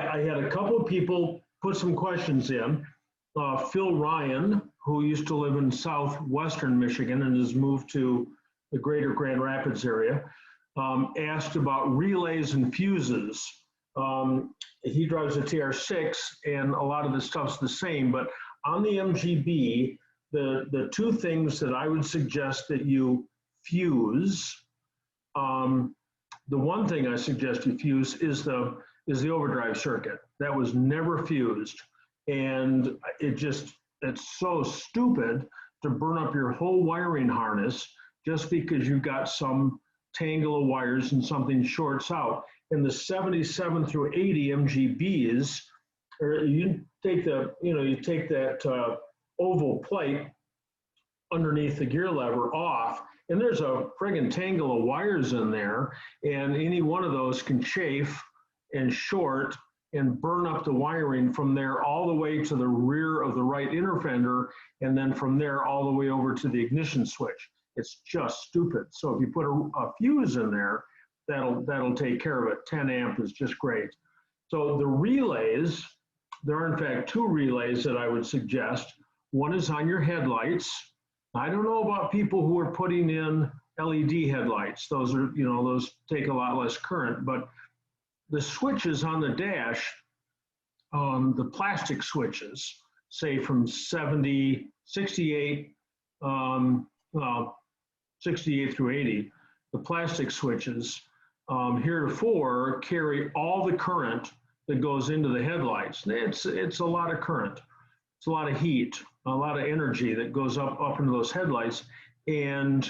I had a couple of people put some questions in. Phil Ryan, who used to live in southwestern Michigan and has moved to the greater Grand Rapids area, asked about relays and fuses. He drives a TR6 and a lot of the stuff's the same, but on the MGB, the two things that I would suggest that you fuse, the one thing I suggest you fuse is the overdrive circuit. That was never fused. And it's so stupid to burn up your whole wiring harness just because you've got some tangle of wires and something shorts out. And the 77 through 80 MGBs, or you take that oval plate underneath the gear lever off, and there's a friggin' tangle of wires in there, and any one of those can chafe and short and burn up the wiring from there all the way to the rear of the right inner fender, and then from there all the way over to the ignition switch. It's just stupid. So if you put a fuse in there, that'll take care of it. 10 amp is just great. So the relays, there are in fact two relays that I would suggest. One is on your headlights. I don't know about people who are putting in LED headlights. Those are, those take a lot less current, but the switches on the dash, the plastic switches, say from 68 through 80, the plastic switches heretofore carry all the current that goes into the headlights. It's a lot of current. It's a lot of heat, a lot of energy that goes up into those headlights. And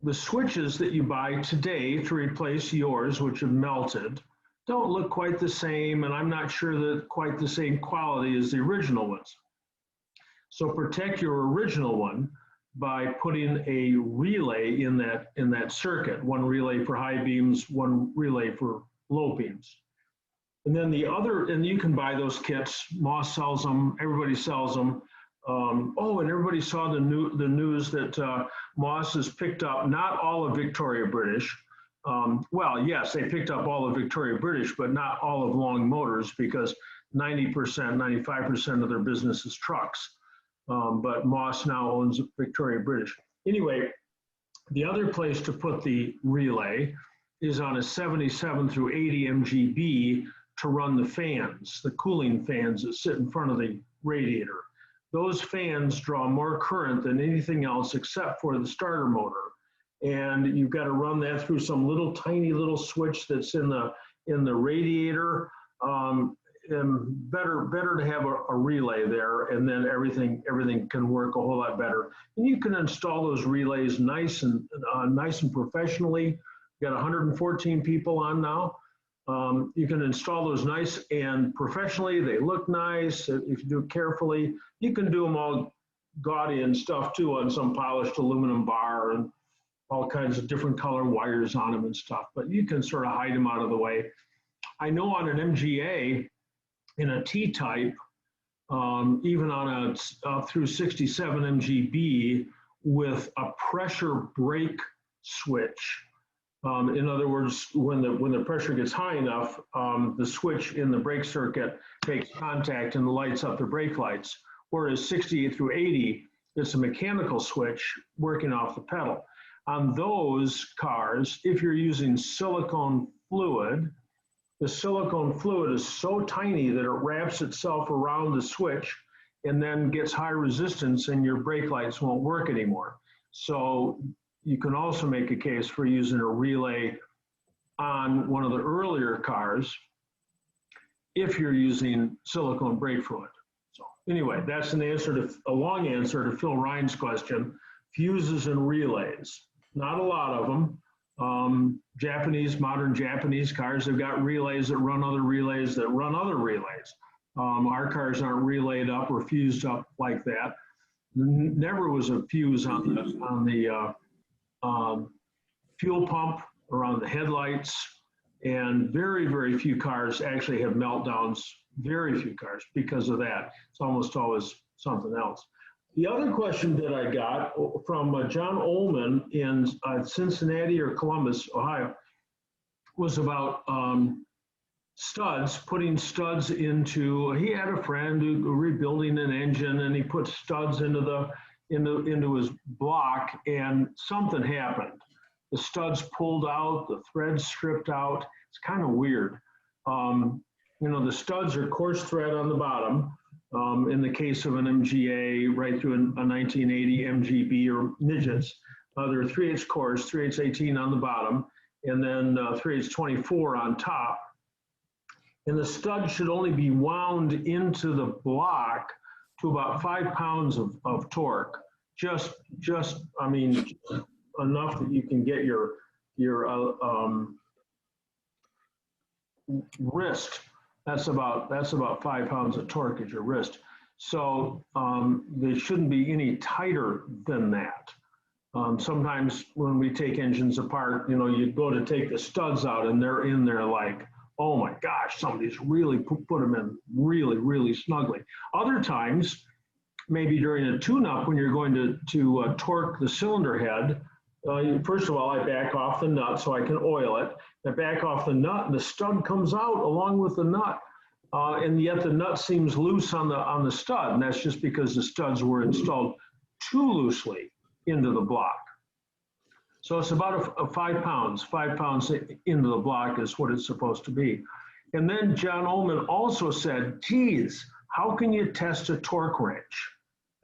the switches that you buy today to replace yours, which have melted, don't look quite the same, and I'm not sure that quite the same quality as the original ones. So protect your original one by putting a relay in that circuit, one relay for high beams, one relay for low beams. And then the other, and you can buy those kits, Moss sells them, everybody sells them. And everybody saw the news that Moss has picked up not all of Victoria British. Well, yes, they picked up all of Victoria British, but not all of Long Motors, because 90%, 95% of their business is trucks. But Moss now owns Victoria British. Anyway, the other place to put the relay is on a 77 through 80 MGB to run the fans, the cooling fans that sit in front of the radiator. Those fans draw more current than anything else except for the starter motor. And you've got to run that through some tiny little switch that's in the radiator. And better to have a relay there, and then everything can work a whole lot better. And you can install those relays nice and professionally. You've got 114 people on now. You can install those nice and professionally. They look nice if you do it carefully. You can do them all gaudy and stuff too on some polished aluminum bar and all kinds of different color wires on them and stuff, but you can sort of hide them out of the way. I know on an MGA, in a T-type, even on a through 67 MGB with a pressure brake switch. In other words, when the pressure gets high enough, the switch in the brake circuit takes contact and lights up the brake lights. Whereas 68 through 80, it's a mechanical switch working off the pedal. On those cars, if you're using silicone fluid, the silicone fluid is so tiny that it wraps itself around the switch and then gets high resistance, and your brake lights won't work anymore. So you can also make a case for using a relay on one of the earlier cars if you're using silicone brake fluid. So anyway, that's a long answer to Phil Ryan's question. Fuses and relays, not a lot of them. Modern Japanese cars have got relays that run other relays that run other relays. Our cars aren't relayed up or fused up like that. Never was a fuse on the fuel pump or on the headlights, and very, very few cars actually have meltdowns, very few cars, because of that. It's almost always something else. The other question that I got from John Ullman in Cincinnati or Columbus, Ohio, was about studs, putting studs into, he had a friend who rebuilding an engine, and he put studs into his block, and something happened. The studs pulled out, the threads stripped out. It's kind of weird. The studs are coarse thread on the bottom. In the case of an MGA, right through a 1980 MGB or midgets, there are 3/8 coarse, 3/8 18 on the bottom, and then 3/8 24 on top. And the stud should only be wound into the block to about 5 pounds of torque. Just enough that you can get your wrist. That's about 5 pounds of torque at your wrist. So they shouldn't be any tighter than that. Sometimes when we take engines apart, you go to take the studs out and they're in there like, oh my gosh, somebody's really put them in really, really snugly. Other times, maybe during a tune-up when you're going to torque the cylinder head, first of all, I back off the nut so I can oil it. I back off the nut and the stud comes out along with the nut. And yet the nut seems loose on the stud, and that's just because the studs were installed too loosely into the block. So it's about a 5 pounds. 5 pounds into the block is what it's supposed to be. And then John Ullman also said, geez, how can you test a torque wrench?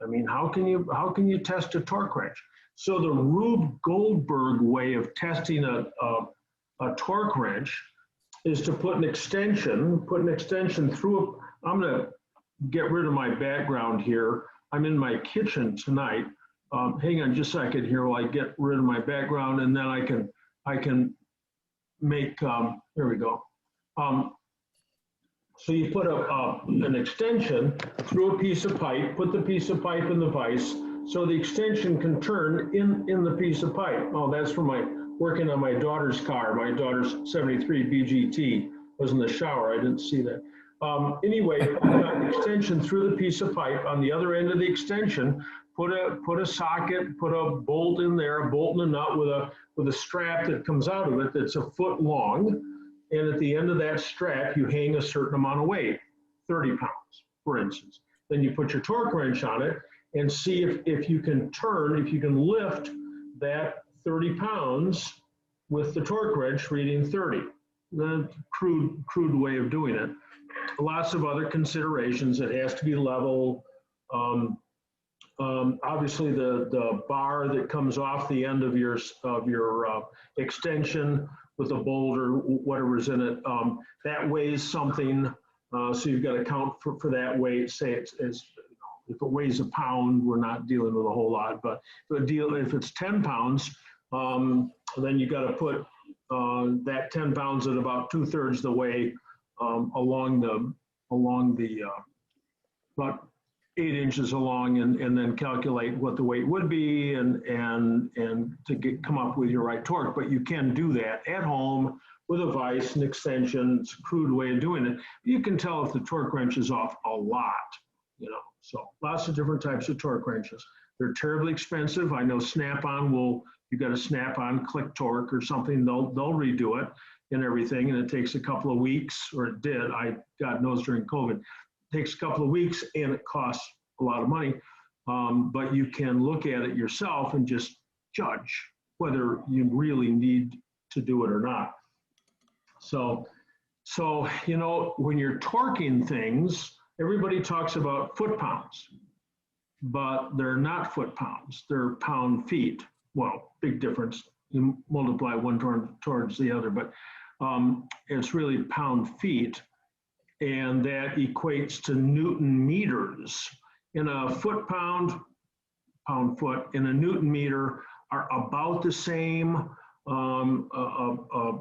I mean, how can you test a torque wrench? So the Rube Goldberg way of testing a torque wrench is to put an extension through I'm gonna get rid of my background here. I'm in my kitchen tonight. Hang on just a second here while I get rid of my background, and then I can make, there we go. So you put an extension through a piece of pipe, put the piece of pipe in the vise, so the extension can turn in the piece of pipe. Oh, that's for working on my daughter's car. My daughter's 73 BGT was in the shower. I didn't see that. Anyway, put an extension through the piece of pipe. On the other end of the extension, put a socket, put a bolt in there, a bolt and a nut with a strap that comes out of it that's a foot long. And at the end of that strap, you hang a certain amount of weight, 30 pounds, for instance. Then you put your torque wrench on it and see if you can lift that 30 pounds with the torque wrench reading 30. The crude way of doing it. Lots of other considerations. It has to be level. Obviously, the bar that comes off the end of your extension with a bolt or whatever's in it, that weighs something. So you've got to account for that weight. Say it's if it weighs a pound, we're not dealing with a whole lot. But if it's 10 pounds, then you got to put that 10 pounds at about 2/3 the way along the about 8 inches along, and then calculate what the weight would be and to come up with your right torque. But you can do that at home with a vise, an extension. It's a crude way of doing it. You can tell if the torque wrench is off a lot, So lots of different types of torque wrenches. They're terribly expensive. I know Snap-on you got a Snap-on click torque or something, they'll redo it and everything, and it takes a couple of weeks, or it did, God knows during COVID. It takes a couple of weeks and it costs a lot of money, but you can look at it yourself and just judge whether you really need to do it or not. So when you're torquing things, everybody talks about foot-pounds, but they're not foot-pounds, they're pound-feet. Well, big difference. You multiply one towards the other, but it's really pound-feet, and that equates to Newton meters. In a foot-pound, pound-foot, and a Newton meter are about the same. A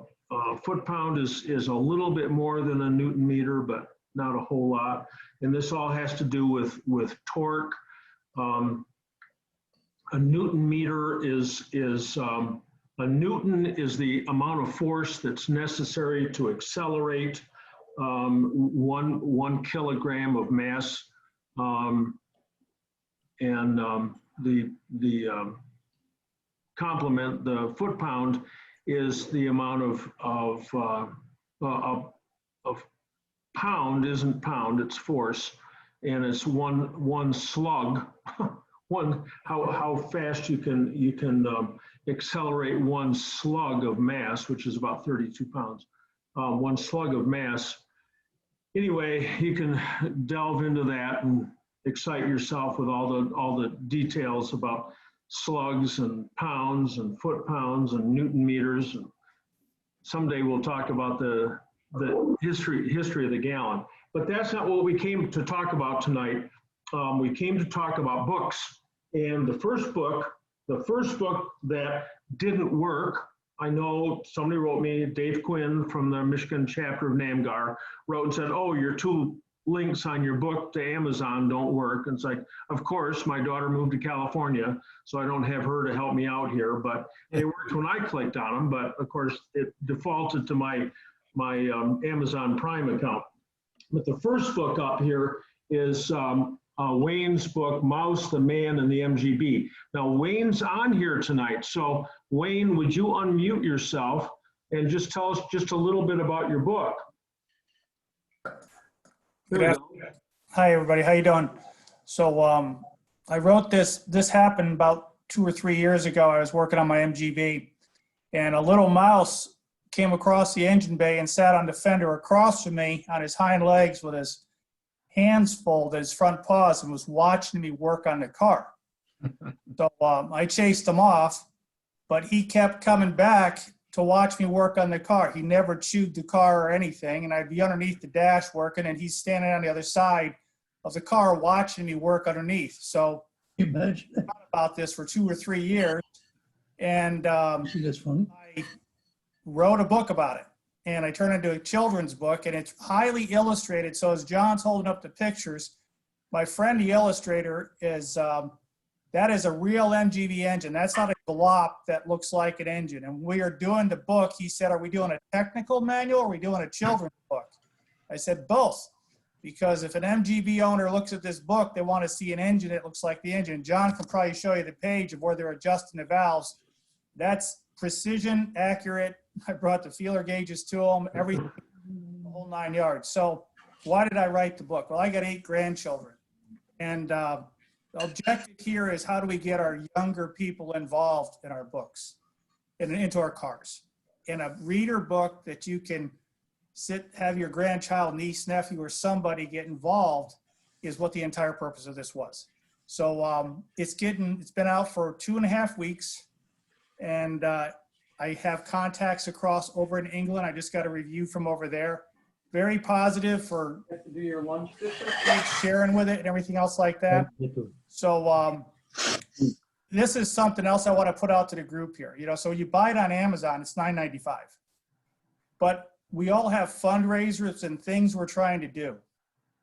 foot-pound is a little bit more than a Newton meter, but not a whole lot. And this all has to do with torque. A Newton meter is a Newton is the amount of force that's necessary to accelerate one kilogram of mass, and the complement, the foot-pound, is the amount of of pound isn't pound, it's force, and it's one slug. How fast you can accelerate one slug of mass, which is about 32 pounds. One slug of mass. Anyway, you can delve into that and excite yourself with all the details about slugs and pounds and foot pounds and Newton meters. And someday we'll talk about the history of the gallon. But that's not what we came to talk about tonight. We came to talk about books. And the first book that didn't work, I know somebody wrote me, Dave Quinn from the Michigan chapter of NAMGAR, wrote and said, oh, your 2 links on your book to Amazon don't work. And it's like, of course, my daughter moved to California, so I don't have her to help me out here, but they worked when I clicked on them. But of course, it defaulted to my Amazon Prime account. But the first book up here is Wayne's book, Mouse, the Man, and the MGB. Now, Wayne's on here tonight. So, Wayne, would you unmute yourself and just tell us just a little bit about your book? Hi, everybody. How you doing? So, I wrote this. This happened about 2 or 3 years ago. I was working on my MGB, and a little mouse came across the engine bay and sat on the fender across from me on his hind legs with his hands folded, his front paws, and was watching me work on the car. So I chased him off, but he kept coming back to watch me work on the car. He never chewed the car or anything, and I'd be underneath the dash working, and he's standing on the other side of the car watching me work underneath. So Imagine. I thought about this for 2 or 3 years, and See, that's funny. I wrote a book about it. And I turned it into a children's book, and it's highly illustrated. So as John's holding up the pictures, my friend, the illustrator, is that is a real MGB engine. That's not a glop that looks like an engine. And we are doing the book. He said, are we doing a technical manual or are we doing a children's book? I said, both. Because if an MGB owner looks at this book, they want to see an engine that looks like the engine. John can probably show you the page of where they're adjusting the valves. That's precision, accurate. I brought the feeler gauges to them, everything, the whole 9 yards. So why did I write the book? Well, I got 8 grandchildren. And the objective here is how do we get our younger people involved in our books and into our cars? In a reader book that you can have your grandchild, niece, nephew, or somebody get involved is what the entire purpose of this was. So it's been out for 2.5 weeks. And I have contacts across over in England. I just got a review from over there. Very positive for Do your lunch, sharing with it and everything else like that. So this is something else I want to put out to the group here. You know, so you buy it on Amazon, it's $9.95. But we all have fundraisers and things we're trying to do.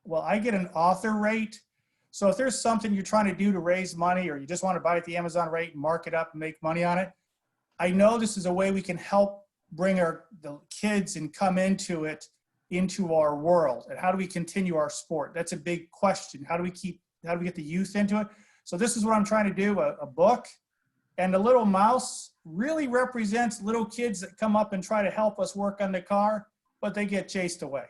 Well, I get an author rate. So if there's something you're trying to do to raise money, or you just want to buy it at the Amazon rate and mark it up and make money on it, I know this is a way we can help bring the kids and come into it, into our world. And how do we continue our sport? That's a big question. How do we get the youth into it? So this is what I'm trying to do, a book. And the little mouse really represents little kids that come up and try to help us work on the car, but they get chased away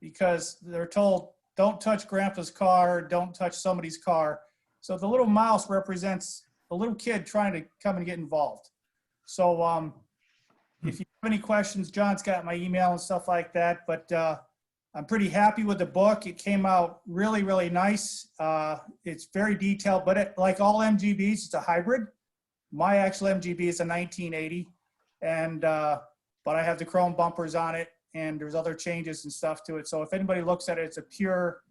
because they're told, don't touch grandpa's car, don't touch somebody's car. So the little mouse represents a little kid trying to come and get involved. So if you have any questions, John's got my email and stuff like that, but I'm pretty happy with the book. It came out really, really nice. It's very detailed, but like all MGBs, it's a hybrid. My actual MGB is a 1980, and but I have the chrome bumpers on it, and there's other changes and stuff to it. So if anybody looks at it, it's a pure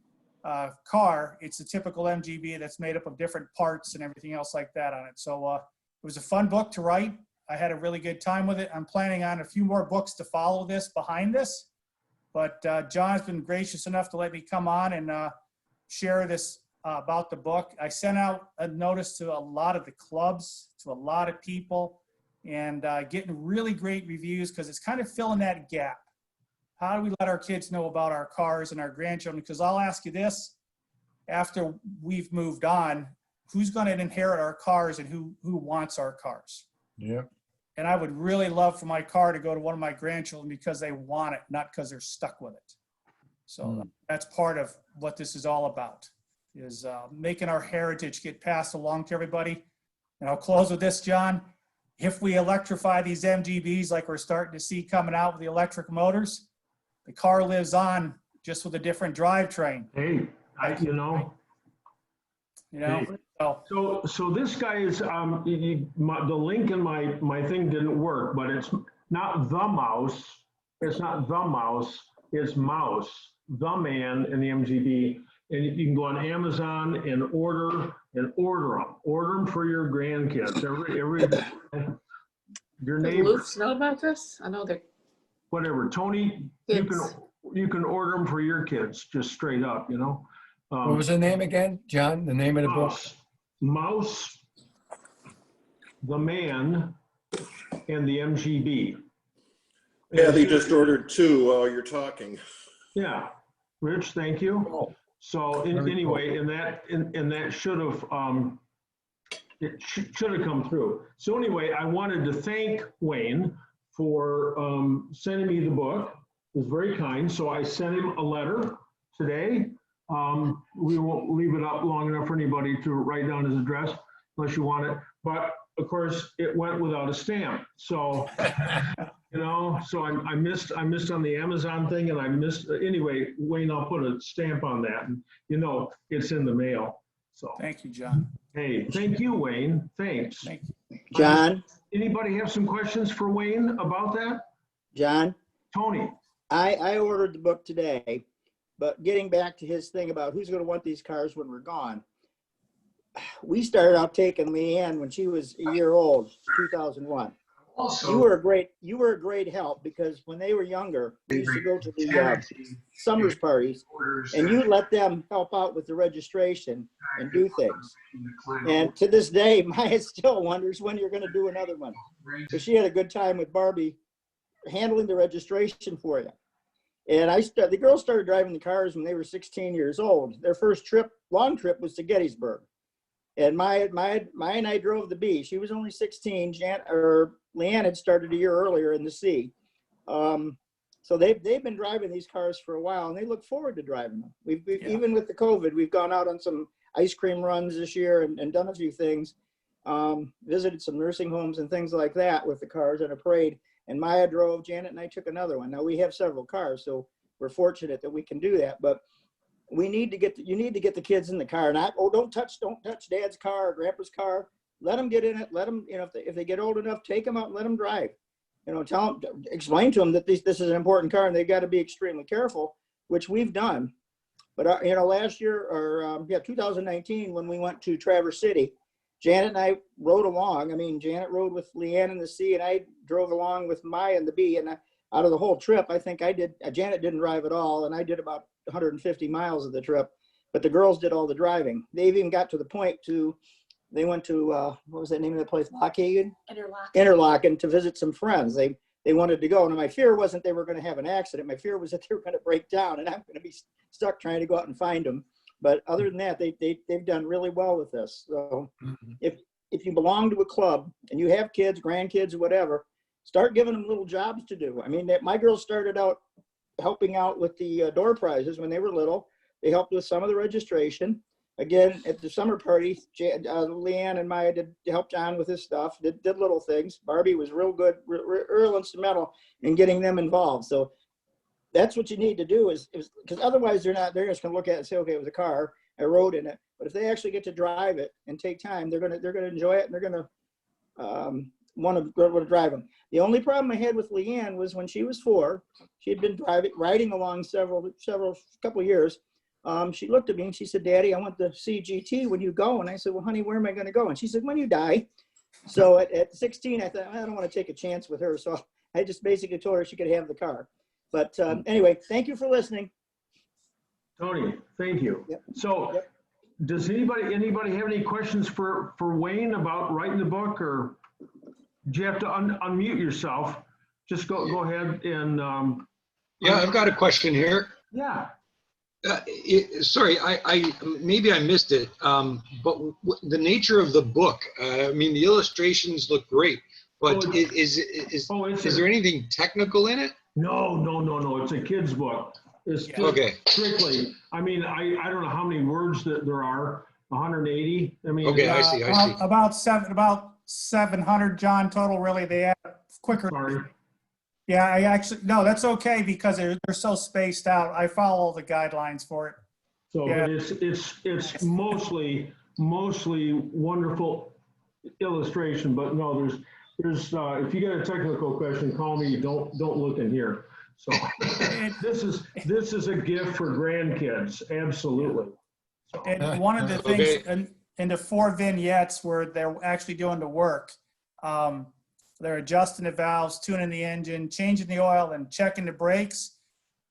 car. It's a typical MGB that's made up of different parts and everything else like that on it. So it was a fun book to write. I had a really good time with it. I'm planning on a few more books to follow this behind this, but John's been gracious enough to let me come on and share this about the book. I sent out a notice to a lot of the clubs, to a lot of people, and getting really great reviews because it's kind of filling that gap. How do we let our kids know about our cars and our grandchildren? Because I'll ask you this, after we've moved on, who's going to inherit our cars and who wants our cars? Yeah. And I would really love for my car to go to one of my grandchildren because they want it, not because they're stuck with it. So that's part of what this is all about, is making our heritage get passed along to everybody. And I'll close with this, John. If we electrify these MGBs like we're starting to see coming out with the electric motors, the car lives on just with a different drivetrain. Hey, you know. Hey. So this guy is, the link in my thing didn't work, but it's not the mouse. It's not the mouse. It's mouse, the man in the MGB. And you can go on Amazon and order them. Order them for your grandkids. Your neighbors. Luke's know about this? I know they're Whatever, Tony, kids. you can order them for your kids, just straight up, you know. What was the name again, John? The name of the book? Mouse, the Man, and the MGB. Kathy just ordered 2 while you're talking. Yeah, Rich, thank you. Oh, So anyway, and that should have should have come through. So anyway, I wanted to thank Wayne for sending me the book. It was very kind. So I sent him a letter today. We won't leave it up long enough for anybody to write down his address unless you want it. But of course, it went without a stamp. So, you know, so I missed on the Amazon thing, and I missed anyway. Wayne, I'll put a stamp on that, and you know, it's in the mail. So Thank you, John. hey, thank you, Wayne. Thanks. Thank you. John, Anybody have some questions for Wayne about that? John, Tony. I ordered the book today, but getting back to his thing about who's going to want these cars when we're gone, we started out taking Leanne when she was a year old, 2001. You were a great help, because when they were younger, we used to go to the summers parties, and you let them help out with the registration and do things. And to this day, Maya still wonders when you're going to do another one, because she had a good time with Barbie handling the registration for you. And the girls started driving the cars when they were 16 years old. Their first long trip was to Gettysburg. And Maya and I drove the B. She was only 16. Leanne had started a year earlier in the C. So they've been driving these cars for a while, and they look forward to driving them. Even with the COVID, we've gone out on some ice cream runs this year and done a few things. Visited some nursing homes and things like that with the cars in a parade. And Maya drove, Janet and I took another one. Now we have several cars, so we're fortunate that we can do that. But you need to get the kids in the car. Not, don't touch Dad's car or Grandpa's car. Let them get in it. Let them, if they get old enough, take them out and let them drive. Explain to them that this is an important car and they've got to be extremely careful, which we've done. But last year, 2019, when we went to Traverse City, Janet and I rode along. I mean, Janet rode with Leanne in the C, and I drove along with Maya in the B. And out of the whole trip, I think Janet didn't drive at all, and I did about 150 miles of the trip. But the girls did all the driving. They've even got to the point they went to, what was that name of the place? Lockhagen? Interlaken to visit some friends. They wanted to go. And my fear wasn't they were going to have an accident. My fear was that they were going to break down, and I'm going to be stuck trying to go out and find them. But other than that, they've done really well with this. So if you belong to a club and you have kids, grandkids, whatever, start giving them little jobs to do. I mean, my girls started out helping out with the door prizes when they were little. They helped with some of the registration. Again, at the summer party, Leanne and Maya helped John with his stuff, did little things. Barbie was real good, real instrumental in getting them involved. So that's what you need to do is because otherwise they're just going to look at it and say, okay, it was a car, I rode in it. But if they actually get to drive it and take time, they're going to enjoy it, and they're going to want to drive them. The only problem I had with Leanne was when she was 4, she had been riding along couple years. She looked at me and she said, "Daddy, I want the CGT when you go." And I said, "Well, honey, where am I going to go?" And she said, "When you die." So at 16, I thought, I don't want to take a chance with her. So I just basically told her she could have the car. But anyway, thank you for listening. Tony, thank you. Yep. So does anybody have any questions for Wayne about writing the book, or do you have to unmute yourself? Just go ahead and. Yeah, I've got a question here. Yeah. Sorry, I maybe I missed it, but the nature of the book, I mean, the illustrations look great, But Oh, it's is there anything technical in it? no. It's a kid's book. It's Yeah. just Okay, strictly, I mean, I don't know how many words that there are, 180. I mean, Okay, I see. About 700, John, total, really. They have quicker. sorry. Yeah, I actually, no, that's okay because they're so spaced out. I follow all the guidelines for it. So, Yeah. but it's mostly wonderful illustration, but no, there's, if you got a technical question, call me, don't look in here. So this is a gift for grandkids, absolutely. So, And one of the Okay. things in the 4 vignettes where they're actually doing the work, they're adjusting the valves, tuning the engine, changing the oil, and checking the brakes.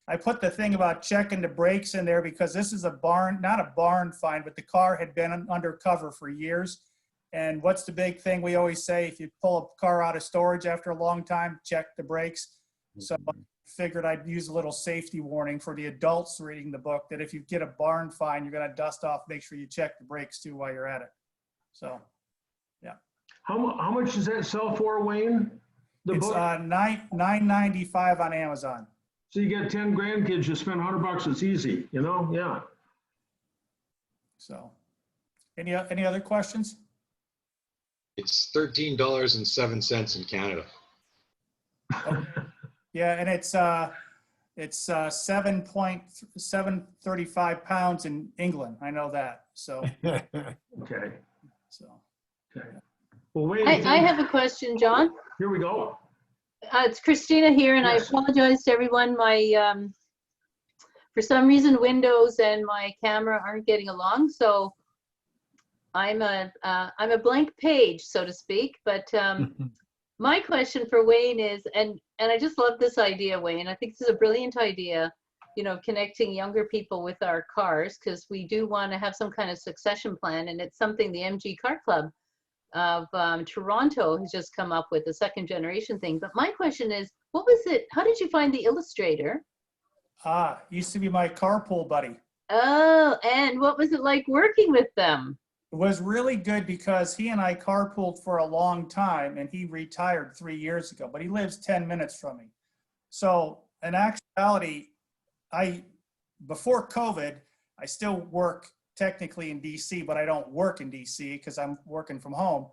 I put the thing about checking the brakes in there because this is not a barn find, but the car had been undercover for years. And what's the big thing we always say? If you pull a car out of storage after a long time, check the brakes. So I figured I'd use a little safety warning for the adults reading the book that if you get a barn find, you're going to dust off, make sure you check the brakes too while you're at it. So how much does that sell for, Wayne? The it's book? $9.95 on Amazon. So you get 10 grandkids, you spend $100, it's easy, you know? Yeah. So any other questions? it's $13.07 in Canada. Yeah, and it's 7.735 pounds in England. I know that. So Okay. so Okay. Well, Wayne, I have a question, John. here we go. It's Christina here, and Yes. I apologize to everyone. My, for some reason, Windows and my camera aren't getting along, so I'm a blank page, so to speak. But my question for Wayne is, and I just love this idea, Wayne. I think this is a brilliant idea, you know, connecting younger people with our cars, because we do want to have some kind of succession plan, and it's something the MG Car Club of Toronto has just come up with, the second generation thing. But my question is, what was it? How did you find the illustrator? used to be my carpool buddy. Oh, and what was it like working with them? It was really good because he and I carpooled for a long time, and he retired 3 years ago, but he lives 10 minutes from me. So in actuality, before COVID, I still work technically in DC, but I don't work in DC because I'm working from home.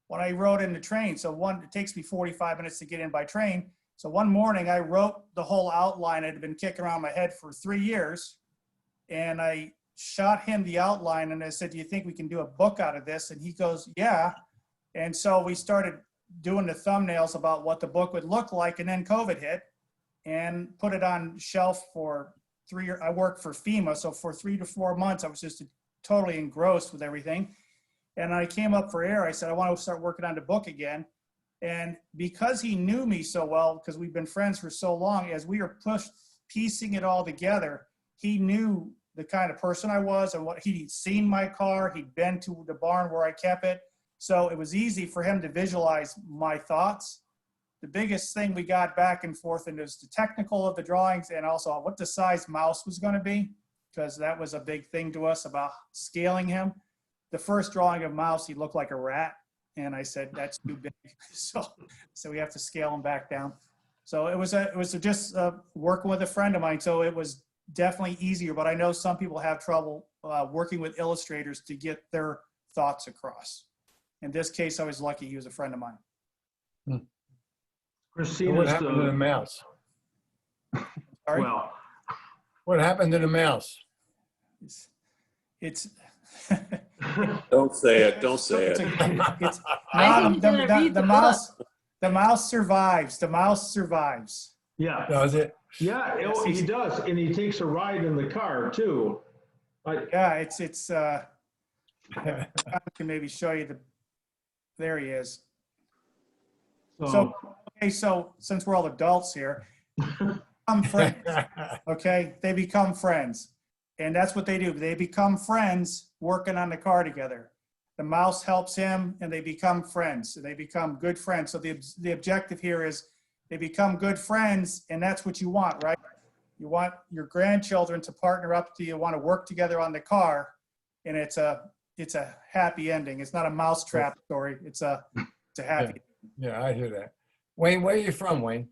When I rode in the train, it takes me 45 minutes to get in by train. So one morning I wrote the whole outline that had been kicking around my head for 3 years, and I shot him the outline, and I said, do you think we can do a book out of this? And he goes, yeah. And so we started doing the thumbnails about what the book would look like, and then COVID hit and put it on shelf for 3 years. I worked for FEMA, so for 3 to 4 months, I was just totally engrossed with everything. And I came up for air. I said, I want to start working on the book again. And because he knew me so well, because we've been friends for so long, as we were piecing it all together, he knew the kind of person I was and what he'd seen my car. He'd been to the barn where I kept it. So it was easy for him to visualize my thoughts. The biggest thing we got back and forth and was the technical of the drawings and also what the size mouse was going to be, because that was a big thing to us about scaling him. The first drawing of mouse, he looked like a rat. And I said, that's too big. So we have to scale him back down. So it was just working with a friend of mine. So it was definitely easier, but I know some people have trouble working with illustrators to get their thoughts across. In this case, I was lucky he was a friend of mine. Christina, What happened to the mouse? Sorry? well, What happened to the mouse? It's Don't say it, don't say it's it. it's I no, think you're gonna read the book. the mouse survives. The mouse survives. yeah, Does it? yeah, he does, and he takes a ride in the car too. Yeah, it's I can maybe show you there he is. So since we're all adults here, become friends. Okay, they become friends, and that's what they do. They become friends working on the car together. The mouse helps him, and they become friends. They become good friends. So the objective here is they become good friends, and that's what you want, right? You want your grandchildren to partner up to you, want to work together on the car, and it's a happy ending. It's not a mousetrap story. It's a happy. Yeah, I hear that. Wayne, where are you from, Wayne?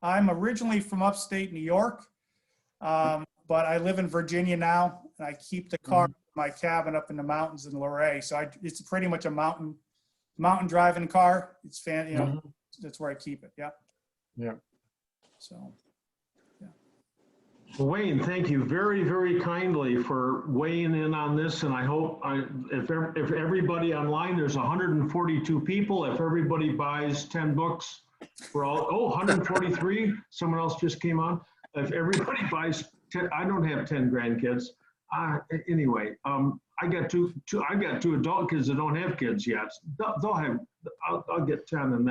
I'm originally from upstate New York, but I live in Virginia now, and I keep the car in my cabin up in the mountains in Luray. So it's pretty much a mountain driving car. It's that's where I keep it. Yeah. Yeah. So. Wayne, thank you very, very kindly for weighing in on this, and I hope if everybody online, there's 142 people, if everybody buys 10 books, we're all, 143, someone else just came on. If everybody buys 10, I don't have 10 grandkids. Anyway, I got two adult kids that don't have kids yet. I'll get 10, and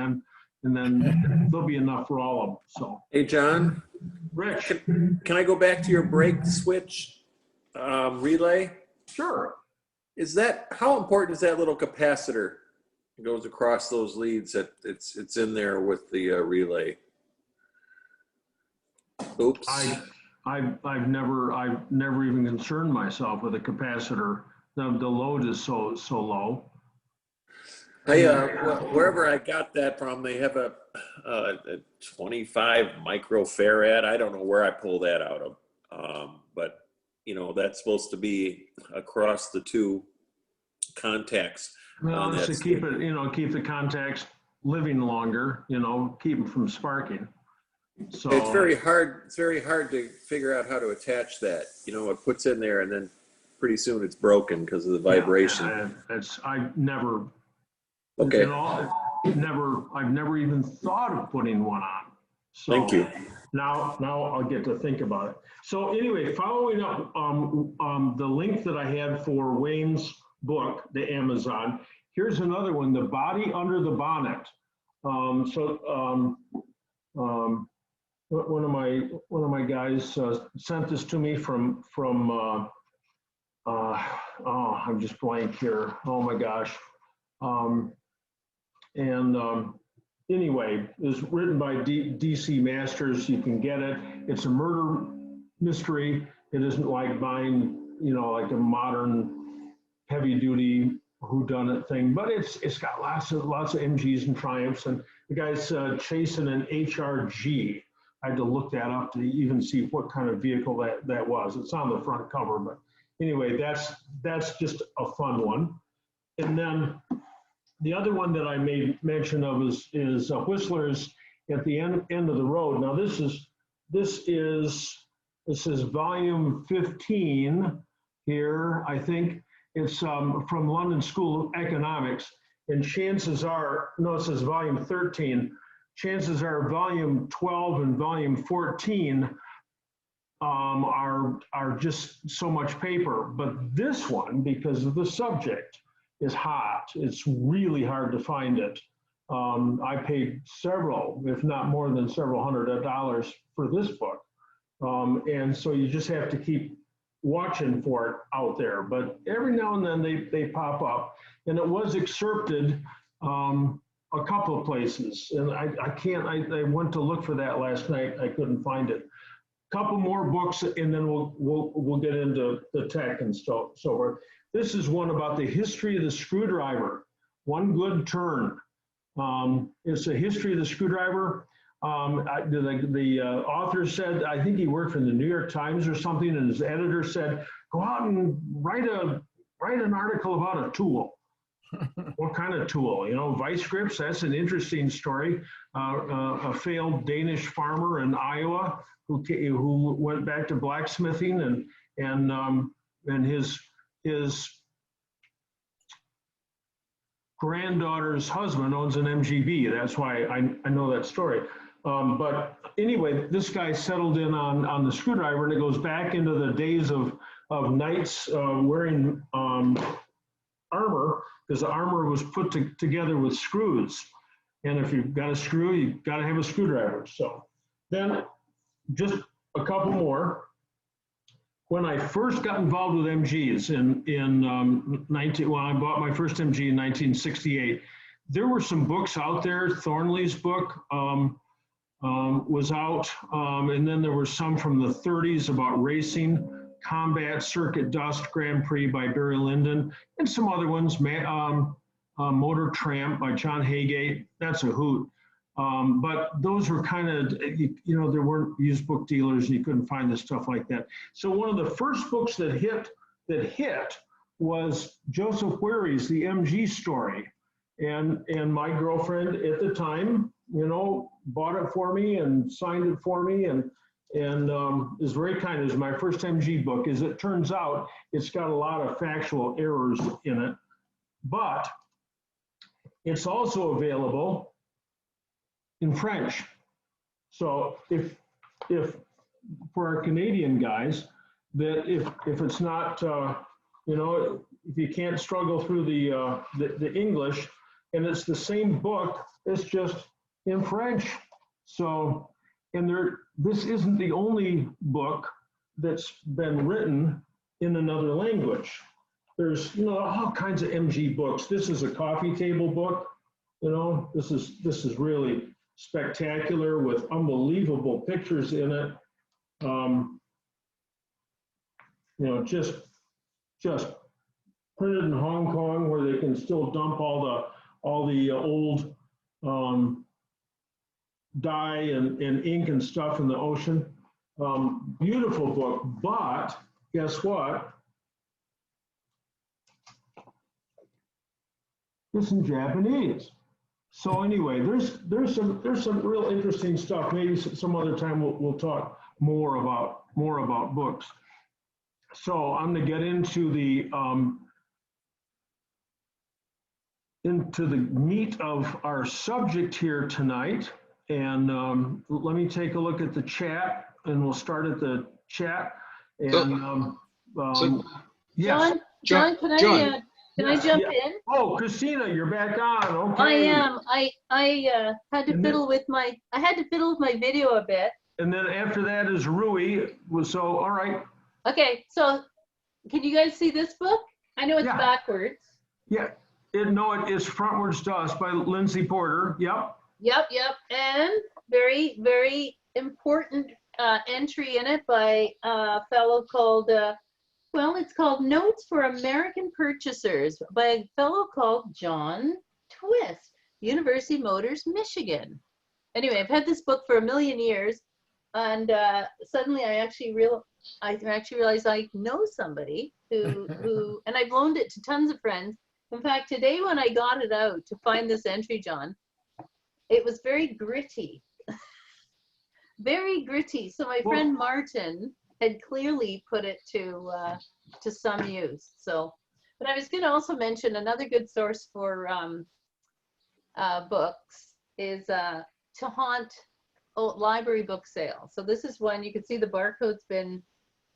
then there'll be enough for all of them, so. Hey, John, Rich, can I go back to your brake switch relay? sure. How important is that little capacitor? It goes across those leads that it's in there with the relay. Oops. I've never even concerned myself with a capacitor. The load is so low. Wherever I got that from, they have a 25 microfarad. I don't know where I pull that out of, but that's supposed to be across the two contacts. Well, it's to keep it, keep the contacts living longer, keep them from sparking. So it's very hard. It's very hard to figure out how to attach that. It puts in there, and then pretty soon it's broken because of the vibration. I've never. Okay. I've never even thought of putting one on. So Thank you. Now I'll get to think about it. So anyway, following up the link that I had for Wayne's book, the Amazon. Here's another one, The Body Under the Bonnet. One of my guys sent this to me from I'm just blank here. Oh my gosh. Anyway, it's written by DC Masters. You can get it. It's a murder mystery. It isn't like buying, like a modern heavy duty whodunit thing, but it's got lots of MGs and Triumphs, and the guy's chasing an HRG. I had to look that up to even see what kind of vehicle that was. It's on the front cover, but anyway, that's just a fun one. And then the other one that I made mention of is Whistler's at the end of the road. Now this is volume 15 here. I think it's from London School of Economics, and chances are, no, it says volume 13. Chances are volume 12 and volume 14 are just so much paper. But this one, because of the subject, is hot. It's really hard to find it. I paid several, if not more than several $100 for this book. And so you just have to keep watching for it out there. But every now and then they pop up. And it was excerpted a couple of places. And I went to look for that last night. I couldn't find it. Couple more books, and then we'll get into the tech and so forth. This is one about the history of the screwdriver. One Good Turn. It's a history of the screwdriver. The author said, I think he worked for the New York Times or something, and his editor said, go out and write an article about a tool. What kind of tool? Vice grips, that's an interesting story. A failed Danish farmer in Iowa who went back to blacksmithing, and his granddaughter's husband owns an MGB. That's why I know that story. But anyway, this guy settled in on the screwdriver, and it goes back into the days of knights wearing armor, because the armor was put together with screws. And if you've got a screw, you've got to have a screwdriver. So then just a couple more. When I first got involved with MGs when I bought my first MG in 1968, there were some books out there. Thornley's book was out, and then there were some from the 30s about racing, Combat, Circuit Dust, Grand Prix by Barry Lyndon, and some other ones. Motor Tramp by John Haygate. That's a hoot. But those were kind of, there weren't used book dealers and you couldn't find the stuff like that. So one of the first books that hit was Joseph Ware's The MG Story. And my girlfriend at the time, bought it for me and signed it for me and is very kind. It was my first MG book. As it turns out, it's got a lot of factual errors in it, but it's also available in French. So if for our Canadian guys, that if it's not, if you can't struggle through the English, and it's the same book, it's just in French. So, and this isn't the only book that's been written in another language. There's, all kinds of MG books. This is a coffee table book. This is really spectacular with unbelievable pictures in it. Just printed in Hong Kong, where they can still dump all the old dye and ink and stuff in the ocean. Beautiful book, but guess what? It's in Japanese. So anyway, there's some real interesting stuff. Maybe some other time we'll talk more about books. So I'm going to get into the meat of our subject here tonight. And let me take a look at the chat, and we'll start at the chat. And yes. John, can I jump in? Oh, Christina, you're back on. Okay. I am. I had to fiddle with my video a bit. And then after that is Rui. So all right. Okay, so can you guys see this book? I know it's backwards. Yeah. It's Frontwards to Us by Lindsay Porter. Yep. Yep. And very, very important entry in it by a fellow called, it's called Notes for American Purchasers by a fellow called John Twist, University Motors, Michigan. Anyway, I've had this book for a million years, and suddenly I actually realized I know somebody who, and I've loaned it to tons of friends. In fact, today when I got it out to find this entry, John, it was very gritty, very gritty. So my friend Martin had clearly put it to some use. So, but I was going to also mention another good source for books is To Haunt library book sale. So this is one, you can see the barcode's been,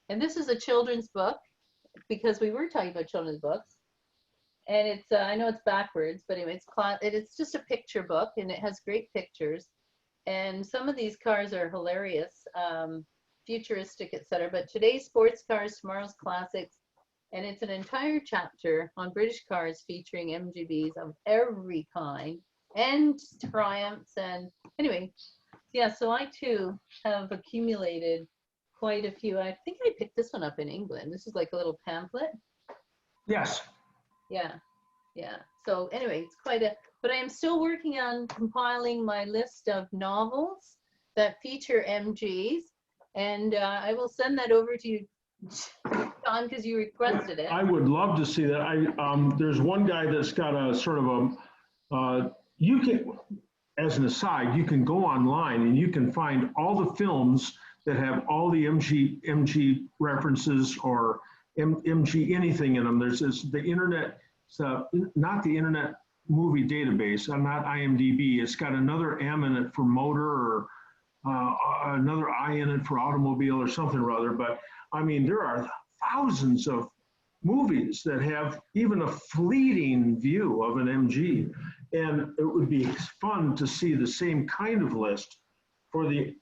and this is a children's book because we were talking about children's books. And it's, I know it's backwards, but anyway, it's just a picture book and it has great pictures. And some of these cars are hilarious, futuristic, etc. But today's sports cars, tomorrow's classics. And it's an entire chapter on British cars featuring MGBs of every kind and Triumphs. And anyway, yeah, so I too have accumulated quite a few. I think I picked this one up in England. This is like a little pamphlet. Yes. Yeah. So anyway, it's but I am still working on compiling my list of novels that feature MGs, and I will send that over to you, John, because you requested it. I would love to see that. There's one guy that's got a sort of you can, as an aside, you can go online and you can find all the films that have all the MG references or MG anything in them. There's the internet, not the Internet Movie Database, not IMDb. It's got another M in it for motor or another I in it for automobile or something or other. But I mean, there are thousands of movies that have even a fleeting view of an MG. And it would be fun to see the same kind of list for the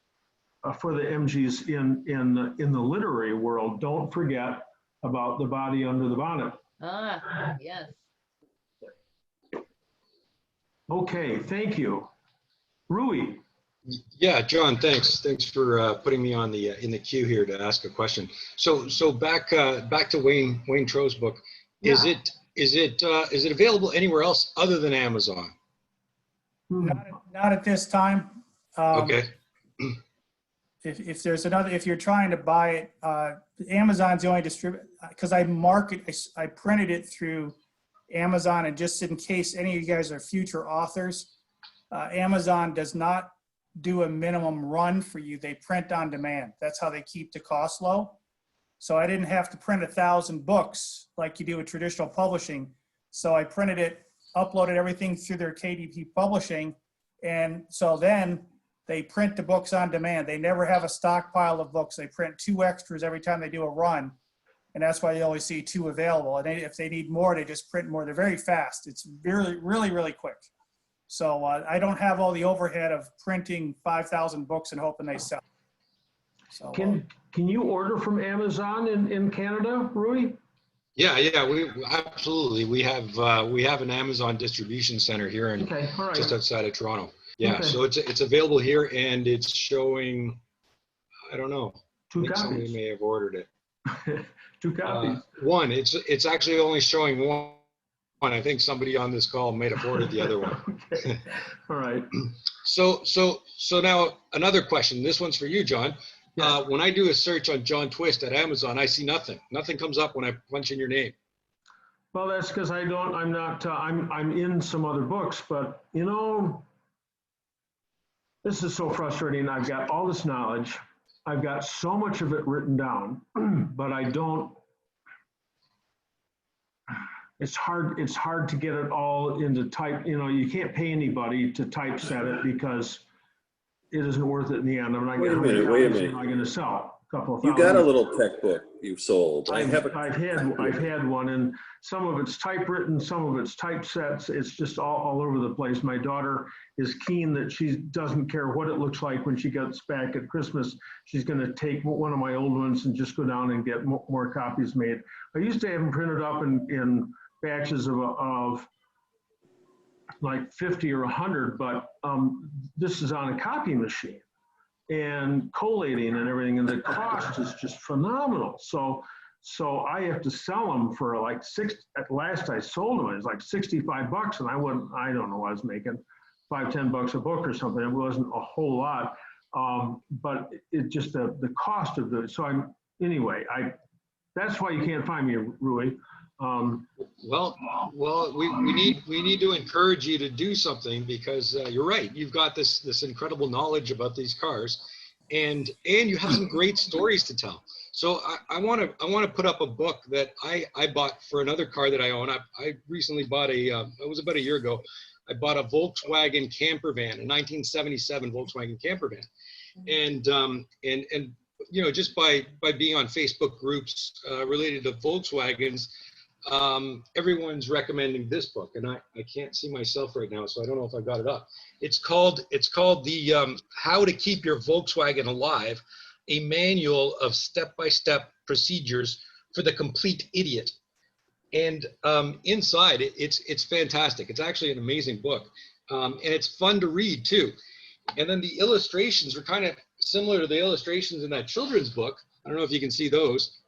MGs in the literary world. Don't forget about The Body Under the Bonnet. Ah, yes. Okay, thank you. Rui. Yeah, John, thanks. Thanks for putting me on in the queue here to ask a question. So back to Wayne Tro's book. Yeah. Is it available anywhere else other than Amazon? Not at this time. Okay. If there's another, if you're trying to buy it, Amazon's the only distributor, because I printed it through Amazon, and just in case any of you guys are future authors, Amazon does not do a minimum run for you. They print on demand. That's how they keep the cost low. So I didn't have to print 1,000 books like you do with traditional publishing. So I printed it, uploaded everything through their KDP publishing. And so then they print the books on demand. They never have a stockpile of books. They print 2 extras every time they do a run. And that's why you always see 2 available. And if they need more, they just print more. They're very fast. It's really, really, really quick. So I don't have all the overhead of printing 5,000 books and hoping they sell. So, Can you order from Amazon in Canada, Rui? Yeah, we absolutely. We have an Amazon distribution center here in Okay, all right. just outside of Toronto. Yeah, Okay. so it's available here, and it's showing, I don't know. 2 I think somebody copies. may have ordered it. 2 copies. One, it's actually only showing one. I think somebody on this call may have ordered the other one. Okay. All right. So now another question. This one's for you, John. Yeah. When I do a search on John Twist at Amazon, I see nothing. Nothing comes up when I punch in your name. Well, that's because I'm in some other books, but you know, this is so frustrating. I've got all this knowledge. I've got so much of it written down, but I don't, it's hard to get it all into type. You know, you can't pay anybody to typeset it because it isn't worth it in the end. I'm not Wait a going minute, wait a minute. I'm going to sell a couple of You thousand. got a little tech book you sold. I have a. I've had one, and some of it's typewritten, some of it's typesets. It's just all over the place. My daughter is keen that she doesn't care what it looks like when she gets back at Christmas. She's going to take one of my old ones and just go down and get more copies made. I used to have them printed up in batches of like 50 or 100, but this is on a copy machine and collating and everything, and the cost is just phenomenal. So I have to sell them for like at last I sold them, it was like $65, and I don't know what I was making, $5-10 a book or something. It wasn't a whole lot, but it just the cost of the, so anyway, that's why you can't find me, Rui. Well, we need to encourage you to do something, because you're right. You've got this incredible knowledge about these cars, and you have some great stories to tell. So I want to put up a book that I bought for another car that I own. I recently bought it was about a year ago. I bought a Volkswagen camper van, a 1977 Volkswagen camper van, and you know, just by being on Facebook groups related to Volkswagens. Everyone's recommending this book, and I can't see myself right now, so I don't know if I got it up. It's called the How to Keep Your Volkswagen Alive, a manual of step-by-step procedures for the complete idiot. And inside it's fantastic. It's actually an amazing book, and it's fun to read too. And then the illustrations are kind of similar to the illustrations in that children's book. I don't know if you can see those.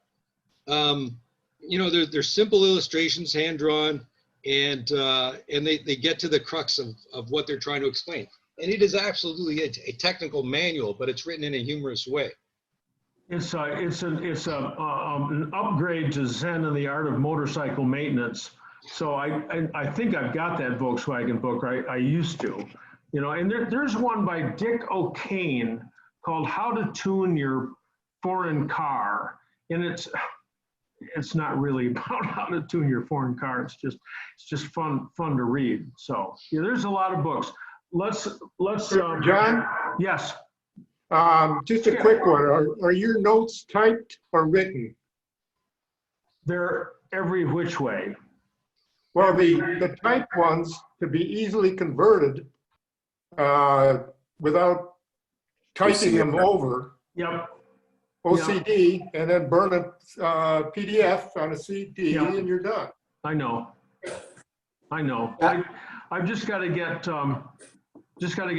You know, they're simple illustrations, hand drawn, and they get to the crux of what they're trying to explain. And it is absolutely a technical manual, but it's written in a humorous way. It's an upgrade to Zen and the Art of Motorcycle Maintenance. So I think I've got that Volkswagen book. I used to, you know, and there's one by Dick O'Kane called How to Tune Your Foreign Car, and it's not really about how to tune your foreign car. It's just fun to read. So yeah, there's a lot of books. Let's John? Yes. Just a quick one. Are your notes typed or written? They're every which way. Well, the typed ones to be easily converted without typing them over. Yep. OCD, and then burn a PDF on a CD, Yeah. and you're done. I know. I've just got to get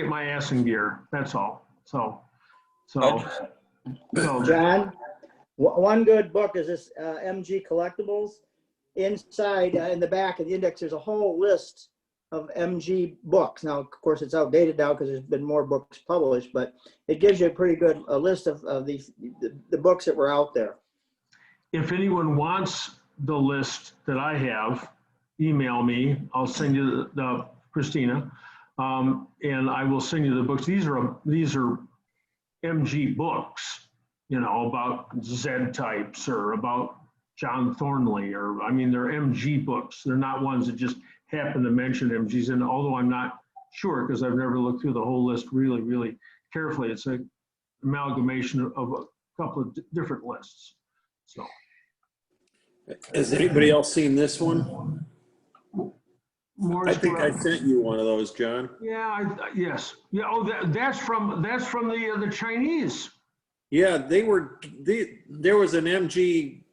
my ass in gear. That's all. So John, one good book is this MG Collectibles. inside, in the back of the index, there's a whole list of MG books. Now, of course, it's outdated now because there's been more books published, but it gives you a pretty good list of the books that were out there. If anyone wants the list that I have, email me. I'll send you the Christina, and I will send you the books. These are MG books, you know, about Z types or about John Thornley, or I mean, they're MG books. They're not ones that just happen to mention MGs. And although I'm not sure because I've never looked through the whole list really, really carefully, it's an amalgamation of a couple of different lists. So. Has anybody else seen this one? I think I sent you one of those, John. Yeah, yes. Yeah. Oh, that's from the Chinese. Yeah, there was an MG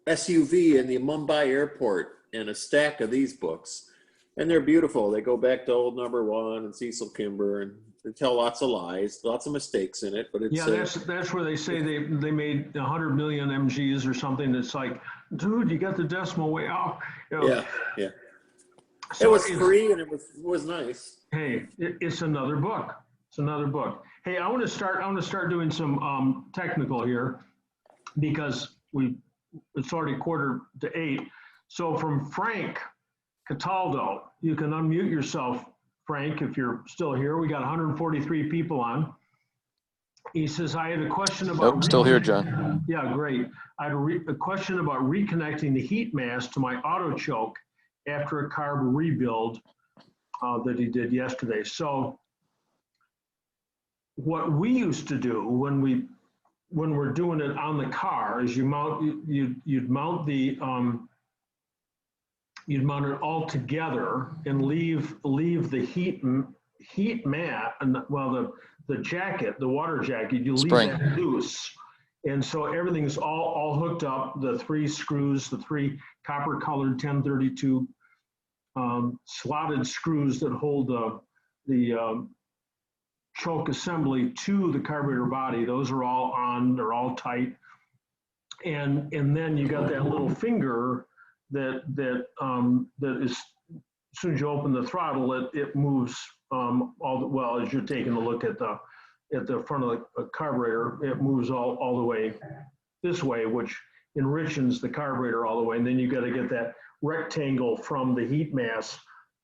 SUV in the Mumbai airport and a stack of these books, and they're beautiful. They go back to old number one and Cecil Kimber, and they tell lots of lies, lots of mistakes in it, but it's that's where they say they made 100 million MGs or something. It's like, dude, you got the decimal way out. You know, yeah. so it was free and it was nice. Hey, it's another book. It's another book. Hey, I want to start doing some technical here because it's already 7:45. So from Frank Cataldo, you can unmute yourself, Frank, if you're still here. We got 143 people on. He says, I had a question about... Nope, still here, John. Yeah, great. I had a question about reconnecting the heat mask to my auto choke after a carb rebuild that he did yesterday. So what we used to do when we're doing it on the car is you'd mount it all together and leave the heat mat and the jacket, the water jacket, you leave that loose. And so everything's all hooked up, the 3 screws, the 3 copper colored 1032 slotted screws that hold the choke assembly to the carburetor body. Those are all on, they're all tight. And then you got that little finger that is, as soon as you open the throttle, it moves as you're taking a look at the front of the carburetor, it moves all the way this way, which enriches the carburetor all the way. And then you got to get that rectangle from the heat mass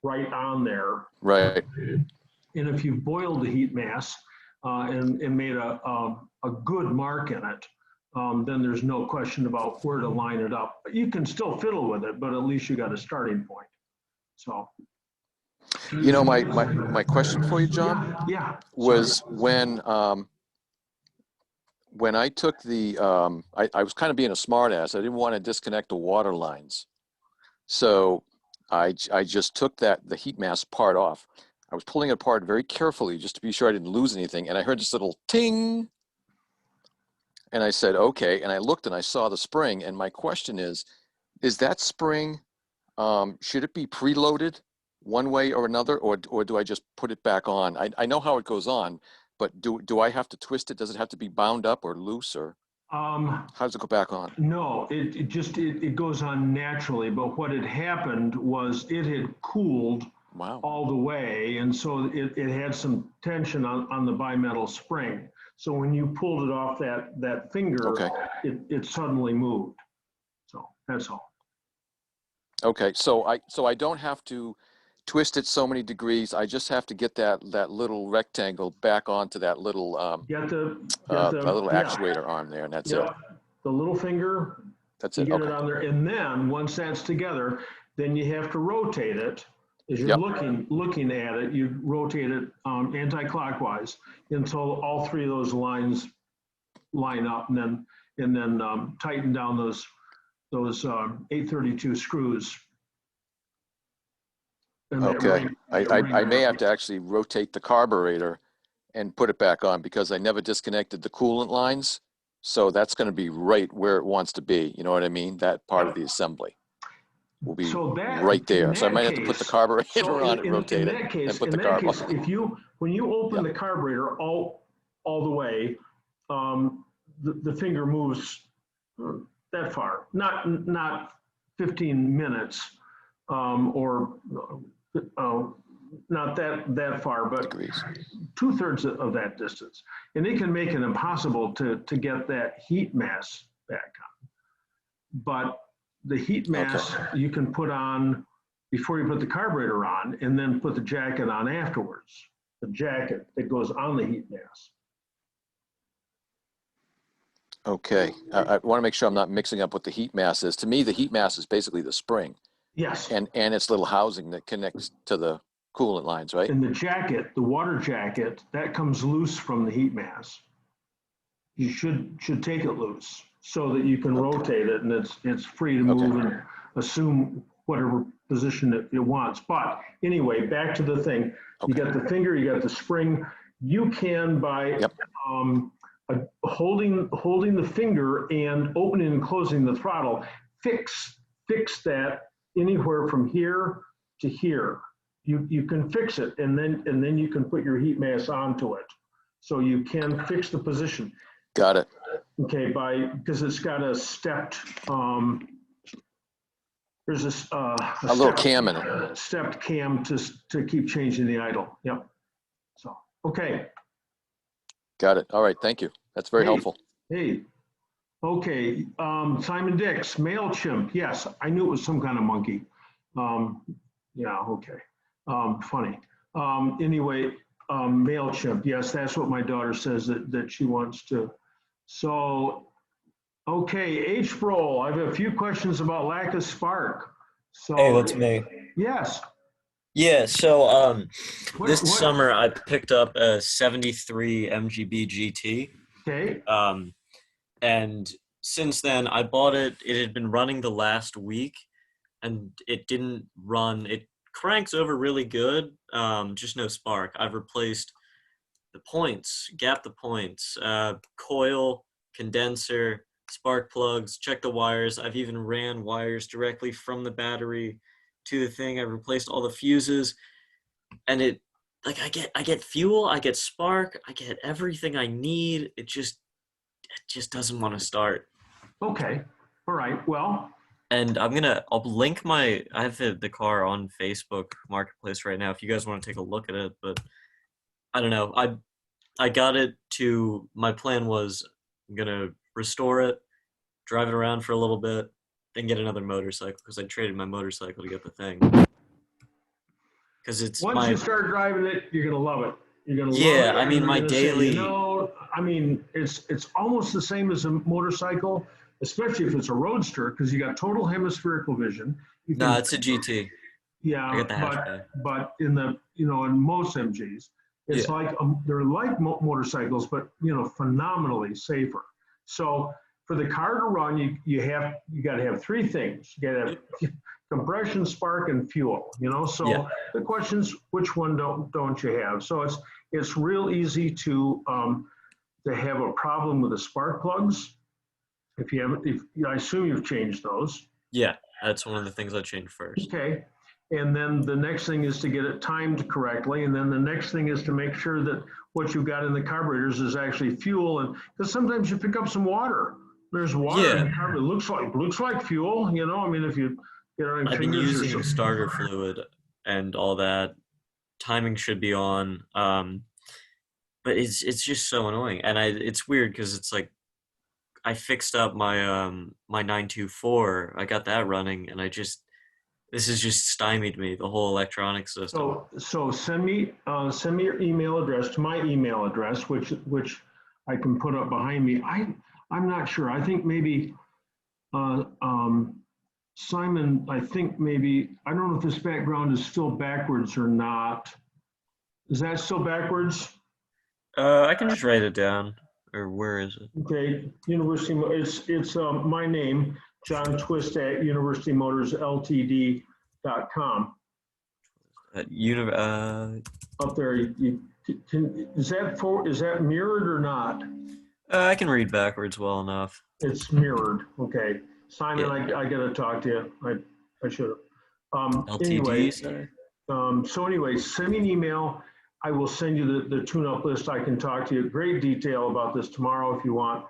right on there. Right. And if you've boiled the heat mass and made a good mark in it, then there's no question about where to line it up. You can still fiddle with it, but at least you got a starting point. So, you know, my question for you, John, was when I took the I was kind of being a smart ass. I didn't want to disconnect the water lines, so I just took the heat mask part off. I was pulling it apart very carefully just to be sure I didn't lose anything, and I heard this little ting. And I said, okay. And I looked and I saw the spring. And my question is that spring, should it be preloaded one way or another, or do I just put it back on? I know how it goes on, but do I have to twist it? Does it have to be bound up or loose, or how does it go back on? No, it goes on naturally. But what had happened was it had cooled all the way. And so it had some tension on the bimetal spring. So when you pulled it off that finger, it suddenly moved. So that's all. Okay, so I don't have to twist it so many degrees. I just have to get that little rectangle back onto that little little actuator arm there, and that's it. The little finger. That's it. You get it on there, and then once that's together, then you have to rotate it. As you're looking at it, you rotate it anti-clockwise until all 3 of those lines line up, and then tighten down those 832 screws. Okay, I may have to actually rotate the carburetor and put it back on because I never disconnected the coolant lines, so that's going to be right where it wants to be. You know what I mean? That part of the assembly will be right there. So I might have to put the carburetor on and rotate it and put the carb on. When you open the carburetor all the way, the finger moves that far, not 15 minutes, or not that far, but Degrees. 2/3 of that distance. And it can make it impossible to get that heat mass back on. But the heat mass you can put on before you put the carburetor on, and then put the jacket on afterwards. The jacket that goes on the heat mass. Okay. I want to make sure I'm not mixing up what the heat mass is. To me, the heat mass is basically the spring Yes. and its little housing that connects to the coolant lines, right? And the jacket, the water jacket, that comes loose from the heat mass. You should take it loose so that you can rotate it, and it's free to move and assume whatever position it wants. But anyway, back to the thing. You got the finger, you got the spring. You can, by holding the finger and opening and closing the throttle, fix that anywhere from here to here. You can fix it, and then you can put your heat mass onto it. So you can fix the position. Got it. Okay, because it's got a stepped, there's a little cam in it. Stepped cam to keep changing the idle. Yep. So, okay. Got it. All right. Thank you. That's very helpful. Hey. Okay. Simon Dix, MailChimp. Yes, I knew it was some kind of monkey. Yeah. Okay. Funny. Anyway, MailChimp. Yes, that's what my daughter says that she wants to. So, okay, H-Bro, I have a few questions about lack of spark. So, Hey, that's me. Yes. Yeah, so this What- summer I picked up a 73 MGB GT. Okay. And since then I bought it. It had been running the last week and it didn't run. It cranks over really good, just no spark. I've replaced the points, gapped the points, coil, condenser, spark plugs, checked the wires. I've even ran wires directly from the battery to the thing. I've replaced all the fuses, and it, like, I get fuel, I get spark, I get everything I need. It just doesn't want to start. Okay. All right. Well, And I'll link I have the car on Facebook Marketplace right now if you guys want to take a look at it. But I don't know. I got it to, my plan was I'm going to restore it, drive it around for a little bit, then get another motorcycle because I traded my motorcycle to get the thing. Because it's once you start driving it, you're going to love it. You're going to Yeah, love it. I mean, You're my gonna say, daily- you know, I mean, it's almost the same as a motorcycle, especially if it's a roadster, because you got total hemispherical vision. You No, can- it's a GT. Yeah, I got the hatchback. but in in most MGs, it's Yeah. like they're like motorcycles, but phenomenally safer. So for the car to run, you got to have three things. You got to have compression, spark, and fuel. So Yeah. the question's which one don't you have? So it's real easy to have a problem with the spark plugs. If you haven't, I assume you've changed those. Yeah, that's one of the things I changed first. Okay. And then the next thing is to get it timed correctly. And then the next thing is to make sure that what you've got in the carburetors is actually fuel. And because sometimes you pick up some water. There's water in the carburetor. It looks like fuel, I mean, if you get on your I've been fingers or using something. starter fluid and all that. Timing should be on. But it's just so annoying. And it's weird because it's like I fixed up my my 924. I got that running and this has just stymied me, the whole electronic system. So send me your email address to my email address, which I can put up behind me. I'm not sure. I think maybe Simon. I think maybe I don't know if this background is still backwards or not. Is that still backwards? I can just write it down. Or where is it? Okay, it's my name, John Twist at universitymotorsltd.com. Up there, is that mirrored or not? I can read backwards well enough. It's mirrored. Okay, Simon, Yeah. I gotta talk to you. I should have. LTD, Anyway, sorry. so anyway, send me an email. I will send you the tune-up list. I can talk to you in great detail about this tomorrow if you want.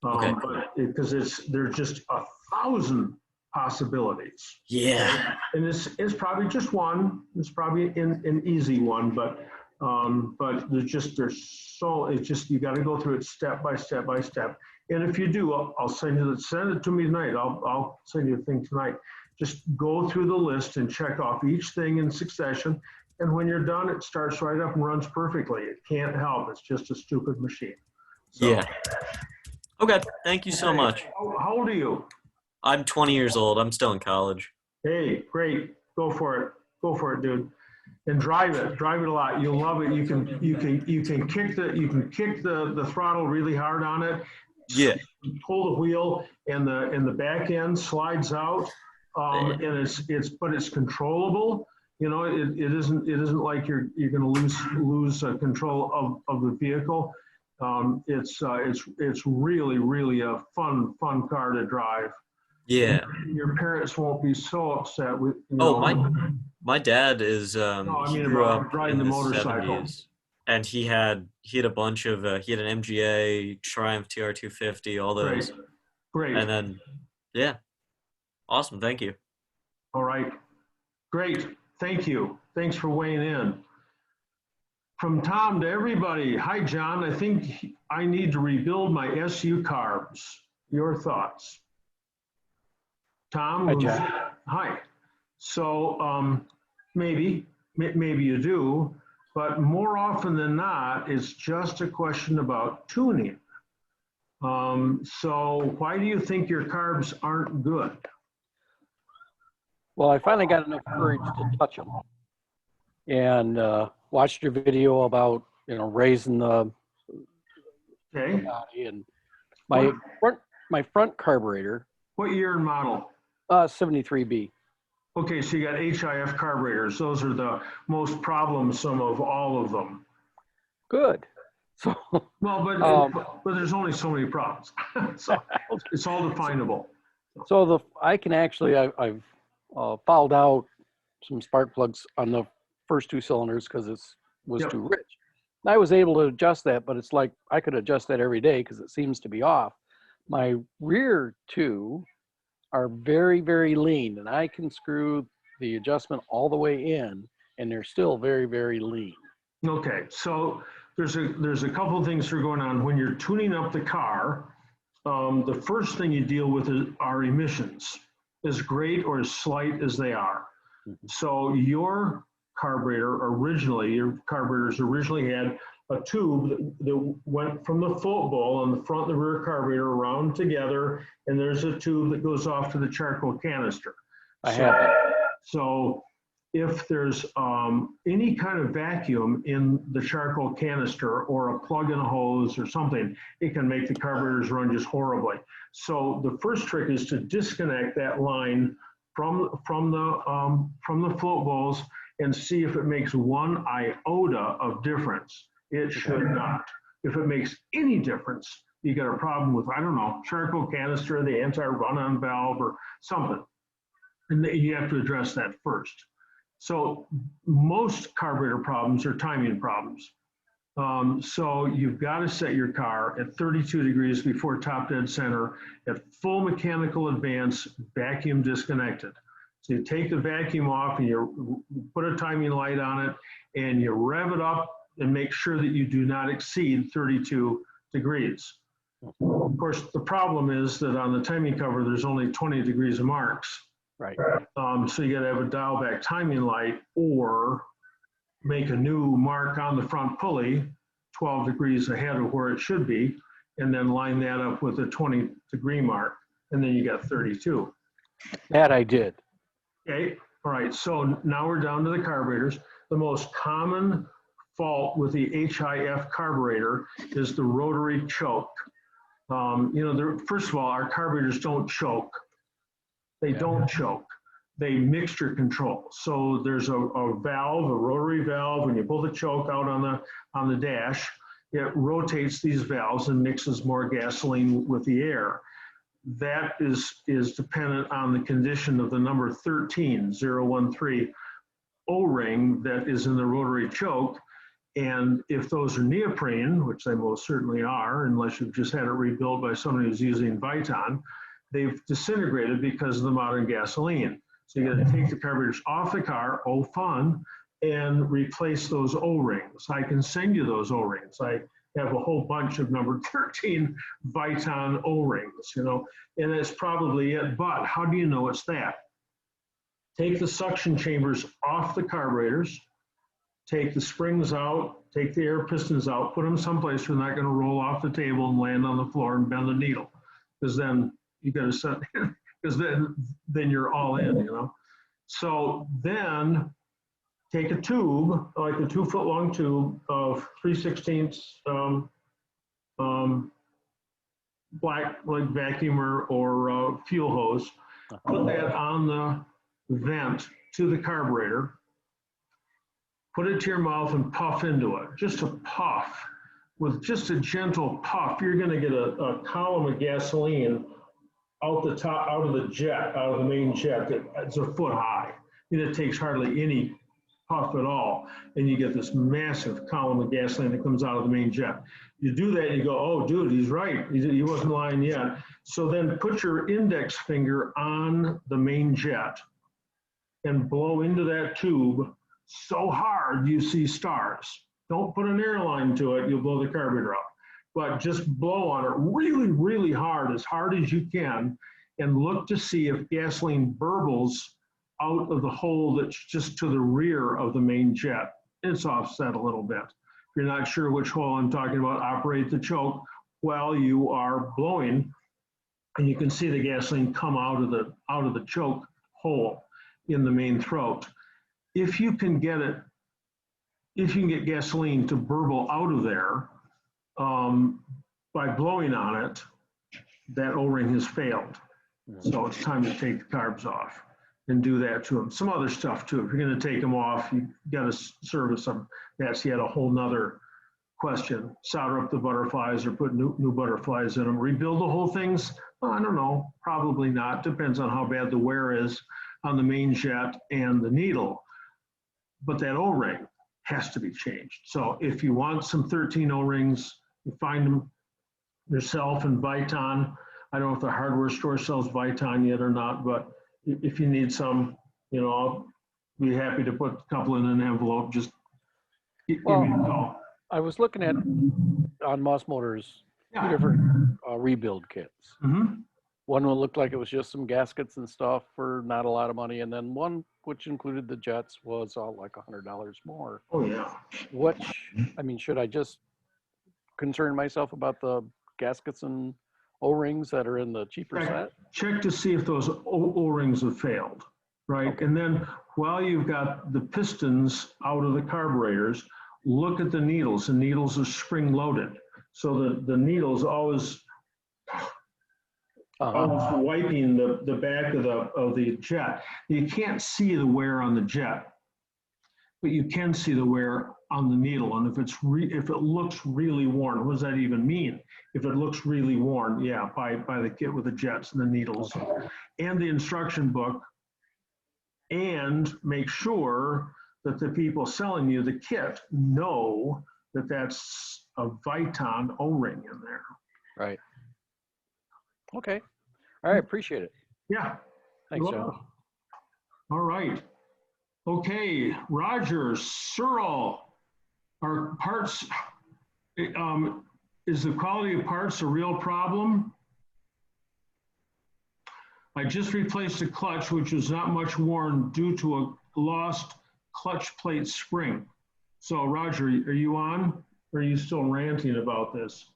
Okay. Because there's just 1,000 possibilities. Yeah. And it's probably just one. It's probably an easy one, but you got to go through it step by step by step. And if you do, I'll send it to me tonight. I'll send you a thing tonight. Just go through the list and check off each thing in succession. And when you're done, it starts right up and runs perfectly. It can't help. It's just a stupid machine. So, Yeah. Okay. Thank you so much. How old are you? I'm 20 years old. I'm still in college. Hey, great. Go for it. Go for it, dude. And drive it a lot. You'll love it. You can kick the throttle really hard on it. Yeah. Pull the wheel and the back end slides out. And it's controllable. You know, it isn't like you're going to lose control of the vehicle. It's really a fun car to drive. Yeah. Your parents won't be so upset with. My dad is. No, I he mean grew about up driving in the the motorcycle. 70s, and he had a bunch of. He had an MGA, Triumph TR250, all those. Great. And then, yeah, awesome. Thank you. All right. Great. Thank you. Thanks for weighing in. From Tom to everybody. Hi, John. I think I need to rebuild my SU carbs. Your thoughts? Tom? Hi, John. Hi. So maybe you do, but more often than not, it's just a question about tuning. So why do you think your carbs aren't good? Well, I finally got enough courage to touch them, and watched your video about raising the body, and my front carburetor. What year and model? 73B. Okay, so you got HIF carburetors. Those are the most problemsome of all of them. Good. So well, but there's only so many problems. So it's all definable. So I can actually I've fouled out some spark plugs on the first two cylinders because it was too rich. And I was able to adjust that, but it's like I could adjust that every day because it seems to be off. My rear two are very, very lean, and I can screw the adjustment all the way in, and they're still very, very lean. Okay, so there's a couple of things that are going on when you're tuning up the car. The first thing you deal with are emissions, as great or as slight as they are. So your carburetors originally had a tube that went from the float bowl on the front and the rear carburetor around together, and there's a tube that goes off to the charcoal canister. I have that. So if there's any kind of vacuum in the charcoal canister or a plug in a hose or something, it can make the carburetors run just horribly. So the first trick is to disconnect that line from the float bowls and see if it makes one iota of difference. It should not. If it makes any difference, you got a problem with, I don't know, charcoal canister, the anti-run-on valve or something. And you have to address that first. So most carburetor problems are timing problems. So you've got to set your car at 32 degrees before top dead center at full mechanical advance, vacuum disconnected. So you take the vacuum off and you put a timing light on it and you rev it up and make sure that you do not exceed 32 degrees. Of course, the problem is that on the timing cover, there's only 20 degrees of marks. Right. So you got to have a dial back timing light or make a new mark on the front pulley 12 degrees ahead of where it should be, and then line that up with a 20 degree mark, and then you got 32. That I did. Okay, all right, so now we're down to the carburetors. The most common fault with the HIF carburetor is the rotary choke. First of all, our carburetors don't choke. They don't choke. They mixture control. So there's a valve, a rotary valve. When you pull the choke out on the dash, it rotates these valves and mixes more gasoline with the air. That is dependent on the condition of the number 13, 013 O-ring that is in the rotary choke. And if those are neoprene, which they most certainly are, unless you've just had it rebuilt by somebody who's using Viton, they've disintegrated because of the modern gasoline. So you got to take the carburetors off the car, oh fun, and replace those O-rings. I can send you those O-rings. I have a whole bunch of number 13 Viton O-rings, you know, and that's probably it. But how do you know it's that? Take the suction chambers off the carburetors, take the springs out, take the air pistons out, put them someplace where they're not going to roll off the table and land on the floor and bend the needle. Because then you got to set, because then you're all in, you know. So then take a tube, like a 2-foot long tube of 3/16 black, like vacuum or fuel hose, put that on the vent to the carburetor, put it to your mouth and puff into it. Just a puff. With just a gentle puff, you're going to get a column of gasoline out the top, out of the jet, out of the main jet. It's a foot high. And it takes hardly any puff at all. And you get this massive column of gasoline that comes out of the main jet. You do that and you go, oh, dude, he's right. He wasn't lying yet. So then put your index finger on the main jet and blow into that tube so hard you see stars. Don't put an airline to it, you'll blow the carburetor up. But just blow on it really, really hard as you can, and look to see if gasoline burbles out of the hole that's just to the rear of the main jet. It's offset a little bit. If you're not sure which hole I'm talking about, operate the choke while you are blowing, and you can see the gasoline come out of the choke hole in the main throat. If you can get gasoline to burble out of there by blowing on it, that O-ring has failed. So it's time to take the carbs off and do that to them. Some other stuff too. If you're going to take them off, you got to service them. That's yet a whole nother question. Solder up the butterflies or put new butterflies in them. Rebuild the whole things? Well, I don't know. Probably not. Depends on how bad the wear is on the main jet and the needle. But that O-ring has to be changed. So if you want some 13 O-rings, you find them yourself in Viton. I don't know if the hardware store sells Viton yet or not, but if you need some, you know, I'll be happy to put a couple in an envelope. Just give me a call. I was looking at on Moss Motors, two different rebuild kits. Mm-hmm. One looked like it was just some gaskets and stuff for not a lot of money, and then one which included the jets was all like $100 more. Oh yeah. I mean, should I just concern myself about the gaskets and O-rings that are in the cheaper set? Check to see if those O-rings have failed, right? Okay. And then while you've got the pistons out of the carburetors, look at the needles. The needles are spring loaded. So the needles always wiping the back of the jet. You can't see the wear on the jet, but you can see the wear on the needle. And if it looks really worn, what does that even mean? If it looks really worn, yeah, by the kit with the jets and the needles, and the instruction book, and make sure that the people selling you the kit know that that's a Viton O-ring in there. Right. Okay. All right. Appreciate it. Yeah. Thanks, John. All right. Okay, Roger, Searle, are parts, is the quality of parts a real problem? I just replaced a clutch, which was not much worn due to a lost clutch plate spring. So Roger, are you on? Or are you still ranting about this?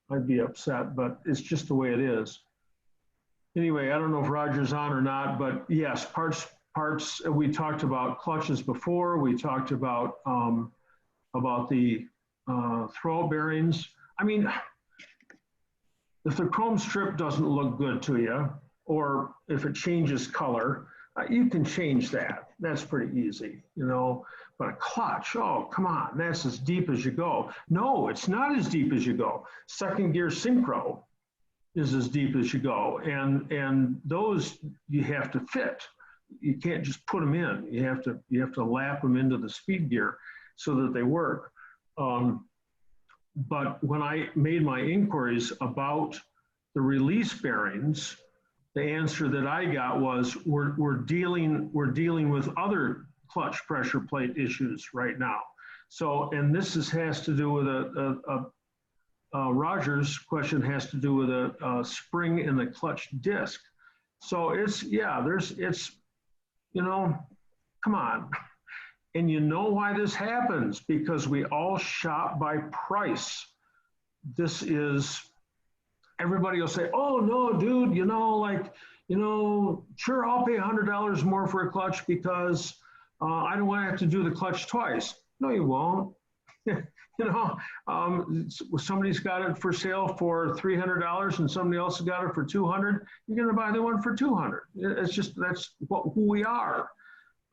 I'd be upset, but it's just the way it is. Anyway, I don't know if Roger's on or not, but yes, parts, we talked about clutches before. We talked about the throw bearings. I mean, if the chrome strip doesn't look good to you, or if it changes color, you can change that. That's pretty easy, you know. But a clutch, oh, come on, that's as deep as you go. No, it's not as deep as you go. Second gear synchro is as deep as you go. And those you have to fit. You can't just put them in. You have to lap them into the speed gear so that they work. But when I made my inquiries about the release bearings, the answer that I got was we're dealing with other clutch pressure plate issues right now. So, and this has to do with Roger's question has to do with a spring in the clutch disc. So it's, yeah, it's, you know, come on. And you know why this happens? Because we all shop by price. This is, everybody will say, oh no, dude, you know, like, you know, sure, I'll pay $100 more for a clutch because I don't want to have to do the clutch twice. No, you won't. You know, somebody's got it for sale for $300 and somebody else has got it for $200. You're going to buy the one for $200. It's just, that's who we are.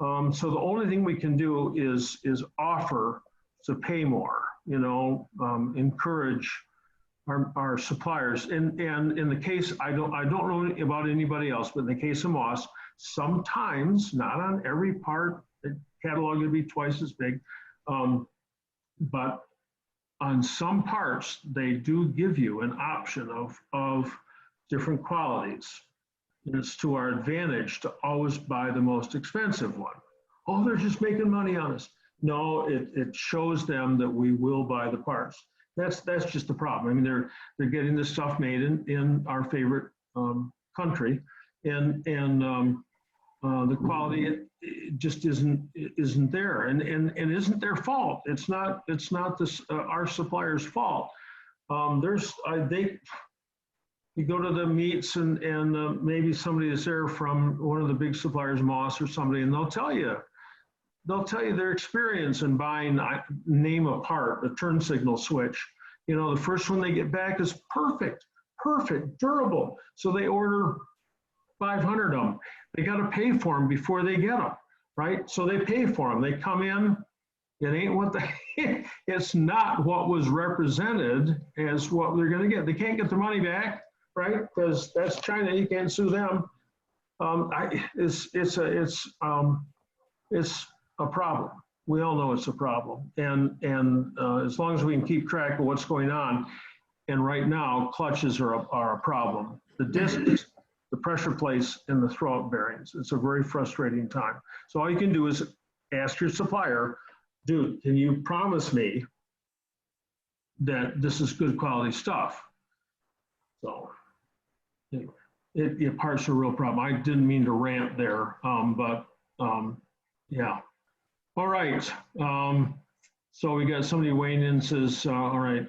So the only thing we can do is offer to pay more, you know, encourage our suppliers. And in the case, I don't know about anybody else, but in the case of Moss, sometimes, not on every part, the catalog would be twice as big, but on some parts, they do give you an option of different qualities. And it's to our advantage to always buy the most expensive one. Oh, they're just making money on us. No, it shows them that we will buy the parts. That's just the problem. I mean, they're getting this stuff made in our favorite country, and the quality it just isn't there, and isn't their fault. It's not this our supplier's fault. You go to the meets and maybe somebody is there from one of the big suppliers, Moss or somebody, and they'll tell you their experience in buying, name a part, a turn signal switch. You know, the first one they get back is perfect, durable. So they order 500 of them. They got to pay for them before they get them, right? So they pay for them. They come in. It ain't what it's not what was represented as what they're going to get. They can't get their money back, right? Because that's China. You can't sue them. It's a problem. We all know it's a problem. And as long as we can keep track of what's going on, and right now, clutches are a problem. The discs, the pressure plates, and the throw-up bearings. It's a very frustrating time. So all you can do is ask your supplier, dude, can you promise me that this is good quality stuff? So anyway, parts are a real problem. I didn't mean to rant there, but yeah. All right. So we got somebody weighing in, says, all right.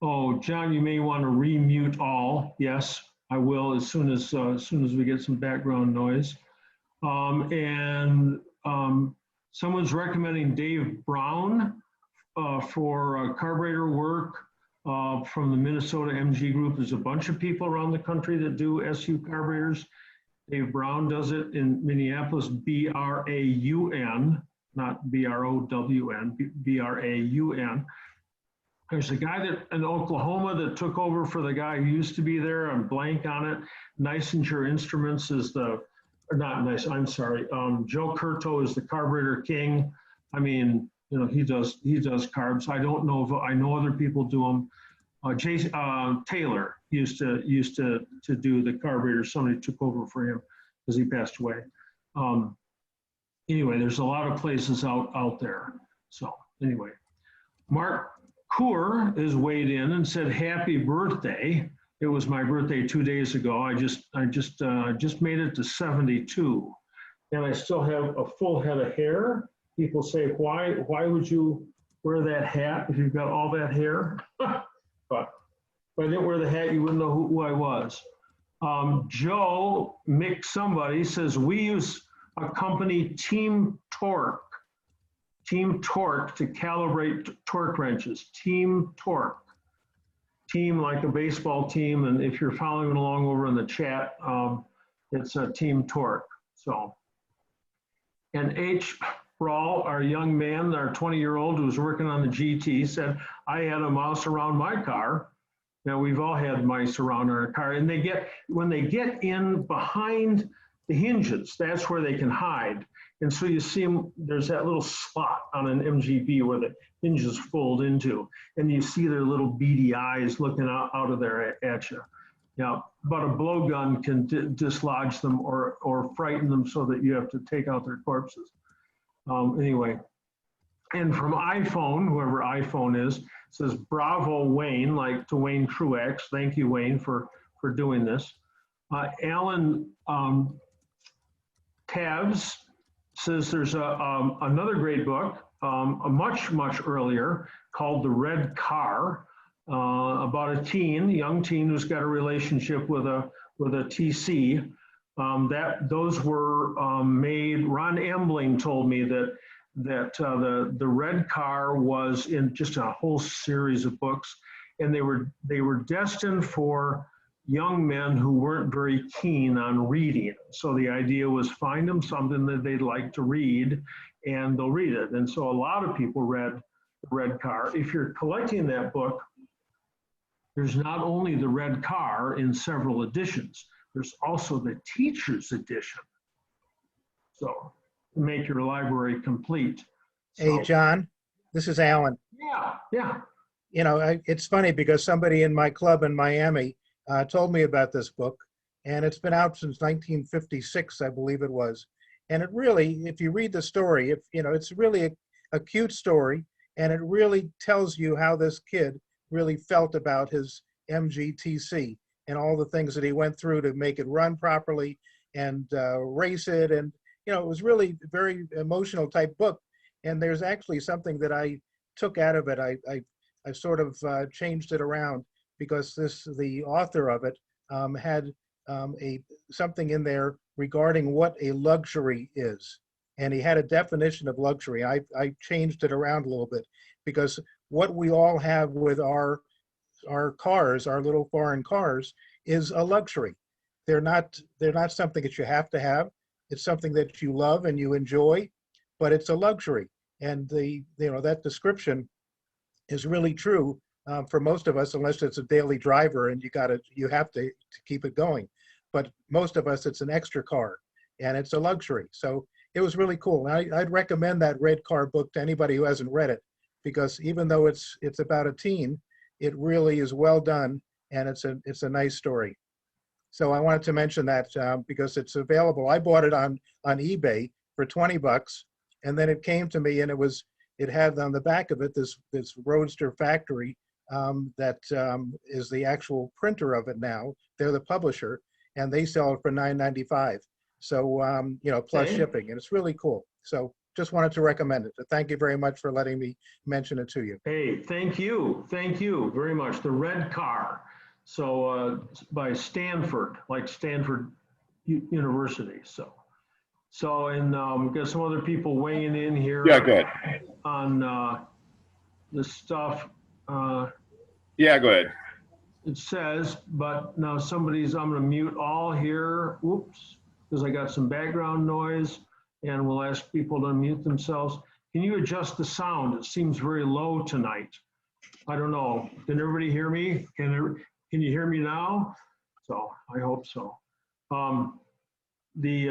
Oh, John, you may want to remute all. Yes, I will as soon as we get some background noise. Someone's recommending Dave Brown for carburetor work from the Minnesota MG Group. There's a bunch of people around the country that do SU carburetors. Dave Brown does it in Minneapolis, B-R-A-U-N, not B-R-O-W-N, B-R-A-U-N. There's a guy in Oklahoma that took over for the guy who used to be there. I'm blank on it. Nicenger Instruments is Joe Curto is the carburetor king. I mean, you know, he does carbs. I don't know if I know other people do them. Taylor used to do the carburetor. Somebody took over for him because he passed away. Anyway, there's a lot of places out there. So anyway, Mark Coor is weighed in and said, happy birthday. It was my birthday 2 days ago. I just made it to 72 and I still have a full head of hair. People say, why would you wear that hat if you've got all that hair? But if I didn't wear the hat, you wouldn't know who I was. Joe Mick somebody says, we use a company, Team Torque to calibrate torque wrenches. Team Torque. Team like a baseball team, and if you're following along over in the chat, it's a Team Torque. So, and H. Brawl, our young man, our 20-year-old who was working on the GT, said, I had a mouse around my car. Now, we've all had mice around our car, and when they get in behind the hinges. That's where they can hide. And so you see them, there's that little slot on an MGB where the hinges fold into, and you see their little beady eyes looking out of there at you. Yeah, but a blowgun can dislodge them or frighten them so that you have to take out their corpses. Anyway, and from iPhone, whoever iPhone is, says, bravo, Wayne, like to Wayne Truex. Thank you, Wayne, for doing this. Alan Tabs says there's another great book, a much earlier, called The Red Car, about a young teen who's got a relationship with a TC. Those were made. Ron Embling told me that the Red Car was in just a whole series of books, and they were destined for young men who weren't very keen on reading. So the idea was find them something that they'd like to read, and they'll read it. And so a lot of people read The Red Car. If you're collecting that book, there's not only The Red Car in several editions, there's also the teacher's edition. So to make your library complete. Hey, John, this is Alan. Yeah. You know, it's funny because somebody in my club in Miami told me about this book, and it's been out since 1956, I believe it was. And it really, if you read the story, it's really a cute story, and it really tells you how this kid really felt about his MGTC and all the things that he went through to make it run properly and race it. And, it was really a very emotional type book. And there's actually something that I took out of it. I sort of changed it around because the author of it had something in there regarding what a luxury is. And he had a definition of luxury. I changed it around a little bit because what we all have with our cars, our little foreign cars, is a luxury. They're not something that you have to have. It's something that you love and you enjoy, but it's a luxury. And that description is really true for most of us, unless it's a daily driver and you have to keep it going. But most of us, it's an extra car and it's a luxury. So it was really cool. And I'd recommend that Red Car book to anybody who hasn't read it, because even though it's about a teen, it really is well done, and it's a nice story. So I wanted to mention that because it's available. I bought it on eBay for $20, and then it came to me, and it had on the back of it this Roadster Factory that is the actual printer of it now. They're the publisher, and they sell it for $9.95. So plus shipping, and it's really cool. So just wanted to recommend it. Thank you very much for letting me mention it to you. Hey, thank you very much. The Red Car. So by Stanford, like Stanford University. So and we've got some other people weighing in here. Yeah, good. On this stuff. Yeah, go ahead. It says, but now I'm going to mute all here. Whoops, because I got some background noise, and we'll ask people to mute themselves. Can you adjust the sound? It seems very low tonight. I don't know. Can everybody hear me? Can you hear me now? So I hope so. From the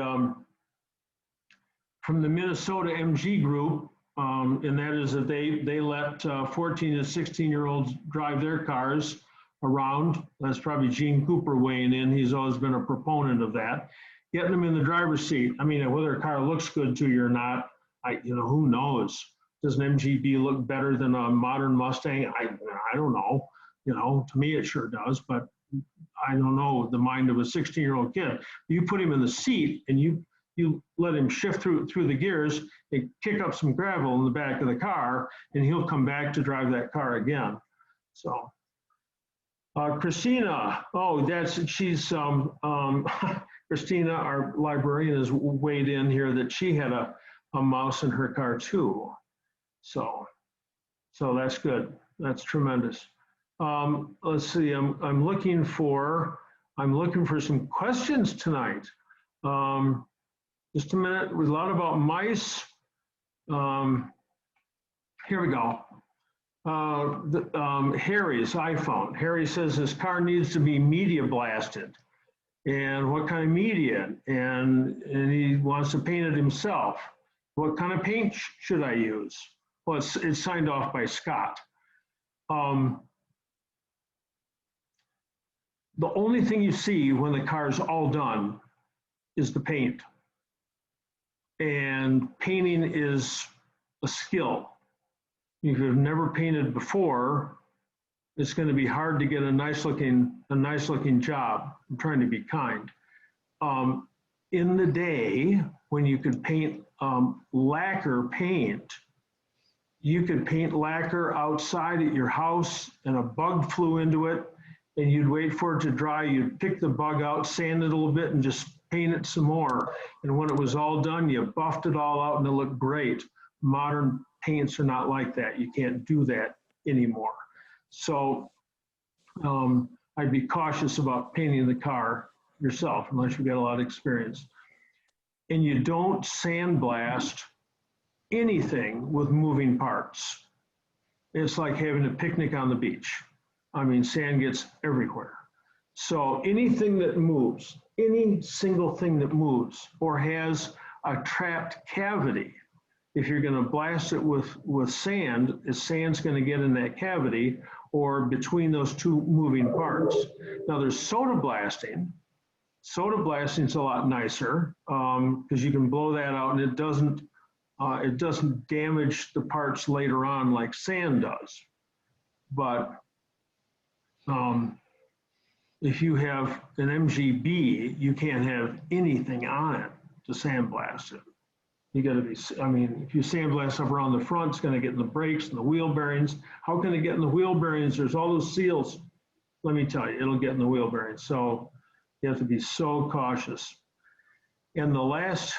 Minnesota MG group, and that is that they let 14 and 16-year-olds drive their cars around. That's probably Gene Cooper weighing in. He's always been a proponent of that. Getting them in the driver's seat. I mean, whether a car looks good to you or not, who knows? Does an MGB look better than a modern Mustang? I don't know. To me it sure does, but I don't know the mind of a 16-year-old kid. You put him in the seat and you let him shift through the gears and kick up some gravel in the back of the car, and he'll come back to drive that car again. So, Christina, she's Christina, our librarian, has weighed in here that she had a mouse in her car too. So that's good. That's tremendous. Let's see. I'm looking for some questions tonight. Just a minute. It was a lot about mice. Here we go. Harry's iPhone. Harry says his car needs to be media blasted. and what kind of media, and he wants to paint it himself. What kind of paint should I use? Well, it's signed off by Scott. The only thing you see when the car's all done is the paint. And painting is a skill. If you've never painted before, it's going to be hard to get a nice looking job. I'm trying to be kind. In the day, when you could paint lacquer paint, you could paint lacquer outside at your house and a bug flew into it and you'd wait for it to dry. You'd pick the bug out, sand it a little bit and just paint it some more. And when it was all done, you buffed it all out and it looked great. Modern paints are not like that. You can't do that anymore. So I'd be cautious about painting the car yourself unless you've got a lot of experience. And you don't sandblast anything with moving parts. It's like having a picnic on the beach. I mean, sand gets everywhere. So anything that moves, any single thing that moves or has a trapped cavity, if you're going to blast it with sand, the sand's going to get in that cavity or between those two moving parts. Now there's soda blasting. Soda blasting is a lot nicer because you can blow that out and it doesn't damage the parts later on like sand does. But if you have an MGB, you can't have anything on it to sandblast it. You got to be, I mean, if you sandblast up around the front, it's going to get in the brakes and the wheel bearings. How can it get in the wheel bearings? There's all those seals. Let me tell you, it'll get in the wheel bearings. So you have to be so cautious. And the last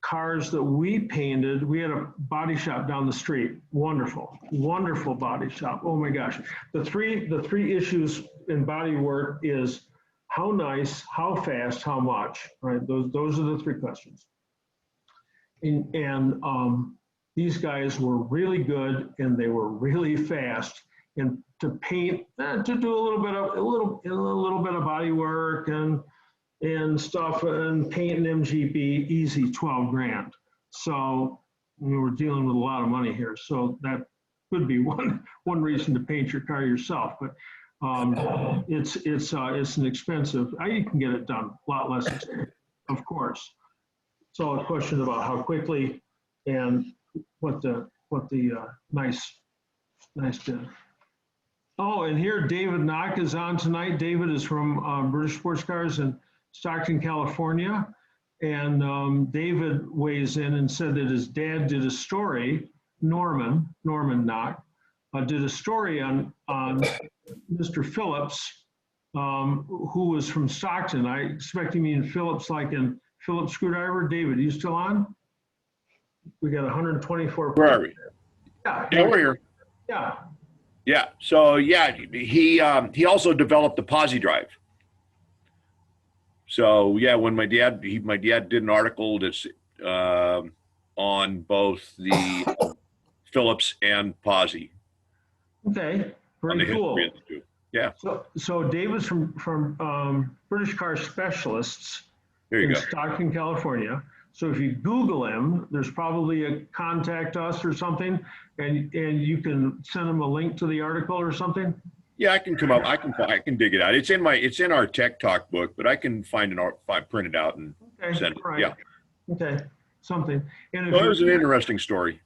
cars that we painted, we had a body shop down the street. Wonderful, wonderful body shop. Oh my gosh. The three issues in body work is how nice, how fast, how much, right? Those are the three questions. And these guys were really good and they were really fast. And to paint, to do a little bit of body work and stuff and paint an MGB, easy 12 grand. So we're dealing with a lot of money here. So that could be one reason to paint your car yourself. But it's an expensive. You can get it done a lot less expensive, of course. It's all a question about how quickly and what the nice to. Oh, and here David Knock is on tonight. David is from British Sports Cars in Stockton, California. And David weighs in and said that his dad did a story, Norman Knock, did a story on Mr. Phillips, who was from Stockton. I expect you mean Phillips like in Phillips Screwdriver. David, are you still on? We got 124. Where are we? Yeah, we're here. Yeah. Yeah. So yeah, he also developed the Posi drive. So yeah, when my dad did an article that's on both the Phillips and Posi. Okay, very cool. Yeah. So David's from British Car Specialists there you in go. Stockton, California. So if you Google him, there's probably a contact us or something, and you can send him a link to the article or something. Yeah, I can come up. I can dig it out. It's in our Tech Talk book, but I can find print it out and send it. Right. Yeah. Okay, something. And if Well, it was an interesting story.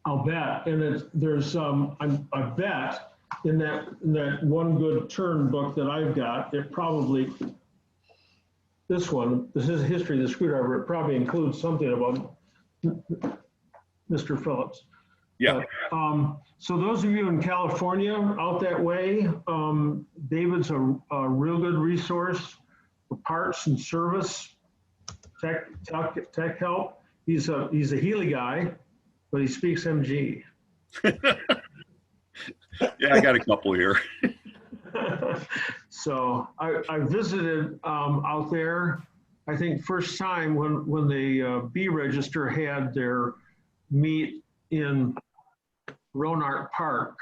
I'll bet. And there's I bet in that One Good Turn book that I've got, it probably, this is a history of the screwdriver. It probably includes something about Mr. Phillips. Yeah. But, so those of you in California out that way, David's a real good resource for parts and service, tech help. He's a Healy guy, but he speaks MG. Yeah, I got a couple here. So I visited out there, I think first time when the B Register had their meet in Rohnert Park.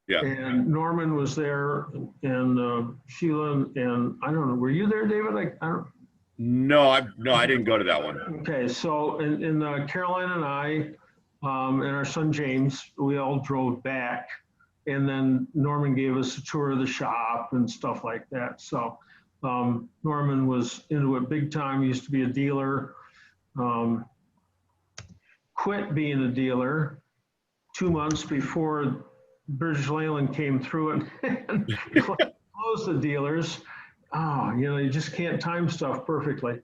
Yeah. And Norman was there, and Sheila, and I don't know, were you there, David? I don't. No, I didn't go to that one. Okay, so in Caroline and I, and our son James, we all drove back, and then Norman gave us a tour of the shop and stuff like that. So Norman was into it big time. He used to be a dealer. Quit being a dealer 2 months before British Leyland came through it and closed the dealers. Oh, you just can't time stuff perfectly.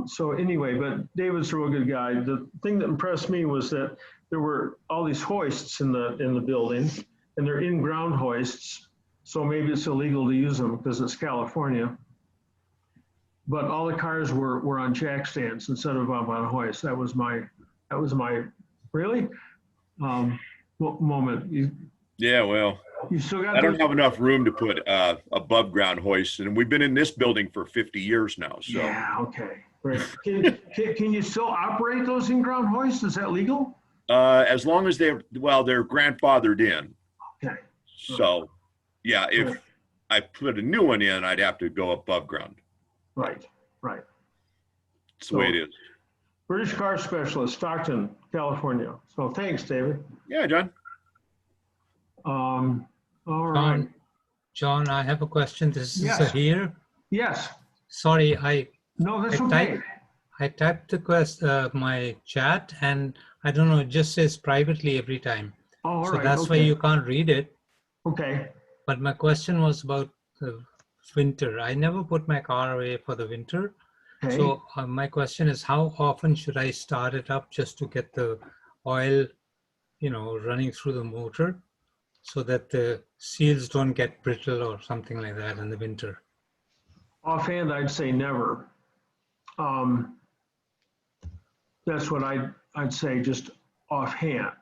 So anyway, but David's a real good guy. The thing that impressed me was that there were all these hoists in the building, and they're in-ground hoists. So maybe it's illegal to use them because it's California. But all the cars were on jack stands instead of on hoists. That was my really moment. Yeah, well, You still got I don't those? have enough room to put above ground hoists, and we've been in this building for 50 years now. So Yeah, okay. Right. Can you still operate those in-ground hoists? Is that legal? as long as they're grandfathered in. Okay. So yeah, if I put a new one in, I'd have to go above ground. Right, right. That's the way it is. British Car Specialist, Stockton, California. So thanks, David. Yeah, John. All right. John, I have a question. This is Yes. here. Yes. Sorry, No, that's okay. I typed my chat, and I don't know, it just says privately every time. Oh, all so right, that's why okay. you can't read it. Okay. But my question was about the winter. I never put my car away for the winter. Okay. So my question is, how often should I start it up just to get the oil, running through the motor so that the seals don't get brittle or something like that in the winter? Offhand, I'd say never. That's what I'd say just offhand,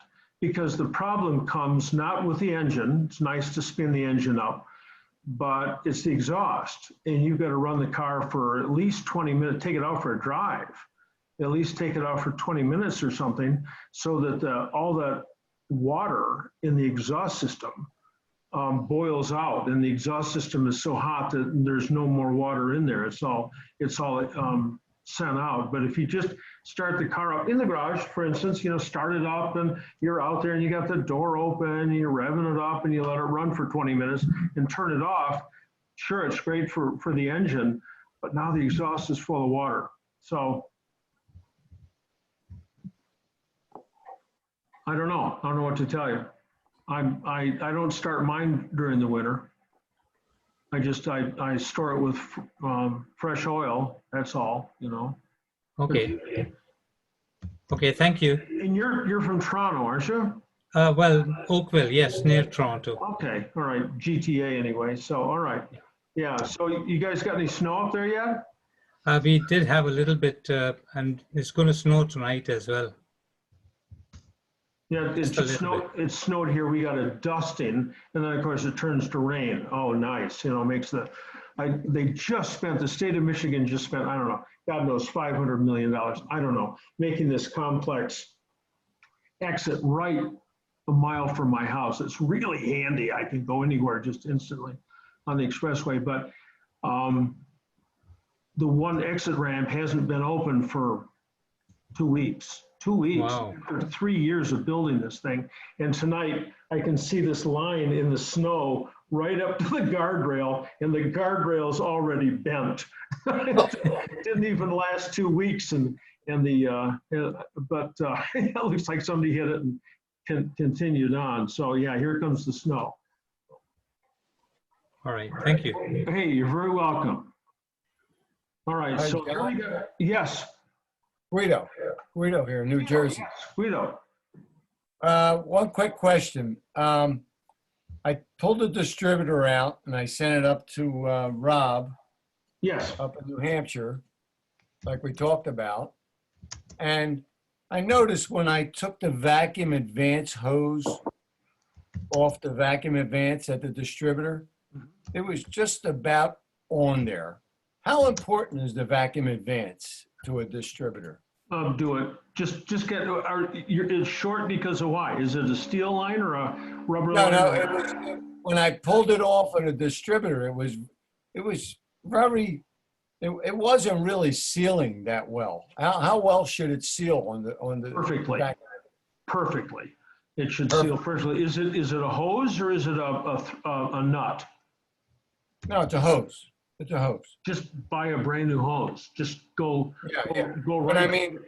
because the problem comes not with the engine. It's nice to spin the engine up, but it's the exhaust, and you've got to run the car for at least 20 minutes, take it out for a drive, at least take it out for 20 minutes or something, so that all that water in the exhaust system boils out, and the exhaust system is so hot that there's no more water in there. It's all sent out. But if you just start the car up in the garage, for instance, start it up and you're out there and you got the door open and you're revving it up and you let it run for 20 minutes and turn it off. Sure, it's great for the engine, but now the exhaust is full of water. So I don't know. I don't know what to tell you. I don't start mine during the winter. I store it with fresh oil. That's all, Okay. Okay, thank you. And you're from Toronto, aren't you? Well, Oakville, yes, near Toronto. Okay, all right, GTA anyway. So all right, yeah. So you guys got any snow up there yet? We did have a little bit, and it's going to snow tonight as well. Yeah, it snowed here. We got a dusting, and then of course it turns to rain. Oh, nice. Makes the. The state of Michigan just spent, I don't know, God knows, $500 million. I don't know, making this complex exit right a mile from my house. It's really handy. I can go anywhere just instantly on the expressway. But the one exit ramp hasn't been open for 2 weeks. 2 weeks. Wow. For 3 years of building this thing. And tonight I can see this line in the snow right up to the guardrail, and the guardrail's already bent. It didn't even last 2 weeks, but it looks like somebody hit it and continued on. So yeah, here comes the snow. All right, thank you. Hey, you're very welcome. All right, Hi, so John. yes. Guido here, New Jersey. Guido. One quick question. I pulled the distributor out and I sent it up to Rob. Yes. Up in New Hampshire, like we talked about. And I noticed when I took the vacuum advance hose off the vacuum advance at the distributor, it was just about on there. How important is the vacuum advance to a distributor? Do it. Just get, it's short because of why? Is it a steel line or a rubber No, line? no, it was, when I pulled it off at a distributor, it was very, it wasn't really sealing that well. How well should it seal on the Perfectly. back? Perfectly. It should seal perfectly. Is it a hose or is it a nut? No, it's a hose. It's a hose. Just buy a brand new hose. Just go right. But I mean,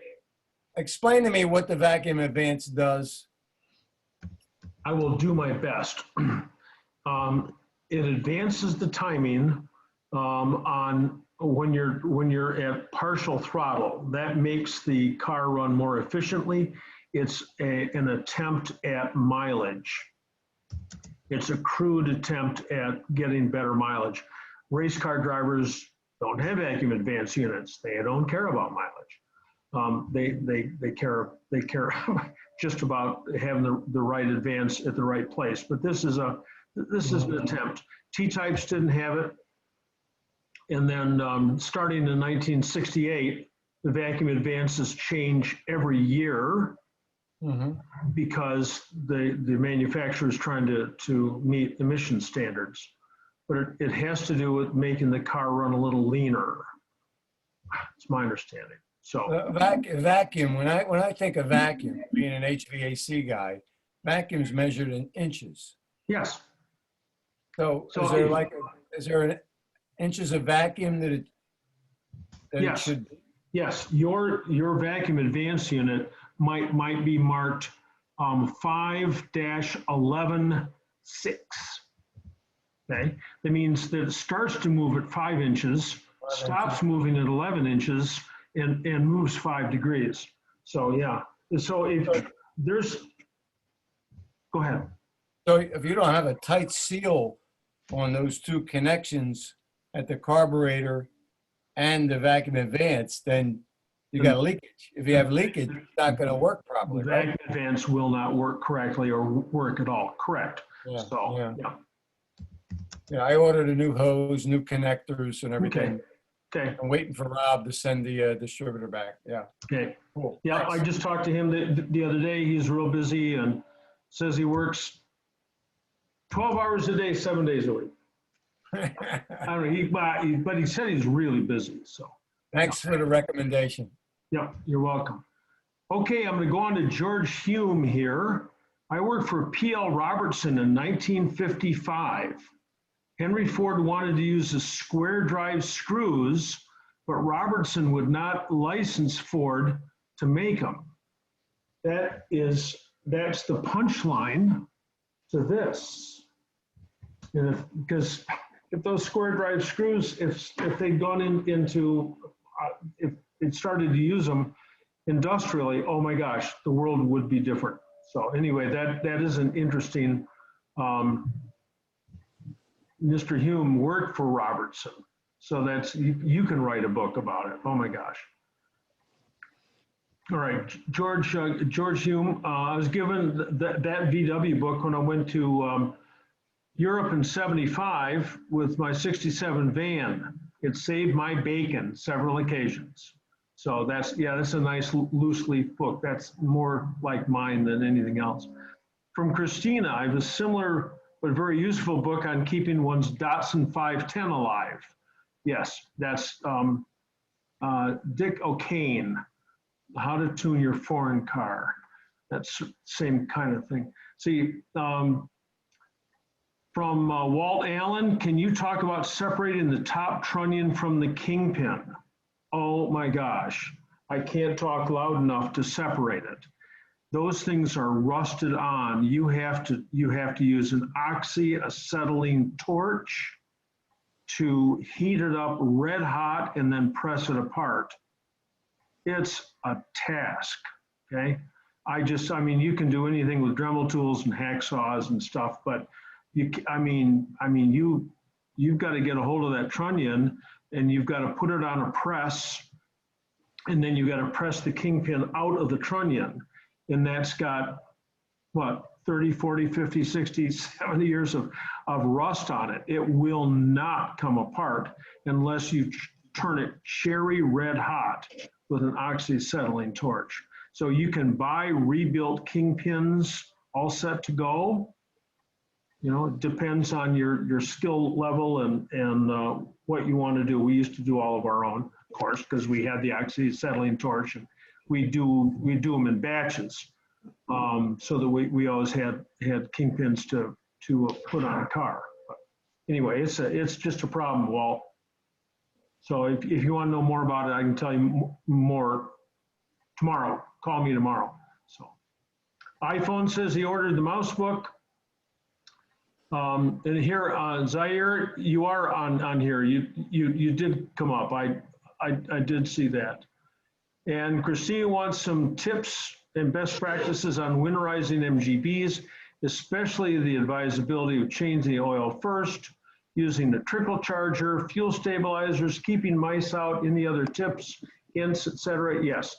explain to me what the Vacuum Advance does. I will do my best. It advances the timing on when you're at partial throttle. That makes the car run more efficiently. It's an attempt at mileage. It's a crude attempt at getting better mileage. Race car drivers don't have vacuum advance units. They don't care about mileage. They care just about having the right advance at the right place. But this is an attempt. T-types didn't have it. And then starting in 1968, the vacuum advances change every year because the manufacturer is trying to meet emission standards. But it has to do with making the car run a little leaner. It's my understanding. So vacuum. When I think of vacuum, being an HVAC guy, vacuum's measured in inches. Yes. So is there an inches of vacuum that it yes. should? Yes. Your vacuum advance unit might be marked 5-11-6. Okay, that means that it starts to move at 5 inches, stops moving at 11 inches, and moves 5 degrees. So yeah, so if there's, go ahead. So if you don't have a tight seal on those two connections at the carburetor and the vacuum advance, then you got leakage. If you have leakage, it's not going to work properly. The right? vacuum advance will not work correctly or work at all. Correct. Yeah, So yeah. Yeah, I ordered a new hose, new connectors and everything. Okay. I'm waiting for Rob to send the distributor back. Yeah. Okay. Cool. Yeah, Thanks. I just talked to him the other day. He's real busy and says he works 12 hours a day, 7 days a week. I don't know, but he said he's really busy, so. Thanks for the recommendation. Yeah, you're welcome. Okay, I'm gonna go on to George Hume here. I worked for P.L. Robertson in 1955. Henry Ford wanted to use the square drive screws, but Robertson would not license Ford to make them. That's the punchline to this. And because if those square drive screws, if they'd gone into, if it started to use them industrially, oh my gosh, the world would be different. So anyway, that is an interesting, Mr. Hume worked for Robertson. So that's, you can write a book about it. Oh my gosh. All right, George Hume, I was given that VW book when I went to Europe in '75 with my '67 van. It saved my bacon several occasions. So that's a nice loose leaf book. That's more like mine than anything else. From Christina, I have a similar but very useful book on keeping one's Datsun 510 alive. Yes, that's Dick O'Kane, How to Tune Your Foreign Car. That's same kind of thing. See, from Walt Allen, can you talk about separating the top trunnion from the kingpin? Oh my gosh, I can't talk loud enough to separate it. Those things are rusted on. You have to use an oxyacetylene torch to heat it up red hot and then press it apart. It's a task, okay? I mean, you can do anything with Dremel tools and hacksaws and stuff, but you've got to get a hold of that trunnion and you've got to put it on a press, and then you've got to press the kingpin out of the trunnion. And that's got, what, 30, 40, 50, 60, 70 years of rust on it. It will not come apart unless you turn it cherry red hot with an oxyacetylene torch. So you can buy rebuilt Kingpins all set to go. You know, it depends on your skill level and what you want to do. We used to do all of our own, of course, because we had the oxyacetylene torch, and we do them in batches, so that we always had Kingpins to put on a car. But anyway, it's just a problem, Walt. So if you want to know more about it, I can tell you more tomorrow. Call me tomorrow. So iPhone says he ordered the mouse book. And here, Zaire, you are on here. You did come up. I did see that. And Christine wants some tips and best practices on winterizing MGBs, especially the advisability of changing the oil first, using the trickle charger, fuel stabilizers, keeping mice out, any other tips, hints, etc. Yes.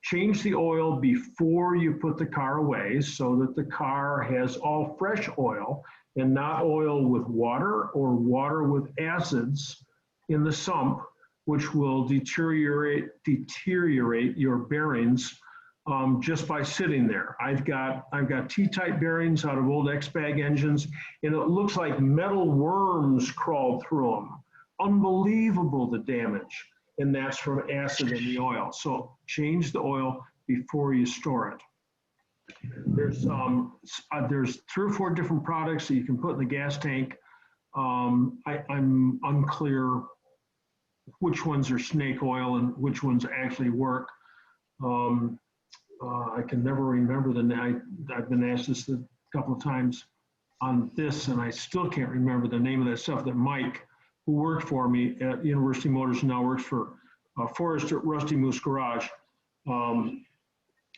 Change the oil before you put the car away so that the car has all fresh oil and not oil with water or water with acids in the sump, which will deteriorate your bearings just by sitting there. I've got T-type bearings out of old X-Bag engines, and it looks like metal worms crawled through them. Unbelievable, the damage. And that's from acid in the oil. So change the oil before you store it. There's 3 or 4 different products that you can put in the gas tank. I'm unclear which ones are snake oil and which ones actually work. I can never remember the name. I've been asked this a couple of times on this, and I still can't remember the name of that stuff that Mike, who worked for me at University Motors and now works for Forrest at Rusty Moose Garage.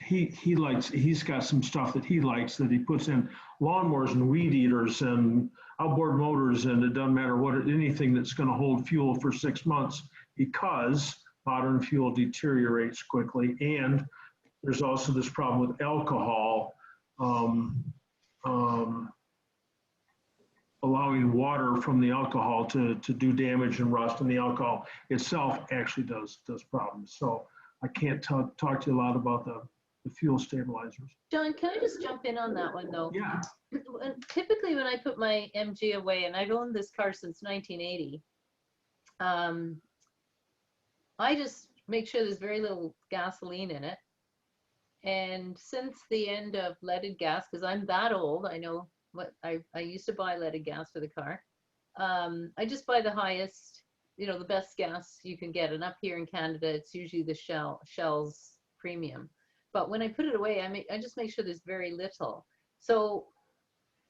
He's got some stuff that he likes that he puts in lawnmowers and weed eaters and outboard motors, and it doesn't matter anything that's going to hold fuel for 6 months, because modern fuel deteriorates quickly. And there's also this problem with alcohol. Allowing water from the alcohol to do damage and rust, and the alcohol itself actually does problems. So I can't talk to you a lot about the fuel stabilizers. John, can I just jump in on that one though? Yeah. Typically when I put my MG away, and I've owned this car since 1980, I just make sure there's very little gasoline in it. And since the end of leaded gas, because I'm that old, I know what I used to buy leaded gas for the car. I just buy the highest, the best gas you can get. And up here in Canada, it's usually the Shell's premium. But when I put it away, I just make sure there's very little. So,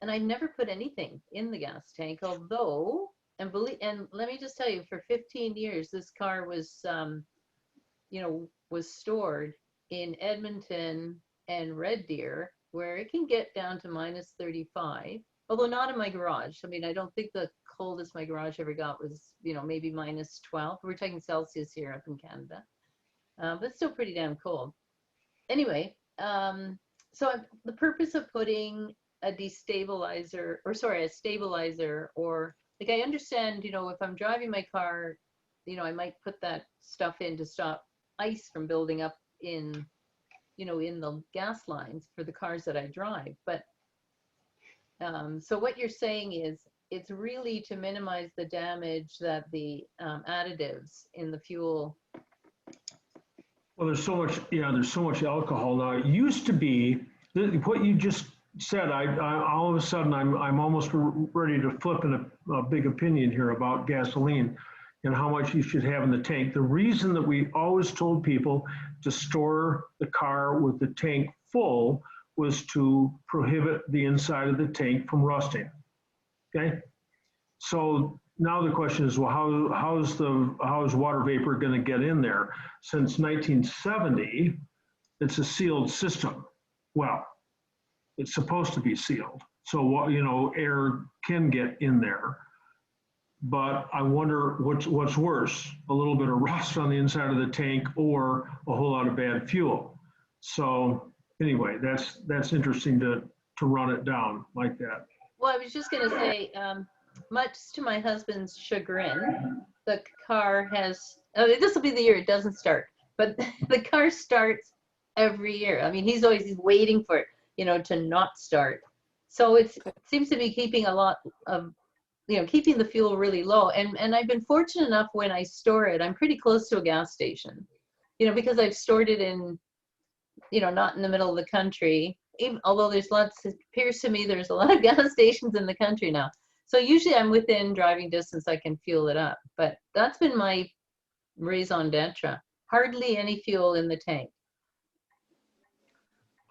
and I never put anything in the gas tank, although, and let me just tell you, for 15 years, this car was, was stored in Edmonton and Red Deer, where it can get down to minus 35, although not in my garage. I mean, I don't think the coldest my garage ever got was, maybe minus 12. We're talking Celsius here up in Canada, but still pretty damn cold. Anyway, so the purpose of putting a stabilizer, or like, I understand, if I'm driving my car, I might put that stuff in to stop ice from building up in the gas lines for the cars that I drive. But so what you're saying is it's really to minimize the damage that the additives in the fuel. Well, there's so much alcohol now. It used to be what you just said. I all of a sudden I'm almost ready to flip in a big opinion here about gasoline and how much you should have in the tank. The reason that we always told people to store the car with the tank full was to prohibit the inside of the tank from rusting. Okay, so now the question is, well, how is water vapor going to get in there? Since 1970, it's a sealed system. Well, it's supposed to be sealed, so air can get in there. But I wonder what's worse, a little bit of rust on the inside of the tank or a whole lot of bad fuel. So anyway, that's interesting to run it down like that. Well, I was just going to say, much to my husband's chagrin, the car has, this will be the year it doesn't start, but the car starts every year. I mean, he's always waiting for it, you know, to not start. So it seems to be keeping a lot of, you know, keeping the fuel really low. And I've been fortunate enough when I store it, I'm pretty close to a gas station, you know, because I've stored it in, you know, not in the middle of the country. Even, although there's lots, it appears to me there's a lot of gas stations in the country now. So usually I'm within driving distance, I can fuel it up. But that's been my raison d'etre. Hardly any fuel in the tank.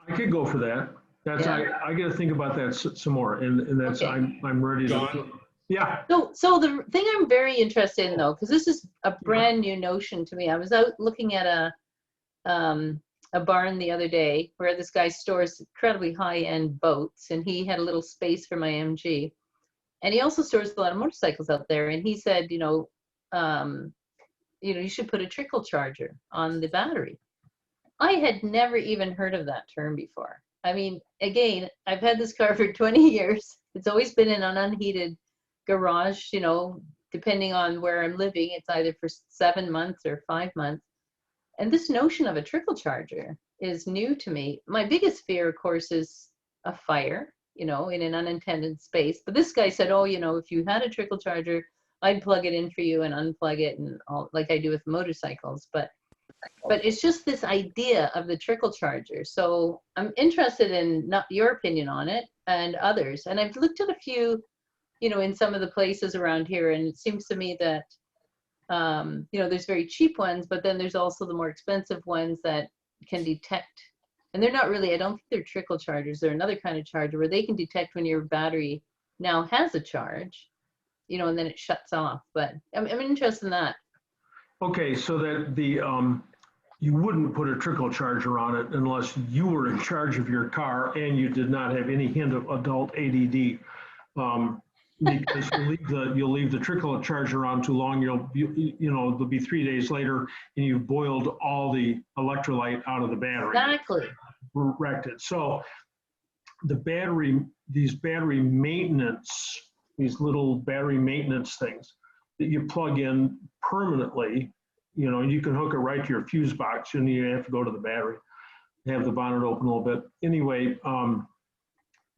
I could go for that. That's, Yeah. I got to think about that some more, and that's, Okay. I'm ready to. John? Yeah. So the thing I'm very interested in though, because this is a brand new notion to me. I was out looking at a barn the other day where this guy stores incredibly high-end boats, and he had a little space for my MG. And he also stores a lot of motorcycles out there. And he said, you know, you should put a trickle charger on the battery. I had never even heard of that term before. I mean, again, I've had this car for 20 years. It's always been in an unheated garage, you know, depending on where I'm living. It's either for 7 months or 5 months. And this notion of a trickle charger is new to me. My biggest fear, of course, is a fire, you know, in an unintended space. But this guy said, oh, you know, if you had a trickle charger, I'd plug it in for you and unplug it, and all, like I do with motorcycles. But it's just this idea of the trickle charger. So I'm interested in not your opinion on it and others. And I've looked at a few, you know, in some of the places around here, and it seems to me that, you know, there's very cheap ones, but then there's also the more expensive ones that can detect. And they're not really, I don't think they're trickle chargers. They're another kind of charger where they can detect when your battery now has a charge, you know, and then it shuts off. But I'm interested in that. Okay, so that the, you wouldn't put a trickle charger on it unless you were in charge of your car and you did not have any hint of adult ADD. Because you'll leave the trickle charger on too long, you know, it'll be 3 days later and you've boiled all the electrolyte out of the battery. Exactly. Wrecked it. So these battery maintenance, these little battery maintenance things that you plug in permanently, you know, you can hook it right to your fuse box, and you have to go to the battery, have the bonnet open a little bit. Anyway,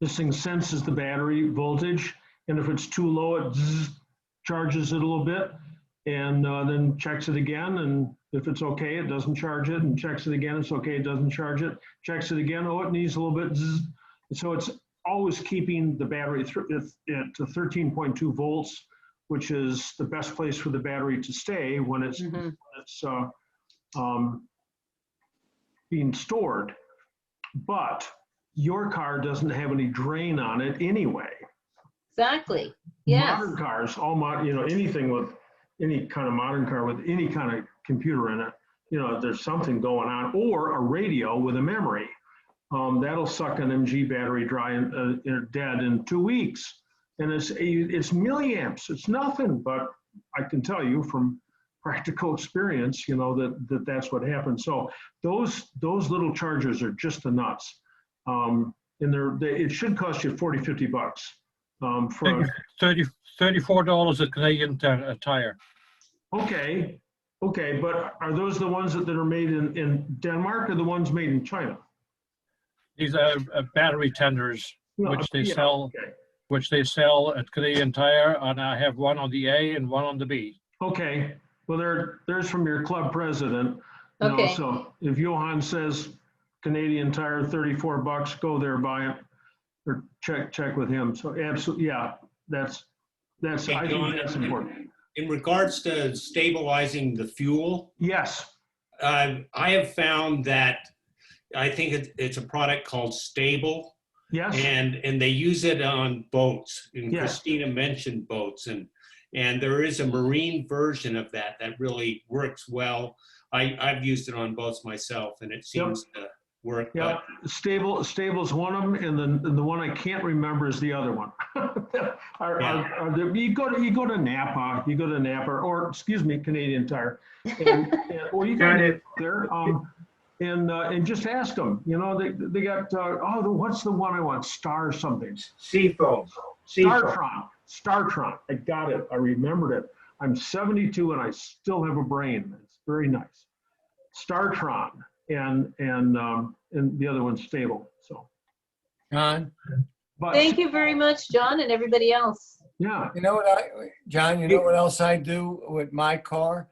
this thing senses the battery voltage, and if it's too low, it charges it a little bit, and then checks it again, and if it's okay, it doesn't charge it, and checks it again, it's okay, it doesn't charge it, checks it again, oh, it needs a little bit, so it's always keeping the battery at 13.2 volts, which is the best place for the battery to stay when it's, being stored. But your car doesn't have any drain on it anyway. Exactly. Yes. Modern cars, you know, anything with any kind of modern car with any kind of computer in it, you know, there's something going on, or a radio with a memory. That'll suck an MG battery dry and dead in 2 weeks. And it's milliamps. It's nothing, but I can tell you from practical experience, you know, that's what happens. So those little chargers are just the nuts. And it should cost you 40, 50 bucks. For $34 a Canadian Tire. Okay, but are those the ones that are made in Denmark, or the ones made in China? These are battery tenders, which they sell. Okay. Which they sell at Canadian Tire, and I have one on the A and one on the B. Okay, well, there's from your club president. You know, Okay. so if Johan says Canadian Tire, 34 bucks, go there, buy it, or check with him. So absolutely, yeah, that's Hey, I John, think that's important. In regards to stabilizing the fuel, Yes. I have found that I think it's a product called Stable. Yes. And they use it on boats. And Yes. Christina mentioned boats, and there is a marine version of that really works well. I've used it on boats myself, and it seems to work. Yeah, Stable's one of them, and the one I can't remember is the other one. You go to Napa, or excuse me, Canadian Tire, and well, you got it there. And just ask them. You know, they got what's the one I want? Star something. Seafoam. Startron. StarTron. I got it. I remembered it. I'm 72 and I still have a brain. It's very nice. StarTron and the other one's Stable. So, John? but Thank you very much, John, and everybody else. yeah, You know what John, you know what else I do with my car?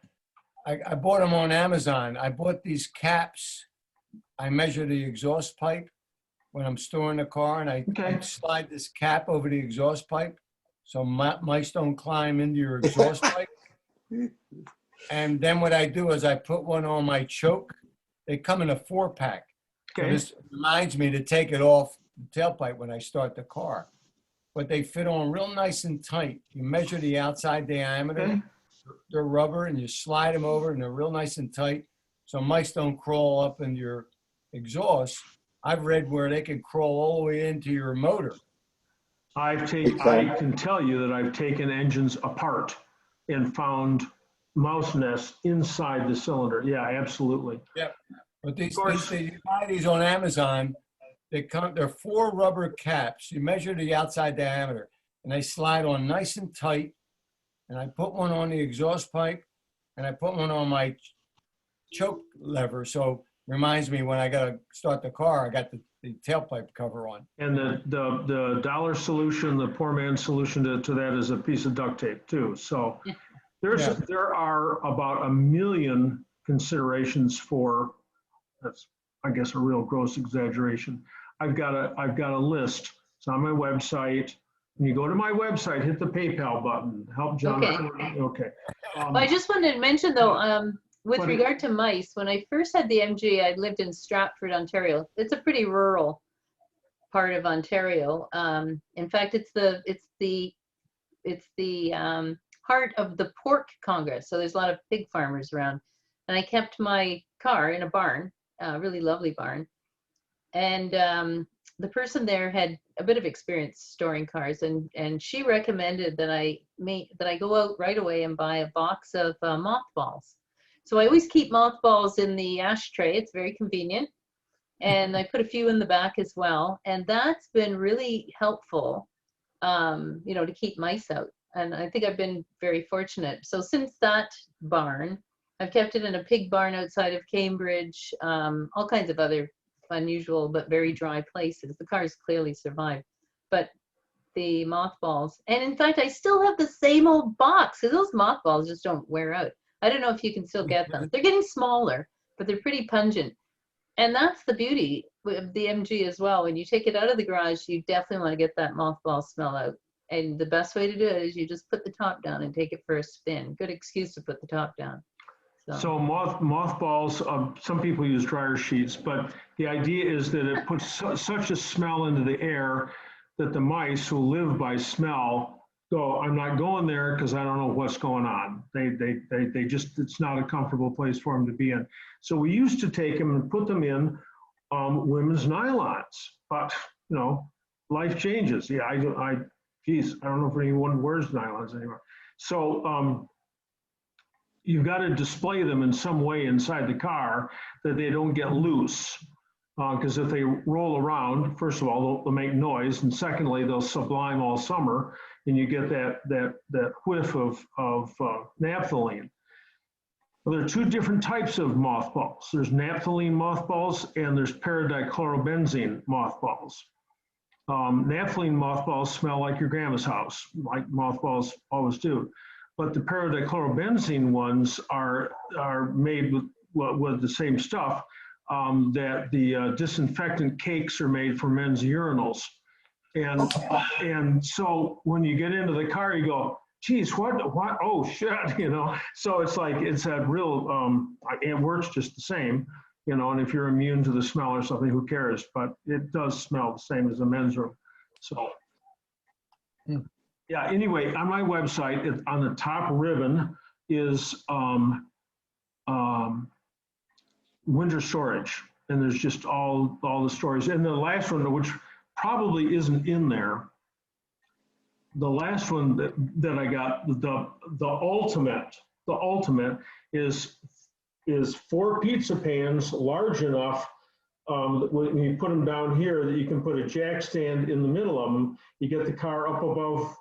I bought them on Amazon. I bought these caps. I measure the exhaust pipe when I'm storing the car, and I slide this cap over the exhaust pipe so mice don't climb into your exhaust pipe. And then what I do is I put one on my choke. They come in a 4-pack. So okay. this reminds me to take it off the tailpipe when I start the car. But they fit on real nice and tight. You measure the outside diameter. Okay. They're rubber, and you slide them over, and they're real nice and tight, so mice don't crawl up into your exhaust. I've read where they can crawl all the way into your motor. I can tell you that I've taken engines apart and found mouse nests inside the cylinder. Yeah, absolutely. Yep. But you buy these on Amazon. They're 4 rubber caps. You measure the outside diameter, and they slide on nice and tight. And I put one on the exhaust pipe, and I put one on my choke lever. So reminds me when I got to start the car, I got the tailpipe cover on. And the dollar solution, the poor man's solution to that is a piece of duct tape too. So there are about 1 million considerations for, that's I guess a real gross exaggeration. I've got a list. It's on my website. When you go to my website, hit the PayPal button. Help John. Okay. Well, I just wanted to mention though, with regard to mice, when I first had the MG, I lived in Stratford, Ontario. It's a pretty rural part of Ontario. In fact, it's the heart of the pork congress. So there's a lot of pig farmers around. And I kept my car in a barn, a really lovely barn. And the person there had a bit of experience storing cars, and she recommended that I go out right away and buy a box of mothballs. So I always keep mothballs in the ashtray. It's very convenient. And I put a few in the back as well. And that's been really helpful, to keep mice out. And I think I've been very fortunate. So since that barn, I've kept it in a pig barn outside of Cambridge, all kinds of other unusual but very dry places. The cars clearly survived. But the mothballs, and in fact, I still have the same old box because those mothballs just don't wear out. I don't know if you can still get them. They're getting smaller, but they're pretty pungent. And that's the beauty of the MG as well. When you take it out of the garage, you definitely want to get that mothball smell out. And the best way to do it is you just put the top down and take it for a spin. Good excuse to put the top down. So mothballs, some people use dryer sheets, but the idea is that it puts such a smell into the air that the mice who live by smell go, I'm not going there because I don't know what's going on. They just, it's not a comfortable place for them to be in. So we used to take them and put them in women's nylons, but life changes. Yeah, I don't know if anyone wears nylons anymore. So you've got to display them in some way inside the car that they don't get loose. Because if they roll around, first of all, they'll make noise, and secondly, they'll sublime all summer, and you get that whiff of naphthalene. Well, there are 2 different types of mothballs. There's naphthalene mothballs, and there's paradichlorobenzene mothballs. Naphthalene mothballs smell like your grandma's house, like mothballs always do. But the paradichlorobenzene ones are made with the same stuff that the disinfectant cakes are made for men's urinals. And so when you get into the car, you go, geez, what, oh shit, So it's like, it's that real, it works just the same, and if you're immune to the smell or something, who cares? But it does smell the same as the men's room. So. Yeah, anyway, on my website, on the top ribbon is winter storage. And there's just all the stories. And the last one, which probably isn't in there, the last one that I got, the ultimate is 4 pizza pans large enough when you put them down here that you can put a jack stand in the middle of them. You get the car up above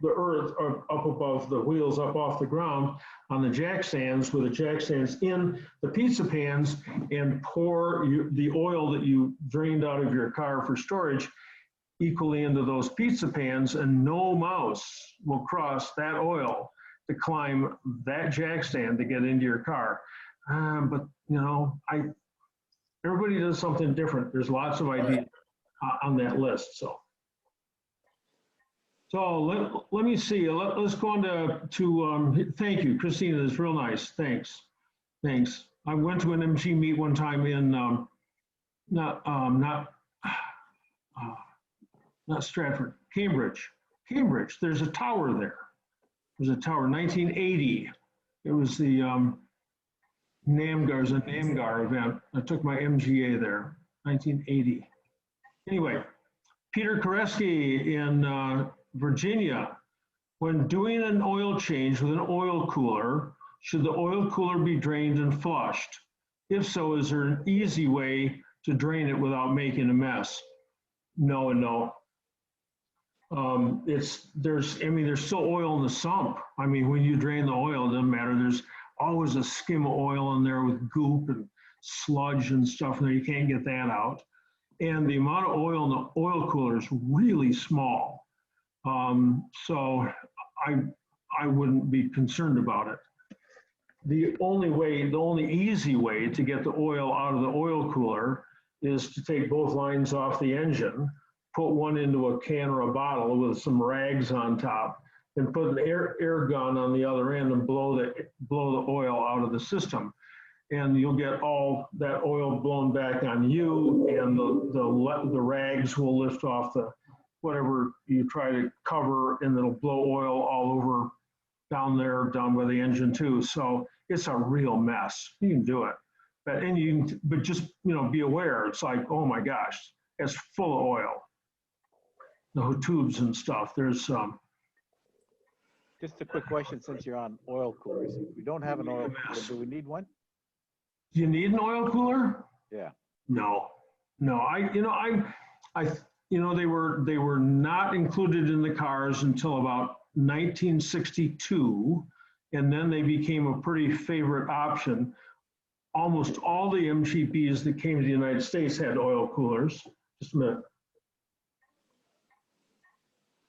the earth up above the wheels, up off the ground on the jack stands, with the jack stands in the pizza pans, and pour the oil that you drained out of your car for storage equally into those pizza pans, and no mouse will cross that oil to climb that jack stand to get into your car. But you know, everybody does something different. There's lots of ideas on that list. So let me see. Let's go on to thank you, Christina. That's real nice. Thanks. I went to an MG meet one time in not Stratford, Cambridge. There's a tower there. There's a tower, 1980. It was the NAMGAR, a NAMGAR event. I took my MGA there, 1980. Anyway, Peter Koreski in Virginia. When doing an oil change with an oil cooler, should the oil cooler be drained and flushed? If so, is there an easy way to drain it without making a mess? No and no. There's still oil in the sump. I mean, when you drain the oil, it doesn't matter. There's always a skim of oil in there with goop and sludge and stuff in there. You can't get that out. And the amount of oil in the oil cooler is really small. So I wouldn't be concerned about it. The only easy way to get the oil out of the oil cooler is to take both lines off the engine, put one into a can or a bottle with some rags on top, and put an air gun on the other end and blow the oil out of the system. And you'll get all that oil blown back on you, and the rags will lift off the whatever you try to cover, and it'll blow oil all over down by the engine too. So it's a real mess. You can do it, but just be aware. It's like, oh my gosh, it's full of oil. The tubes and stuff. There's Just a quick question, since you're on oil coolers. If we don't have an oil cooler, do we need one? Do you need an oil cooler? Yeah. No. They were not included in the cars until about 1962, and then they became a pretty favorite option. Almost all the MGBs that came to the United States had oil coolers. Just a minute.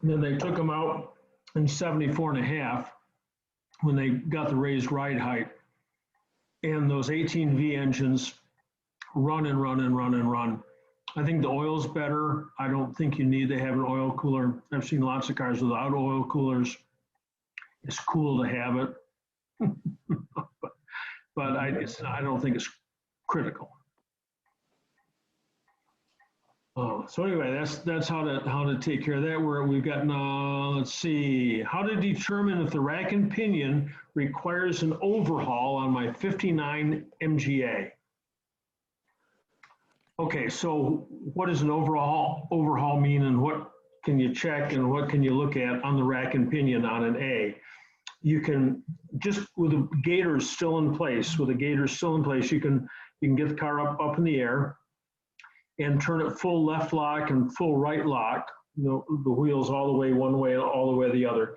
And then they took them out in 74.5 when they got the raised ride height. And those 18V engines run and run and run and run. I think the oil's better. I don't think you need to have an oil cooler. I've seen lots of cars without oil coolers. It's cool to have it, but I don't think it's critical. So anyway, that's how to take care of that. We've got let's see, how to determine if the rack and pinion requires an overhaul on my 59 MGA. Okay, so what does an overhaul mean, and what can you check and what can you look at on the rack and pinion on an A? You can just, with the gators still in place, you can get the car up in the air and turn it full left lock and full right lock, the wheels all the way one way, all the way the other.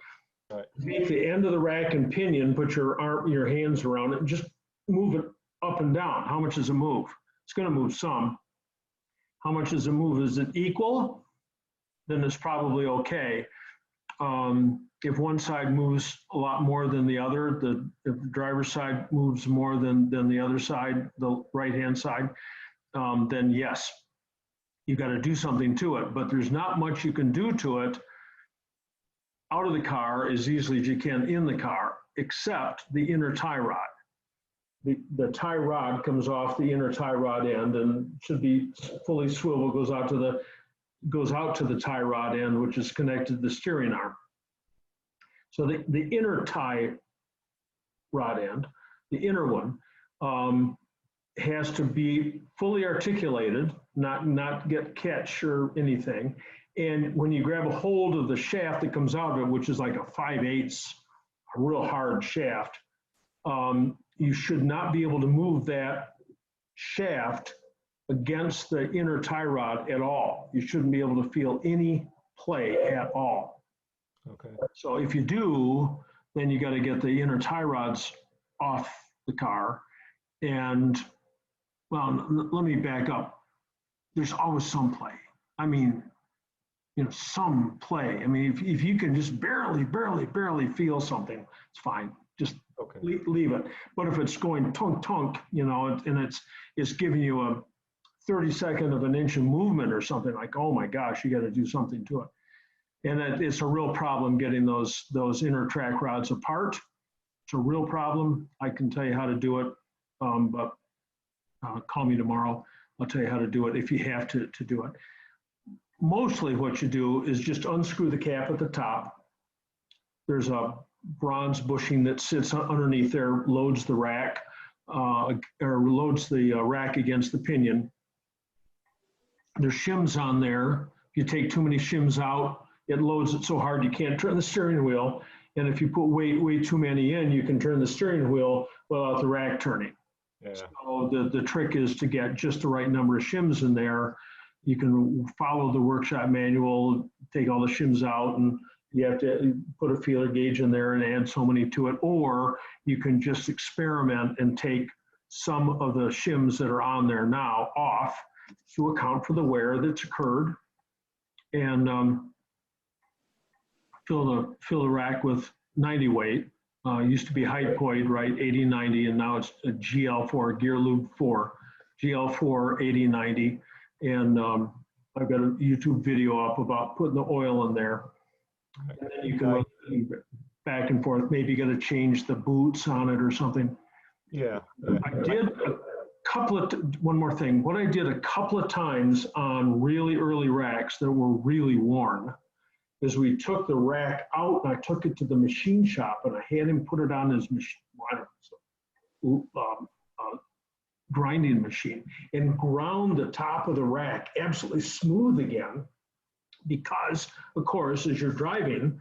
Right. Take the end of the rack and pinion, put your hands around it, and just move it up and down. How much does it move? It's going to move some. How much does it move? Is it equal? Then it's probably okay. If one side moves a lot more than the other, if the driver's side moves more than the other side, the right-hand side, then yes, you got to do something to it. But there's not much you can do to it out of the car as easily as you can in the car, except the inner tie rod. The tie rod comes off the inner tie rod end and should be fully swiveled, goes out to the tie rod end, which is connected to the steering arm. So the inner tie rod end, the inner one, has to be fully articulated, not get catch or anything. And when you grab a hold of the shaft that comes out of it, which is like a 5/8, a real hard shaft, you should not be able to move that shaft against the inner tie rod at all. You shouldn't be able to feel any play at all. Okay. So if you do, then you got to get the inner tie rods off the car. And, well, let me back up. There's always some play. I mean, some play. I mean, if you can just barely feel something, it's fine. Just leave it. But if it's going tunk, and it's giving you a 32nd of an inch of movement or something, like, oh my gosh, you got to do something to it. And it's a real problem getting those inner track rods apart. It's a real problem. I can tell you how to do it, but call me tomorrow. I'll tell you how to do it if you have to do it. Mostly what you do is just unscrew the cap at the top. There's a bronze bushing that sits underneath there, loads the rack, or loads the rack against the pinion. There's shims on there. If you take too many shims out, it loads it so hard you can't turn the steering wheel. And if you put way too many in, you can turn the steering wheel without the rack turning. Yeah. So the trick is to get just the right number of shims in there. You can follow the workshop manual, take all the shims out, and you have to put a feeler gauge in there and add so many to it. Or you can just experiment and take some of the shims that are on there now off to account for the wear that's occurred, and fill the rack with 90 weight. Used to be Hypoid, right, 80-90, and now it's a GL4, Gear Lube 4, GL4 80-90. And I've got a YouTube video up about putting the oil in there. And then you can look back and forth. Maybe you got to change the boots on it or something. Yeah. I did one more thing. What I did a couple of times on really early racks that were really worn is we took the rack out and I took it to the machine shop and I had him put it on his machine, grinding machine, and ground the top of the rack absolutely smooth again, because of course, as you're driving,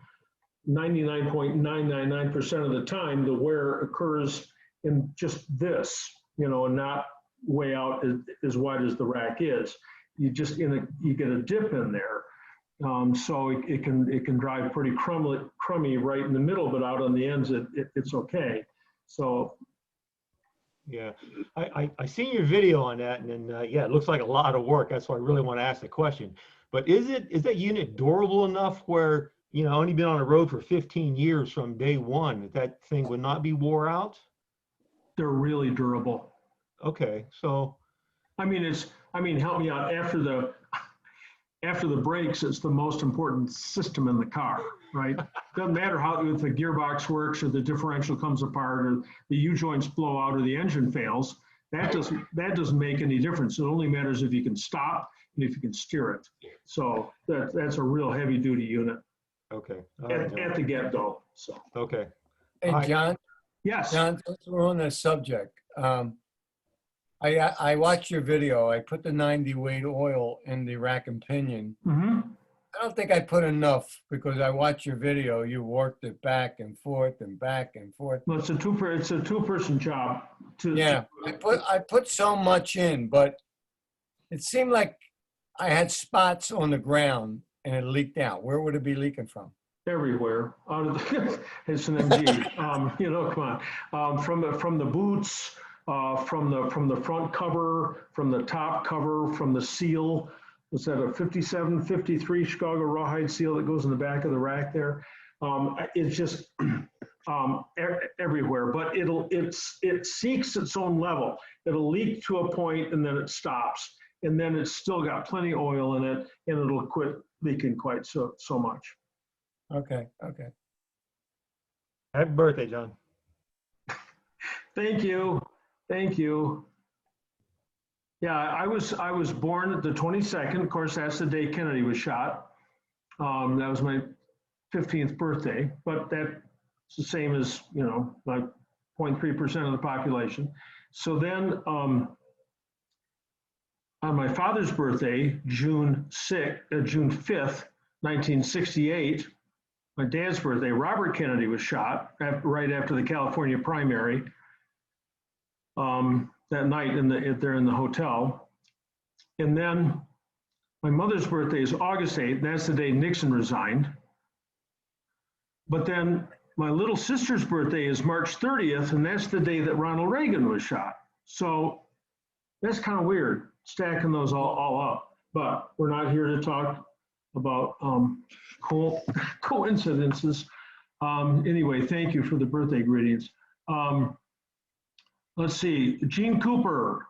99.999% of the time, the wear occurs in just this, and not way out as wide as the rack is. You just you get a dip in there. So it can drive pretty crummy right in the middle, but out on the ends, it's okay. So. Yeah, I seen your video on that, and then yeah, it looks like a lot of work. That's why I really want to ask the question. But is that unit durable enough where, only been on the road for 15 years from day one, that thing would not be wore out? They're really durable. Okay, so. I mean, help me out. After the brakes, it's the most important system in the car, right? Doesn't matter if the gearbox works or the differential comes apart or the U-joints blow out or the engine fails. That doesn't make any difference. It only matters if you can stop and if you can steer it. So that's a real heavy duty unit. Okay. At the get-go. So. Okay. Hey, John. Yes. John, since we're on that subject, I watched your video. I put the 90 weight oil in the rack and pinion. Mm-hmm. I don't think I put enough, because I watched your video. You worked it back and forth and back and forth. Well, it's a two-person job. I put so much in, but it seemed like I had spots on the ground and it leaked out. Where would it be leaking from? Everywhere. Out of it's an MG. Come on. From the boots. From the front cover, from the top cover, from the seal. Was that a 57, 53 Chicago rawhide seal that goes in the back of the rack there? It's just everywhere, but it seeks its own level. It'll leak to a point and then it stops, and then it's still got plenty of oil in it, and it'll quit leaking quite so much. Okay. Happy birthday, John. Thank you. Yeah, I was born the 22nd. Of course, that's the day Kennedy was shot. That was my 15th birthday, but that's the same as, like 0.3% of the population. So then on my father's birthday, June 5th, 1968, my dad's birthday, Robert Kennedy was shot right after the California primary. That night they're in the hotel. And then my mother's birthday is August 8th. That's the day Nixon resigned. But then my little sister's birthday is March 30th, and that's the day that Ronald Reagan was shot. So that's kind of weird, stacking those all up. But we're not here to talk about coincidences. Anyway, thank you for the birthday greetings. Let's see, Gene Cooper.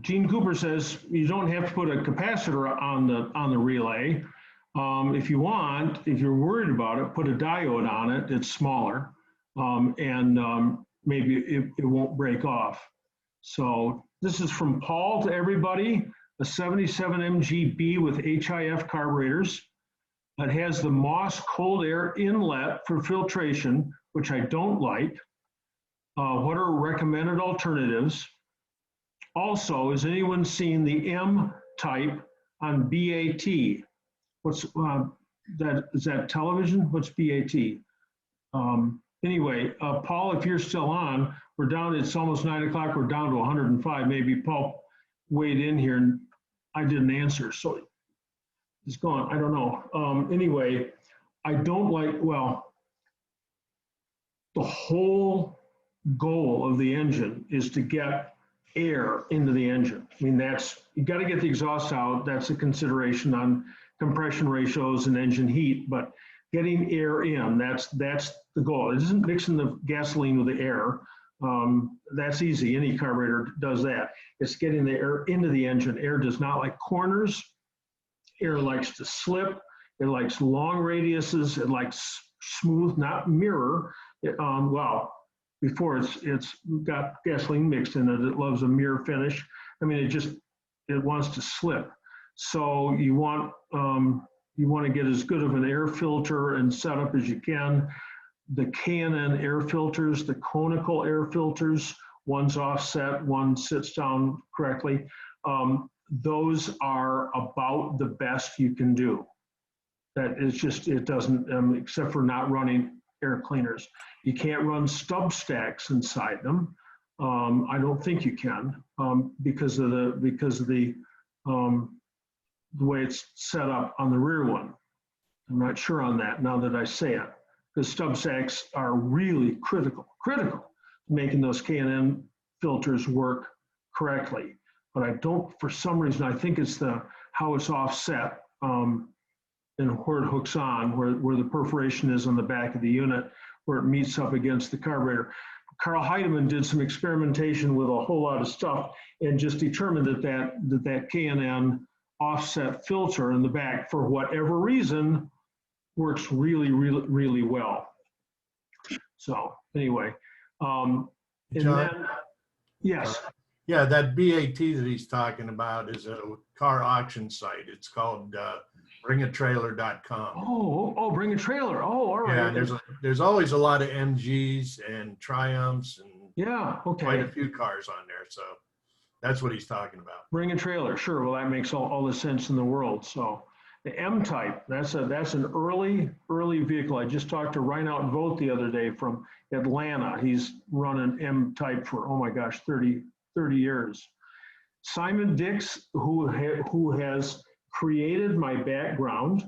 Gene Cooper says you don't have to put a capacitor on the relay. If you want, if you're worried about it, put a diode on it. It's smaller, and maybe it won't break off. So this is from Paul to everybody. A 77 MGB with HIF carburetors. It has the Moss cold air inlet for filtration, which I don't like. What are recommended alternatives? Also, has anyone seen the M type on BAT? What's that? Is that television? What's BAT? Anyway, Paul, if you're still on, we're down. It's almost 9 o'clock. We're down to 105. Maybe Paul weighed in here and I didn't answer, so it's gone. I don't know. Anyway, I don't like. Well, the whole goal of the engine is to get air into the engine. I mean, you got to get the exhaust out. That's a consideration on compression ratios and engine heat, but getting air in, that's the goal. It isn't mixing the gasoline with the air. That's easy. Any carburetor does that. It's getting the air into the engine. Air does not like corners. Air likes to slip. It likes long radiuses. It likes smooth, not mirror. Before it's got gasoline mixed in it, it loves a mirror finish. I mean, it wants to slip. So you want to get as good of an air filter and setup as you can. The K&N air filters, the conical air filters, one's offset, one sits down correctly. Those are about the best you can do. That is just, it doesn't, except for not running air cleaners. You can't run stub stacks inside them. I don't think you can because of the way it's set up on the rear one. I'm not sure on that now that I say it, because stub stacks are really critical to making those K&N filters work correctly. But I don't, for some reason, I think it's how it's offset and where it hooks on, where the perforation is on the back of the unit, where it meets up against the carburetor. Carl Heidemann did some experimentation with a whole lot of stuff and just determined that K&N offset filter in the back, for whatever reason, works really, really, really well. So anyway, John? Yes. Yeah, that BAT that he's talking about is a car auction site. It's called bringatrailer.com. Oh, Bring a Trailer. Oh, all right. Yeah, there's always a lot of MGs and Triumphs and quite a few cars on there. So that's what he's talking about. Bring a Trailer, sure. Well, that makes all the sense in the world. So the M-Type, that's an early vehicle. I just talked to Reinhard Vogt the other day from Atlanta. He's running M-Type for, oh my gosh, 30 years. Simon Dix, who has created my background,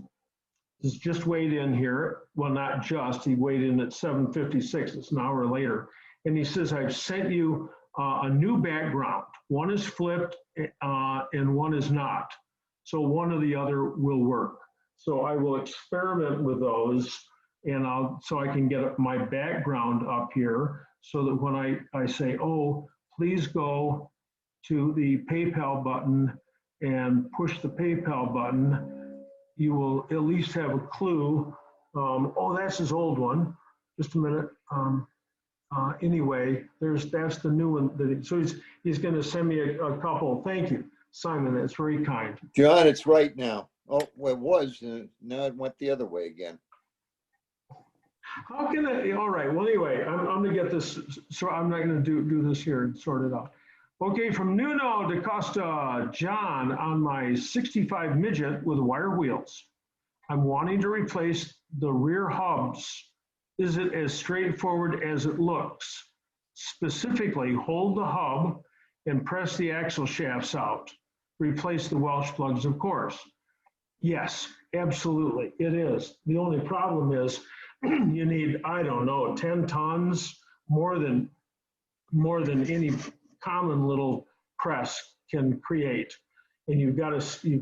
has just weighed in here. Well, not just, he weighed in at 7:56. It's an hour later. And he says, I've sent you a new background. One is flipped and one is not. So one or the other will work. So I will experiment with those, and so I can get my background up here so that when I say, oh, please go to the PayPal button and push the PayPal button, you will at least have a clue. Oh, that's his old one. Just a minute. Anyway, that's the new one. So he's going to send me a couple. Thank you, Simon. That's very kind. John, it's right now. Oh, well, it was. Now it went the other way again. How can I? All right. Well, anyway, I'm going to get this. So I'm not going to do this here and sort it out. Okay, from Nuno da Costa, John, on my 65 Midget with wire wheels. I'm wanting to replace the rear hubs. Is it as straightforward as it looks? Specifically, hold the hub and press the axle shafts out. Replace the Welsh plugs, of course. Yes, Absolutely, it is. The only problem is you need, I don't know, 10 tons, more than any common little press can create. And you've got to,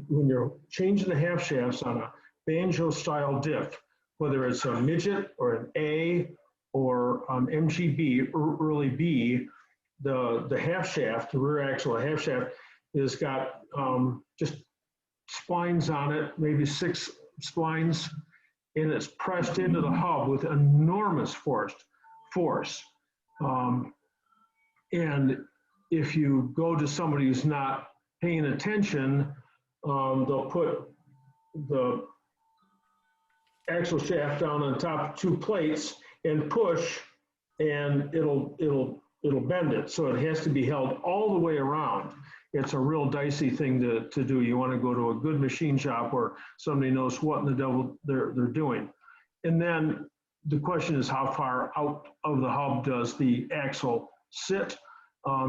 when you're changing the half shafts on a banjo style diff, whether it's a midget or an A or MGB, early B, the half shaft, the rear axle half shaft, has got just splines on it, maybe 6 splines, and it's pressed into the hub with enormous force. And if you go to somebody who's not paying attention, they'll put the axle shaft down on top of 2 plates and push, and it'll bend it. So it has to be held all the way around. It's a real dicey thing to do. You want to go to a good machine shop where somebody knows what in the devil they're doing. And then the question is, how far out of the hub does the axle sit?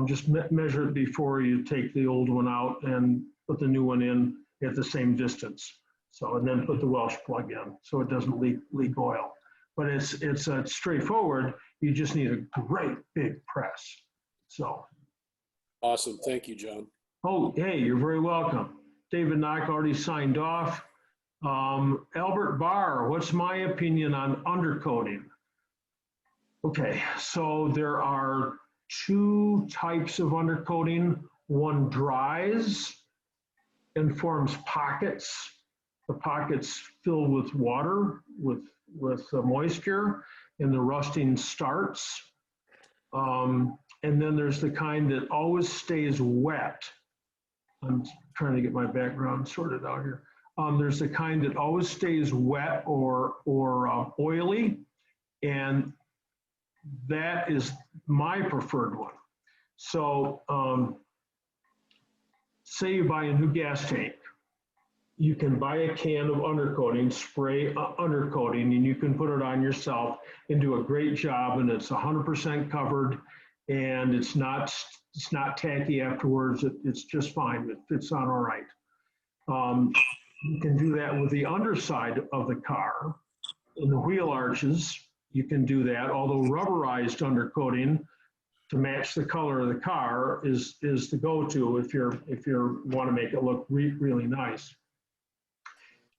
Just measure it before you take the old one out and put the new one in at the same distance. So, and then put the Welsh plug in so it doesn't leak oil. But it's straightforward. You just need a great big press. So. Awesome. Thank you, John. Oh, hey, you're very welcome. David Knock already signed off. Albert Barr, what's my opinion on undercoating? Okay, so there are 2 types of undercoating. One dries and forms pockets. The pockets fill with water, with moisture, and the rusting starts. And then there's the kind that always stays wet. I'm trying to get my background sorted out here. There's the kind that always stays wet or oily, and that is my preferred one. So say you buy a new gas tank. You can buy a can of undercoating, spray undercoating, and you can put it on yourself and do a great job, and it's 100% covered, and it's not tacky afterwards. It's just fine. It fits on all right. You can do that with the underside of the car. In the wheel arches, you can do that, although rubberized undercoating to match the color of the car is the go-to if you want to make it look really nice.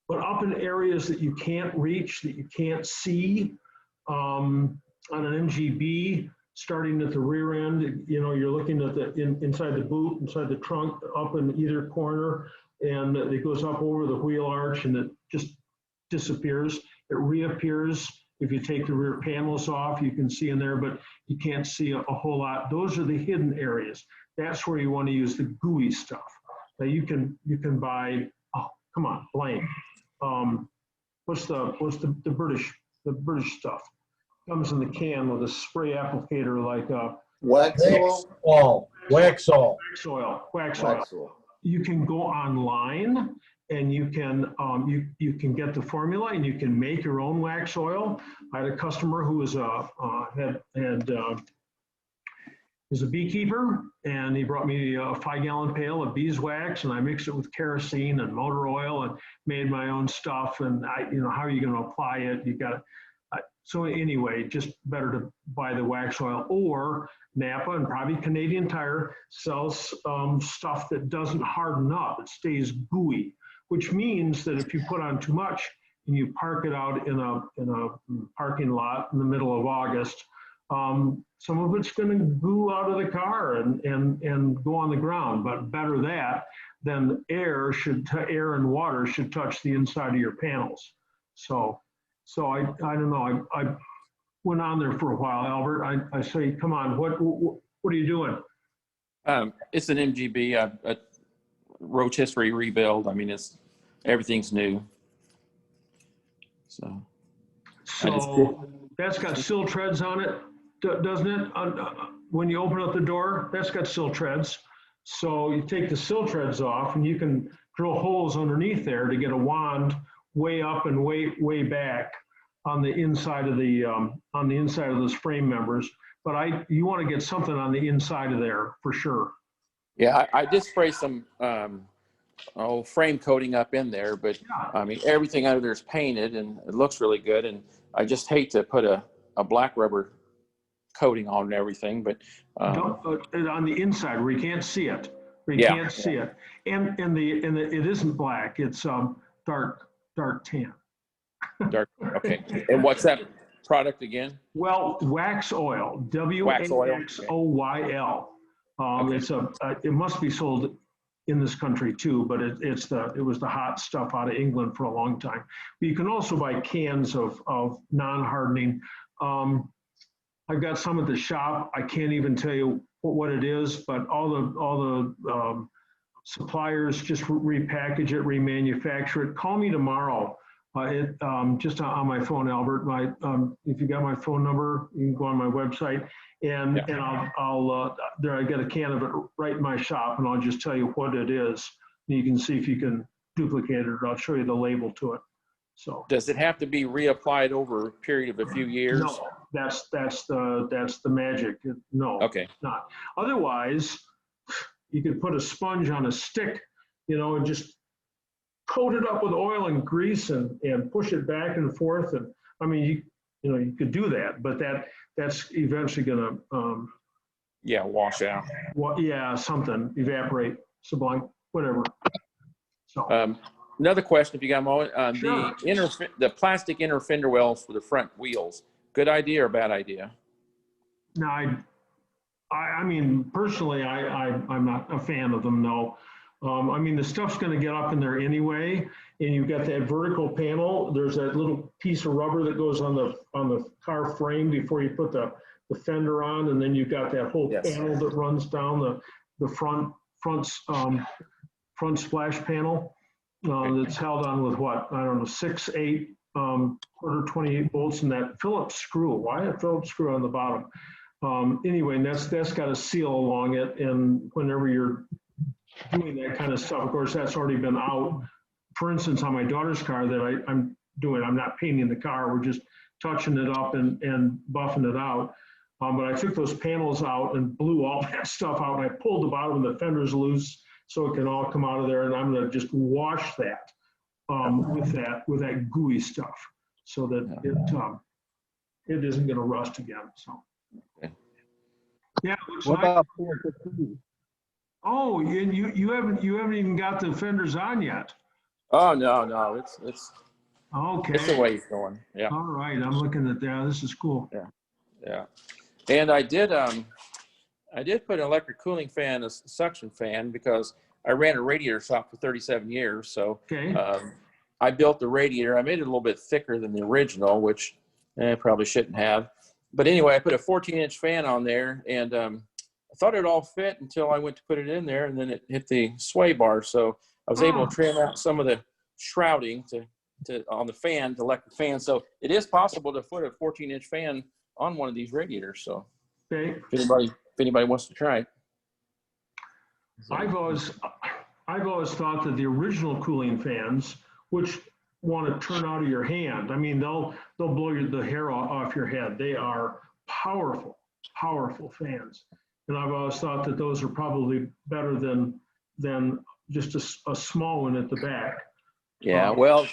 But up in areas that you can't reach, that you can't see, on an MGB, starting at the rear end, you know, you're looking at the inside the boot, inside the trunk, up in either corner, and it goes up over the wheel arch and it just disappears. It reappears if you take the rear panels off. You can see in there, but you can't see a whole lot. Those are the hidden areas. That's where you want to use the gooey stuff. Now you can buy, oh, come on, Blaine. What's the British stuff? Comes in the can with a spray applicator like a Waxol. Wax oil. You can go online and you can get the formula and you can make your own wax oil. I had a customer who was was a beekeeper, and he brought me a 5-gallon pail of beeswax, and I mixed it with kerosene and motor oil and made my own stuff. And how are you going to apply it? You got to. So anyway, just better to buy the wax oil, or Napa and probably Canadian Tire sells stuff that doesn't harden up. It stays gooey, which means that if you put on too much and you park it out in a parking lot in the middle of August, some of it's going to goo out of the car and go on the ground. But better that than air and water should touch the inside of your panels. So I don't know. I went on there for a while, Albert. I say, come on, what are you doing? It's an MGB, a rotisserie rebuild. I mean, everything's new. So that's got sill treads on it, doesn't it? When you open up the door, that's got sill treads. So you take the sill treads off, and you can drill holes underneath there to get a wand way up and way back on the inside of those frame members. But you want to get something on the inside of there for sure. Yeah, I did spray some frame coating up in there, but I mean, everything under there is painted and it looks really good. And I just hate to put a black rubber coating on everything, but on the inside where you can't see it, it, and it isn't black. It's dark tan. Dark. Okay. And what's that product again? Well, wax oil. WAXOYL. It's it must be sold in this country too, but it was the hot stuff out of England for a long time. But you can also buy cans of non-hardening. I've got some at the shop. I can't even tell you what it is, but all the suppliers just repackage it, remanufacture it. Call me tomorrow. Just on my phone, Albert. If you got my phone number, you can go on my website, and I'll there. I got a can of it right in my shop, and I'll just tell you what it is. And you can see if you can duplicate it, or I'll show you the label to it. So does it have to be reapplied over a period of a few years? No, that's the magic. No, okay, not. Otherwise, you could put a sponge on a stick, and just coat it up with oil and grease and push it back and forth. And I mean, you could do that, but that's eventually gonna wash out. Something evaporate, sublime, whatever. So another question, if you got a moment, sure. The plastic inner fender wells for the front wheels. Good idea or bad idea? No, I mean, personally, I'm not a fan of them. No. I mean, the stuff's going to get up in there anyway, and you've got that vertical panel. There's that little piece of rubber that goes on the car frame before you put the fender on, and then you've got that whole panel that runs down the front splash panel that's held on with what, I don't know, 6, 8 quarter 28 bolts, and that Phillips screw. Why a Phillips screw on the bottom? Anyway, and that's got a seal along it, and whenever you're doing that kind of stuff, of course, that's already been out. For instance, on my daughter's car that I'm not painting the car, we're just touching it up and buffing it out. But I took those panels out and blew all that stuff out, and I pulled the bottom of the fenders loose so it can all come out of there, and I'm going to just wash that with that gooey stuff so that it isn't going to rust again. So yeah, it looks What like. about 415? Oh, you haven't even got the fenders on yet. Oh no, it's okay. It's the way it's going. Yeah. All right, I'm looking at that. This is cool. Yeah. And I did put an electric cooling fan, a suction fan, because I ran a radiator shop for 37 years. So I built the radiator. I made it a little bit thicker than the original, which I probably shouldn't have. But anyway, I put a 14-inch fan on there, and I thought it all fit until I went to put it in there, and then it hit the sway bar. So I was able to trim out some of the shrouding on the fan, the electric fan. So it is possible to put a 14-inch fan on one of these radiators. So if anybody wants to try it. I've always thought that the original cooling fans, which want to turn out of your hand, I mean, they'll blow the hair off your head. They are powerful fans. And I've always thought that those are probably better than just a small one at the back. Yeah, well,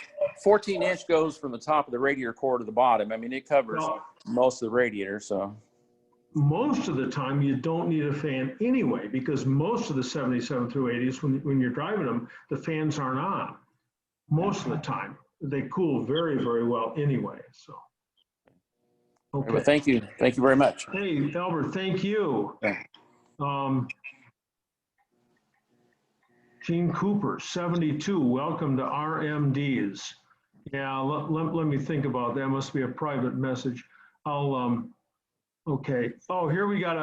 14-inch goes from the top of the radiator core to the bottom. I mean, it covers most of the radiator. So most of the time, you don't need a fan anyway, because most of the 77 through 80s, when you're driving them, the fans aren't on. Most of the time, they cool very, very well anyway. So. Okay. Well, thank you very much. Hey, Albert, thank you. Gene Cooper, 72, welcome to RMDs. Yeah, let me think about that. Must be a private message. Okay. Oh, here we got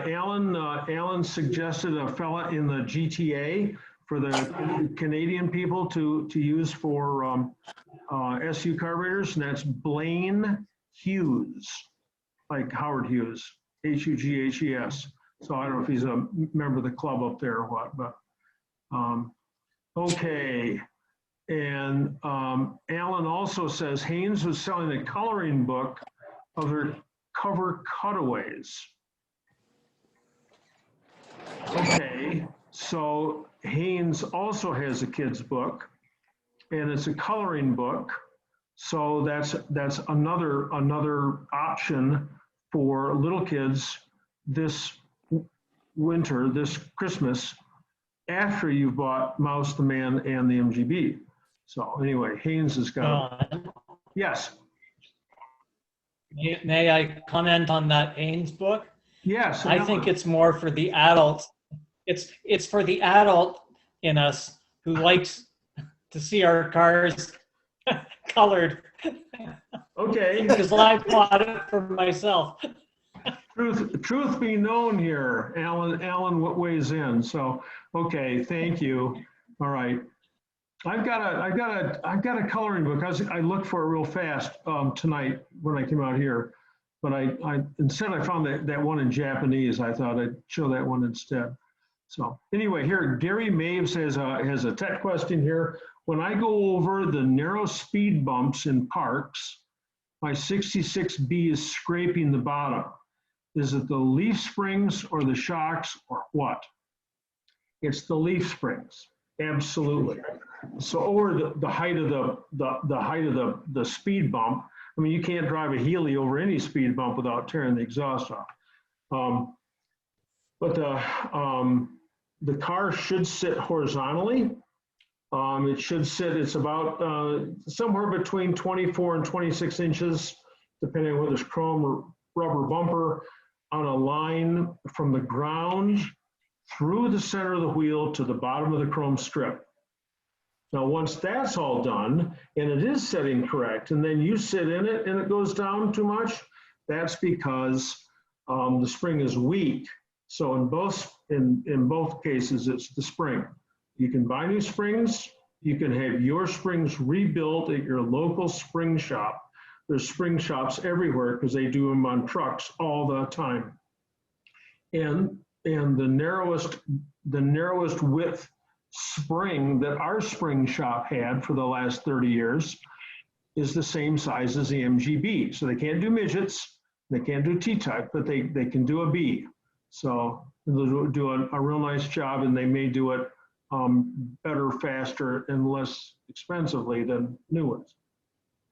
Alan suggested a fella in the GTA for the Canadian people to use for SU carburetors, and that's Blaine Hughes, like Howard Hughes, Hughes. So I don't know if he's a member of the club up there or what, but okay. And Alan also says Haynes was selling a coloring book of their cover cutaways. Okay, so Haynes also has a kid's book, and it's a coloring book. So that's another option for little kids this winter, this Christmas, after you've bought Mouse the Man and the MGB. So anyway, Haynes has got. Yes. May I comment on that Haynes book? Yes. I think it's more for the adult. It's for the adult in us who likes to see our cars colored. Okay. Because I bought it for myself. Truth be known here, Alan weighs in. So, okay, thank you. All right. I've got a coloring book. I looked for it real fast tonight when I came out here, but I instead I found that one in Japanese. I thought I'd show that one instead. So anyway, here Gary Maves has a tech question here. When I go over the narrow speed bumps in parks, my 66B is scraping the bottom. Is it the leaf springs or the shocks or what? It's the leaf springs, absolutely. So over the height of the speed bump, I mean, you can't drive a Healy over any speed bump without tearing the exhaust off. But the car should sit horizontally. It should sit, it's about somewhere between 24 and 26 inches, depending on whether it's chrome or rubber bumper, on a line from the ground through the center of the wheel to the bottom of the chrome strip. Now, once that's all done, and it is setting correct, and then you sit in it and it goes down too much, that's because the spring is weak. So in both cases, it's the spring. You can buy new springs. You can have your springs rebuilt at your local spring shop. There's spring shops everywhere because they do them on trucks all the time. And the narrowest width spring that our spring shop had for the last 30 years is the same size as the MGB. So they can't do midgets, they can't do T-type, but they can do a B. So they'll do a real nice job, and they may do it better, faster, and less expensively than new ones.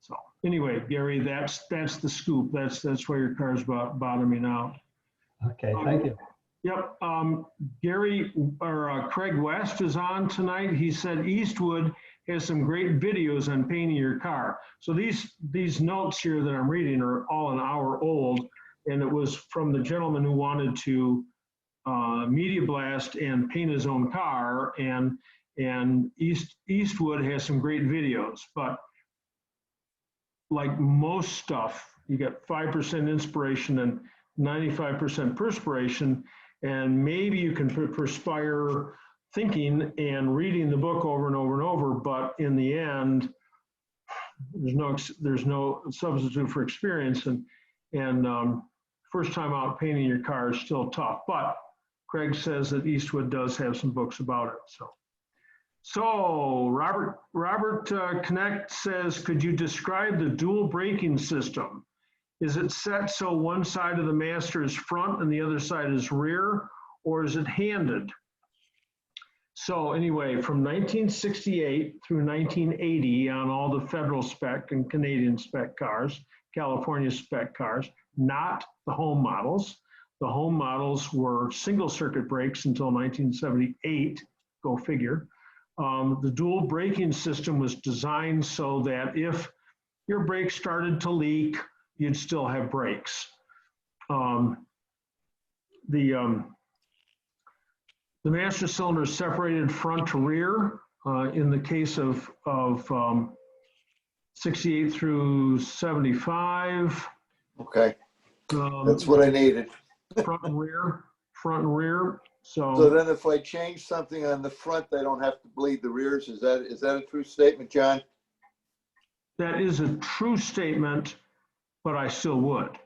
So anyway, Gary, that's the scoop. That's why your car's bottoming out. Okay, thank you. Yep. Craig West is on tonight. He said Eastwood has some great videos on painting your car. So these notes here that I'm reading are all an hour old, and it was from the gentleman who wanted to media blast and paint his own car, and Eastwood has some great videos. But like most stuff, you get 5% inspiration and 95% perspiration, and maybe you can perspire thinking and reading the book over and over and over, but in the end, there's no substitute for experience, and first time out painting your car is still tough. But Craig says that Eastwood does have some books about it. So Robert Connect says, could you describe the dual braking system? Is it set so one side of the master is front and the other side is rear, or is it handed? So anyway, from 1968 through 1980 on all the federal spec and Canadian spec cars, California spec cars, not the home models. The home models were single circuit brakes until 1978, go figure. The dual braking system was designed so that if your brakes started to leak, you'd still have brakes. The master cylinder is separated front to rear. In the case of 68 through 75. Okay, that's what I needed. Front and rear. So then if I change something on the front, they don't have to bleed the rears. Is that a true statement, John? That is a true statement, but I still would.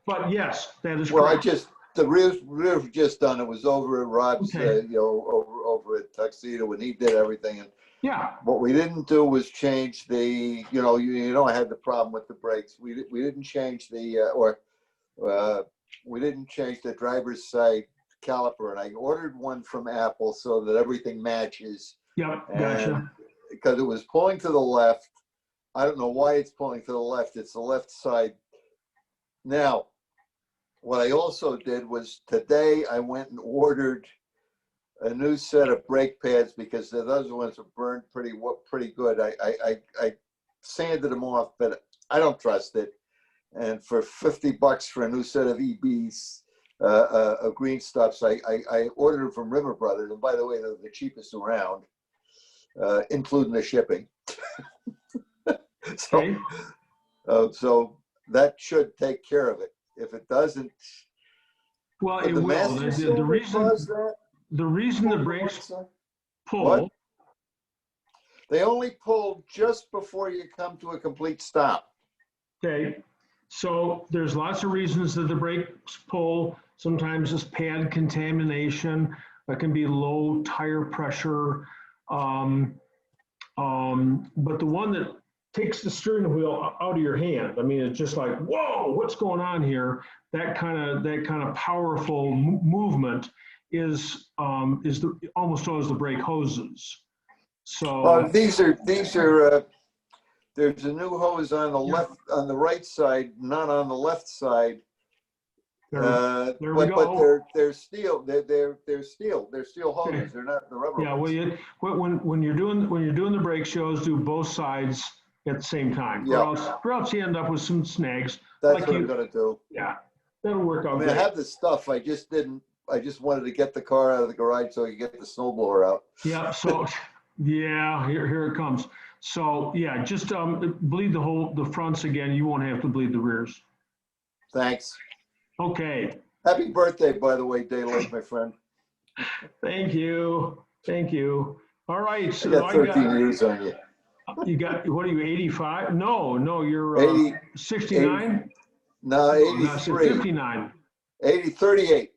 But yes, that is correct. Well, the rears were just done. It was over at Rob's, Okay. over at Tuxedo when he did everything. And yeah, what we didn't do was change the, I had the problem with the brakes. We didn't change the, we didn't change the driver's side caliper, and I ordered one from Apple so that everything matches. Yep, gotcha. Because it was pulling to the left. I don't know why it's pulling to the left. It's the left side. Now, what I also did was today I went and ordered a new set of brake pads because the other ones are burned pretty good. I sanded them off, but I don't trust it. And for $50 for a new set of EBs, green stuffs, I ordered them from Rimmer Brothers. And by the way, they're the cheapest around, including the shipping. So that should take care of it. If it doesn't, well, it will. The reason the brakes pull. What? They only pull just before you come to a complete stop. Okay, so there's lots of reasons that the brakes pull. Sometimes it's pad contamination. That can be low tire pressure. But the one that takes the steering wheel out of your hand, I mean, it's just like, whoa, what's going on here? That kind of powerful movement is almost always the brake hoses. So these are there's a new hose on the left, on the right side, not on the left side. There we but go. they're steel. They're steel. They're steel hoses. They're not the rubber. Yeah, ones. well, when you're doing the brake shows, do both sides at the same time. Yeah. Or else you end up with some snags. That's what I'm gonna do. Yeah, that'll work out. I mean, great. I have the stuff. I just wanted to get the car out of the garage so I could get the snowblower out. Yeah. So, yeah, here it comes. So yeah, just bleed the fronts again. You won't have to bleed the rears. Thanks. Okay. Happy birthday, by the way, Daylight, my friend. Thank you. Thank you. All right. So I got 13 years on you. You got, what are you, 85? No, you're 69? No, 83. 59. 38.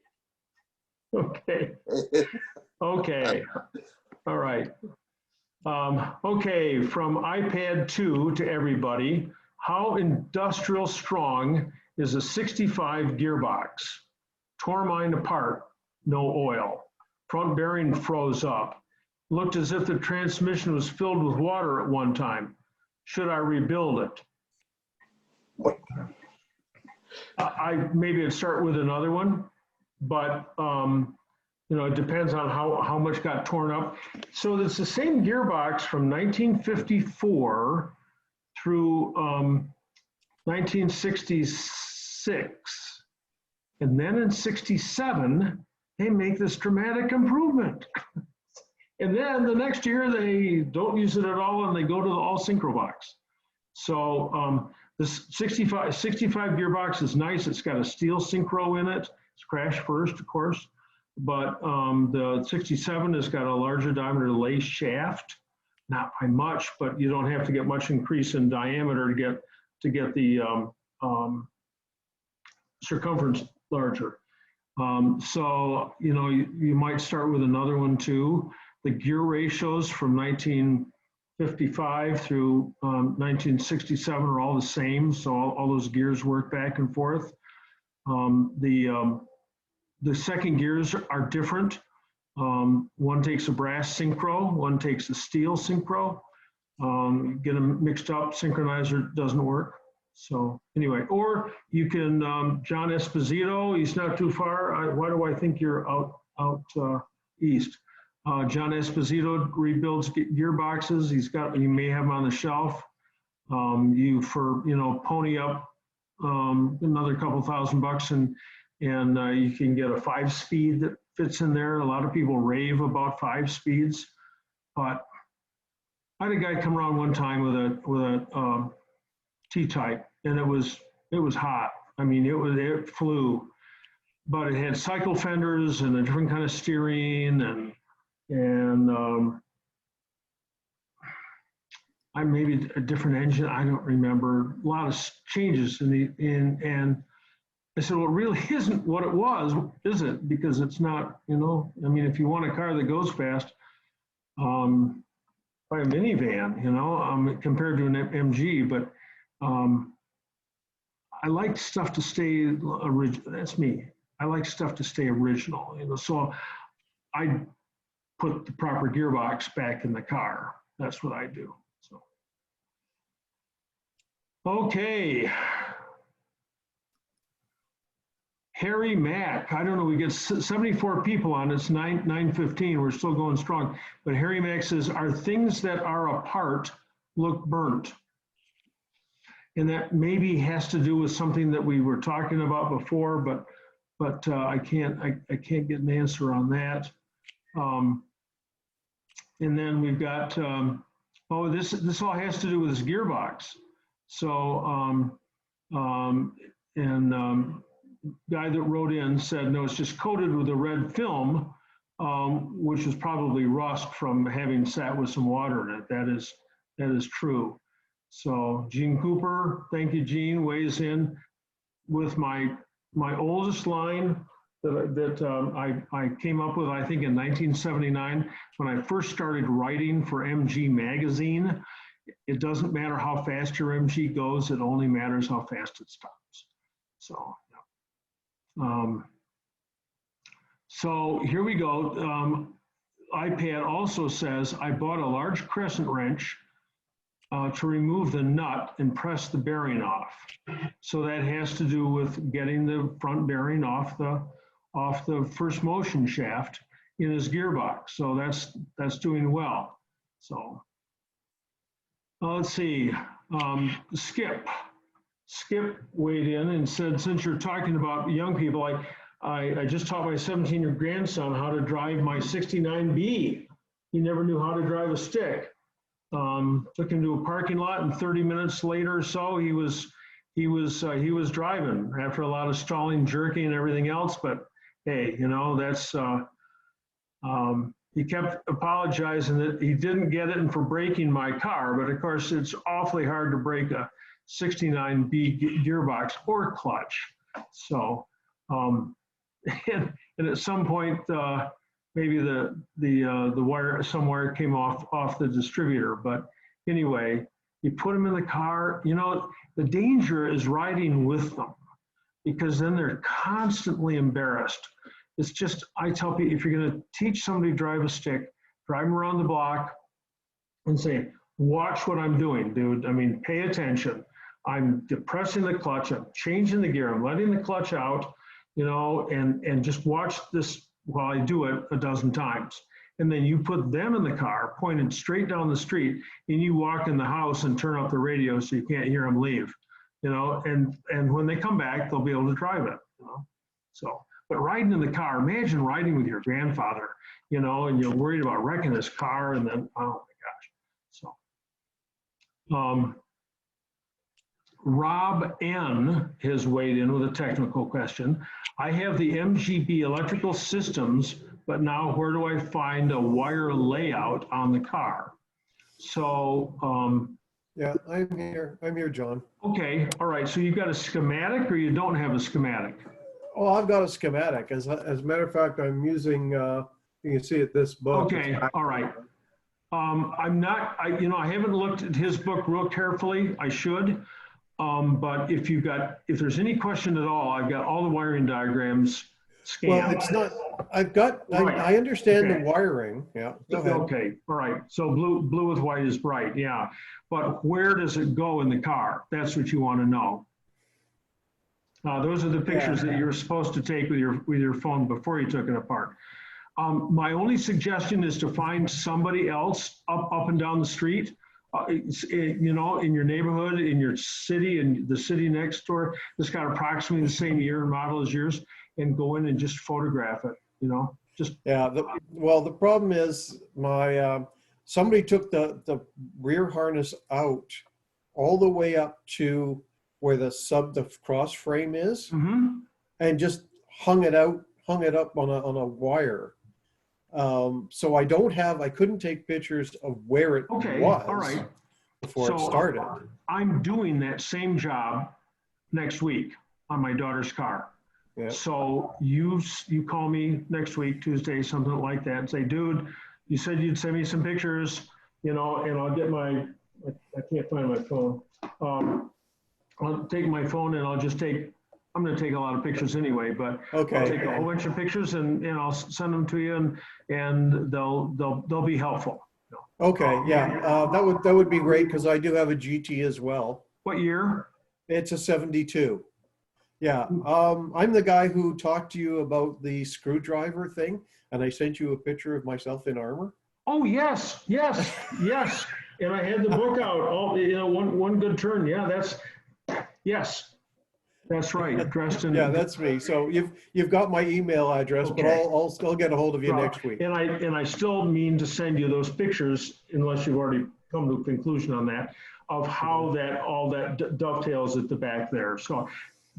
Okay. Okay. All right. Okay, from iPad 2 to everybody, how industrial strong is a 65 gearbox? Tore mine apart, no oil. Front bearing froze up. Looked as if the transmission was filled with water at one time. Should I rebuild it? What? Maybe I'd start with another one, but it depends on how much got torn up. So it's the same gearbox from 1954 through 1966. And then in 67, they make this dramatic improvement. And then the next year, they don't use it at all, and they go to the all synchro box. So this 65 gearbox is nice. It's got a steel synchro in it. It's crash first, of course. But the 67 has got a larger diameter lace shaft, not by much, but you don't have to get much increase in diameter to get the circumference larger. So you might start with another one too. The gear ratios from 1955 through 1967 are all the same, so all those gears work back and forth. The second gears are different. One takes a brass synchro, one takes a steel synchro. Get them mixed up, synchronizer doesn't work. So anyway, or you can, John Esposito, he's not too far. Why do I think you're out east? John Esposito rebuilds gearboxes. You may have them on the shelf. Pony up another couple $1,000 and you can get a 5-speed that fits in there. A lot of people rave about 5 speeds, but I had a guy come around one time with a T-type, and it was hot. I mean, it flew, but it had cycle fenders and a different kind of steering and maybe a different engine. I don't remember. A lot of changes and I said, well, it really isn't what it was, is it? Because it's not, I mean, if you want a car that goes fast, by a minivan, compared to an MG, but I like stuff to stay original. That's me. I like stuff to stay original, you know, so I put the proper gearbox back in the car. That's what I do. So, okay. Harry Mack, I don't know, we get 74 people on, it's 9:15, we're still going strong. But Harry Mack says, are things that are apart look burnt? And that maybe has to do with something that we were talking about before, but I can't get an answer on that. And then we've got, this all has to do with this gearbox. So, guy that wrote in said, no, it's just coated with a red film, which is probably rust from having sat with some water in it. That is true. So Gene Cooper, thank you, Gene, weighs in with my oldest line that I came up with, I think in 1979, when I first started writing for MG Magazine. It doesn't matter how fast your MG goes, it only matters how fast it stops. So, so here we go. iPad also says, I bought a large crescent wrench to remove the nut and press the bearing off. So that has to do with getting the front bearing off the first motion shaft in his gearbox. So that's doing well. So let's see, Skip weighed in and said, since you're talking about young people, I just taught my 17-year grandson how to drive my 69B. He never knew how to drive a stick. Took him to a parking lot, and 30 minutes later or so, he was driving after a lot of stalling, jerking, and everything else. But hey, you know, that's he kept apologizing that he didn't get it for breaking my car, but of course it's awfully hard to break a 69B gearbox or clutch. So, and at some point, maybe the wire, some wire came off the distributor. But anyway, you put them in the car. You know, the danger is riding with them, because then they're constantly embarrassed. It's just, I tell people, if you're going to teach somebody to drive a stick, drive them around the block and say, watch what I'm doing, dude. I mean, pay attention. I'm depressing the clutch, I'm changing the gear, I'm letting the clutch out, you know, and just watch this while I do it a dozen times. And then you put them in the car, pointed straight down the street, and you walk in the house and turn up the radio so you can't hear them leave, you know, and when they come back, they'll be able to drive it, you know. So, but riding in the car, imagine riding with your grandfather, you know, and you're worried about wrecking his car, and then, oh my gosh. So, Rob N. has weighed in with a technical question. I have the MGB electrical systems, but now where do I find a wire layout on the car? So, yeah, I'm here, John. Okay, all right. So you've got a schematic, or you don't have a schematic? Oh, I've got a schematic. As a matter of fact, I'm using, you can see it, this book. Okay, all right. I'm not, I haven't looked at his book real carefully. I should. But if there's any question at all, I've got all the wiring diagrams scanned. Well, it's not, Right. I understand Okay. the wiring. Yeah, go ahead. Okay, all right. So blue with white is bright, yeah. But where does it go in the car? That's what you want to know. Those are the pictures that you're supposed to take with your phone before you took it apart. My only suggestion is to find somebody else up and down the street. You know, in your neighborhood, in your city, and the city next door that's got approximately the same year and model as yours, and go in and just photograph it, you know, just. Yeah, the problem is somebody took the rear harness out all the way up to where the cross frame is, and just hung it up on a wire. So I couldn't take pictures of where it was All right. before it started. I'm doing that same job next week on my daughter's car. Yeah. So you call me next week, Tuesday, something like that, and say, dude, you said you'd send me some pictures, you know, and I'll get I can't find my phone. I'll take my phone and I'll just take I'm going to take a lot of pictures anyway, but Okay. I'll take a whole bunch of pictures and I'll send them to you and they'll be helpful. Okay, yeah, that would be great because I do have a GT as well. What year? It's a 72. Yeah, I'm the guy who talked to you about the screwdriver thing, and I sent you a picture of myself in armor. Oh, yes, yes, yes. And I had the book out, one good turn. Yeah, yes, that's right, dressed in. Yeah, that's me. So you've got my email address, but Okay. I'll get a hold of you next week. And I still mean to send you those pictures, unless you've already come to a conclusion on that, of how all that dovetails at the back there. So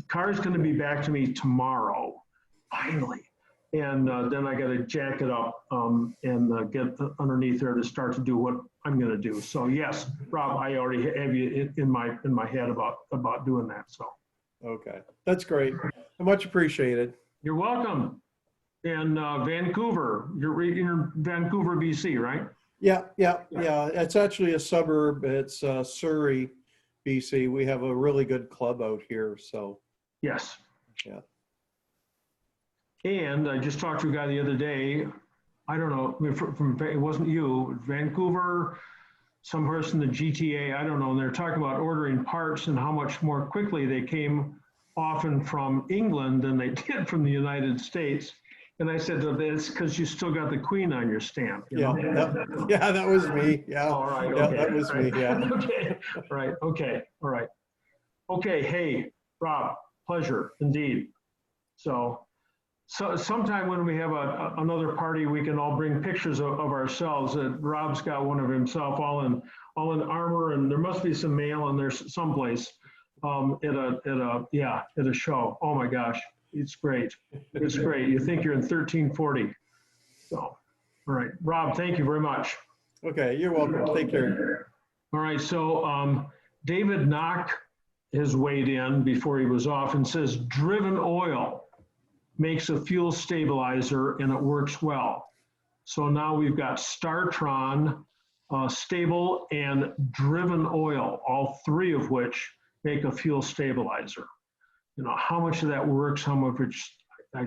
car's going to be back to me tomorrow, finally. And then I got to jack it up and get underneath there to start to do what I'm going to do. So yes, Rob, I already have you in my head about doing that. So. Okay, that's great. Much appreciated. You're welcome. And Vancouver, you're in Vancouver, BC, right? Yeah. It's actually a suburb. It's Surrey, BC. We have a really good club out here. So. Yes. Yeah. And I just talked to a guy the other day. I don't know, it wasn't you, Vancouver, some person in the GTA, I don't know. And they're talking about ordering parts and how much more quickly they came often from England than they did from the United States. And I said, it's because you still got the Queen on your stamp. You know? That was me. Yeah. All right. Yeah, Okay. that was me. Yeah. Okay. Right. Okay. All right. Okay. Hey, Rob, pleasure indeed. So sometime when we have another party, we can all bring pictures of ourselves. Rob's got one of himself all in armor, and there must be some mail in there someplace at a show. Oh my gosh, it's great. It's great. You think you're in 1340. So, all right, Rob, thank you very much. Okay, you're welcome. Take care. All right, so David Knock has weighed in before he was off and says driven oil makes a fuel stabilizer and it works well. So now we've got Startron, stable, and driven oil, all three of which make a fuel stabilizer. You know, how much of that works, how much of which I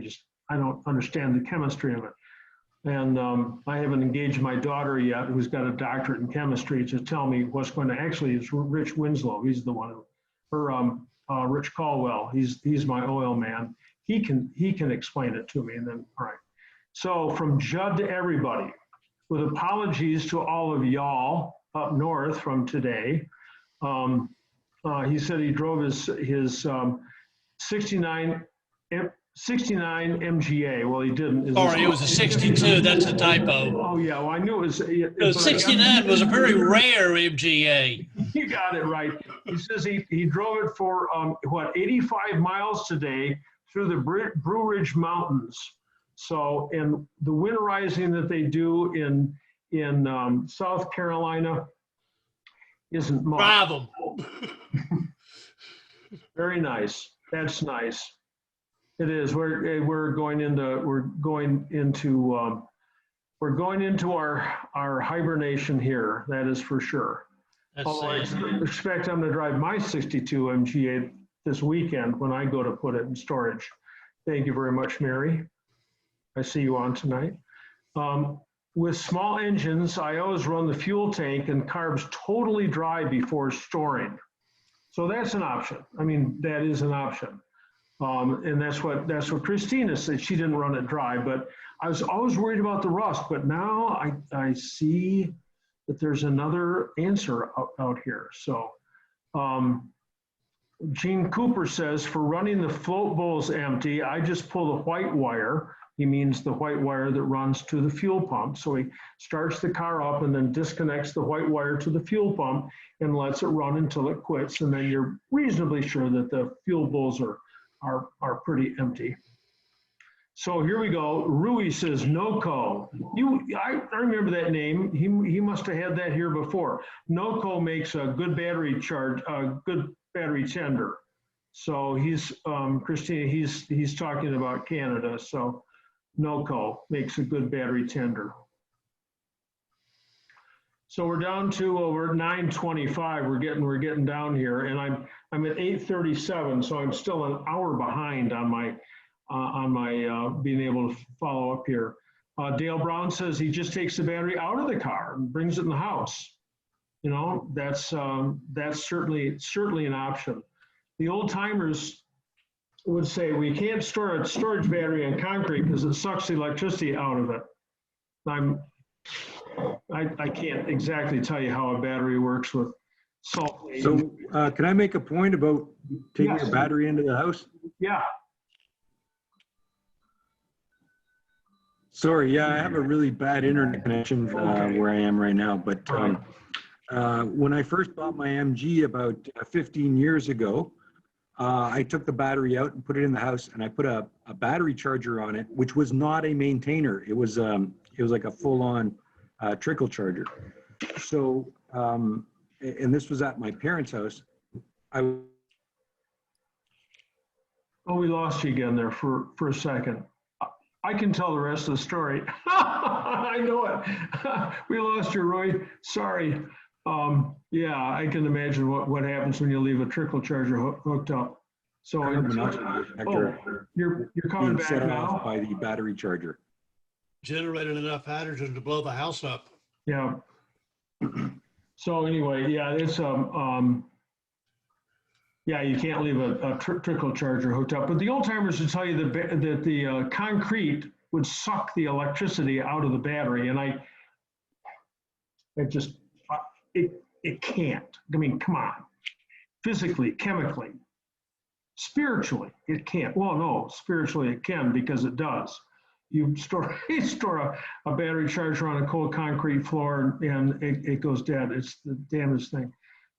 don't understand the chemistry of it. And I haven't engaged my daughter yet, who's got a doctorate in chemistry, to tell me what's going to, actually it's Rich Winslow. He's the one, Rich Caldwell, he's my oil man. He can explain it to me, and then, all right. So from Judd to everybody, with apologies to all of y'all up north from today, he said he drove his 69 MGA. Well, he didn't. Sorry, it was a 62. That's a typo. Oh yeah, well I knew it was. The 69 was a very rare MGA. You got it right. He says he drove it for 85 miles today through the Blue Ridge Mountains. So, and the winterizing that they do in South Carolina isn't much. Drive them. Very nice. That's nice. It is. We're going into our hibernation here. That is for sure. Although I expect I'm going to drive my 62 MGA this weekend when I go to put it in storage. Thank you very much, Mary. I see you on tonight. With small engines, I always run the fuel tank and carbs totally dry before storing. So that's an option. I mean, that is an option. And that's what Christina said. She didn't run it dry, but I was always worried about the rust. But now I see that there's another answer out here. So Gene Cooper says, for running the float bowls empty, I just pull the white wire. He means the white wire that runs to the fuel pump. So he starts the car up and then disconnects the white wire to the fuel pump and lets it run until it quits. And then you're reasonably sure that the fuel bowls are pretty empty. So here we go. Rui says, NOCO. I remember that name. He must have had that here before. NOCO makes a good battery charge, a good battery tender. So he's, Christina, he's talking about Canada. So NOCO makes a good battery tender. So we're down to over 9:25. We're getting down here, and I'm at 8:37, so I'm still an hour behind on my being able to follow up here. Dale Brown says he just takes the battery out of the car and brings it in the house. You know, that's certainly an option. The old timers would say we can't store a storage battery in concrete because it sucks the electricity out of it. I can't exactly tell you how a battery works with salt. So can I make a point about taking Yes. a battery into the house? Yeah. Sorry, yeah, I have a really bad internet connection where I am right now. But when I first bought my MG about 15 years ago, I took the battery out and put it in the house, and I put a battery charger on it, which was not a maintainer. It was like a full-on trickle charger. So, and this was at my parents' house. Oh, we lost you again there for a second. I can tell the rest of the story. I know it. We lost you, Roy. Sorry. Yeah, I can imagine what happens when you leave a trickle charger hooked up. So you're coming back now by the battery charger. Generated enough hydrogen to blow the house up. Yeah. So anyway, yeah, it's yeah, you can't leave a trickle charger hooked up. But the old timers would tell you that the concrete would suck the electricity out of the battery, and it can't. I mean, come on. Physically, chemically, spiritually, it can't. Well, no, spiritually it can because it does. You store a battery charger on a cold concrete floor and it goes dead. It's the damnedest thing.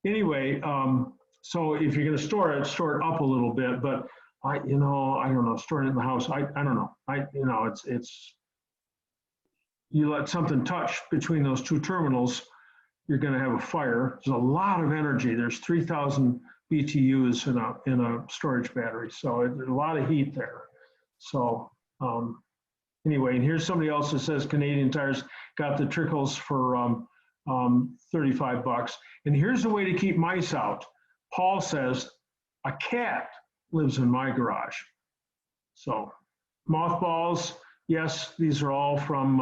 Anyway, so if you're going to store it up a little bit. But I don't know, storing it in the house. I don't know. It's you let something touch between those two terminals, you're going to have a fire. There's a lot of energy. There's 3,000 BTUs in a storage battery, so there's a lot of heat there. So anyway, and here's somebody else that says Canadian Tires got the trickles for $35. And here's a way to keep mice out. Paul says a cat lives in my garage. So mothballs, yes, these are all from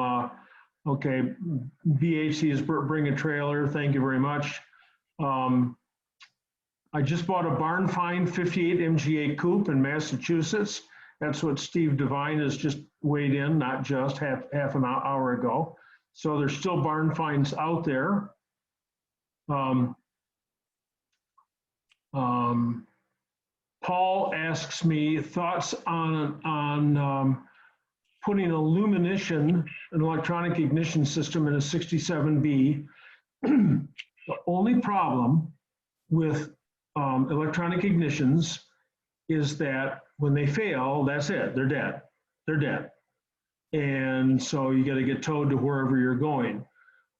okay, BHC is Bring a Trailer. Thank you very much. I just bought a Barn Find 58 MGA coupe in Massachusetts. That's what Steve Devine has just weighed in, not just half an hour ago. So there's still barn finds out there. Paul asks me thoughts on putting an electronic ignition system in a 67B. The only problem with electronic ignitions is that when they fail, that's it. They're dead. They're dead. And so you got to get towed to wherever you're going.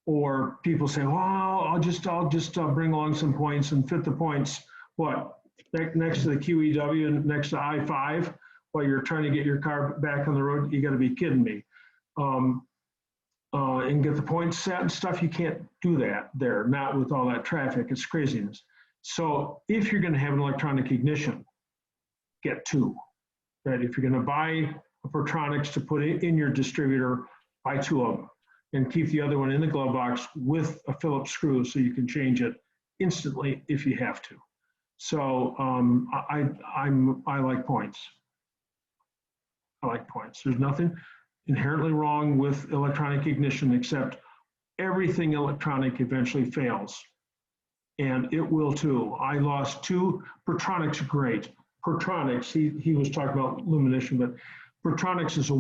Or people say, well, I'll just bring along some points and fit the points. What? Next to the QEW and next to I-5 while you're trying to get your car back on the road? You got to be kidding me. And get the points set and stuff. You can't do that there, not with all that traffic. It's craziness. So if you're going to have an electronic ignition, get two. Right? If you're going to buy a Pertronix to put in your distributor, buy two of them and keep the other one in the glove box with a Phillips screw so you can change it instantly if you have to. So I like points. I like points. There's nothing inherently wrong with electronic ignition except everything electronic eventually fails. And it will too. I lost two. Pertronix are great. Pertronix, he was talking about Lumination, but Pertronix is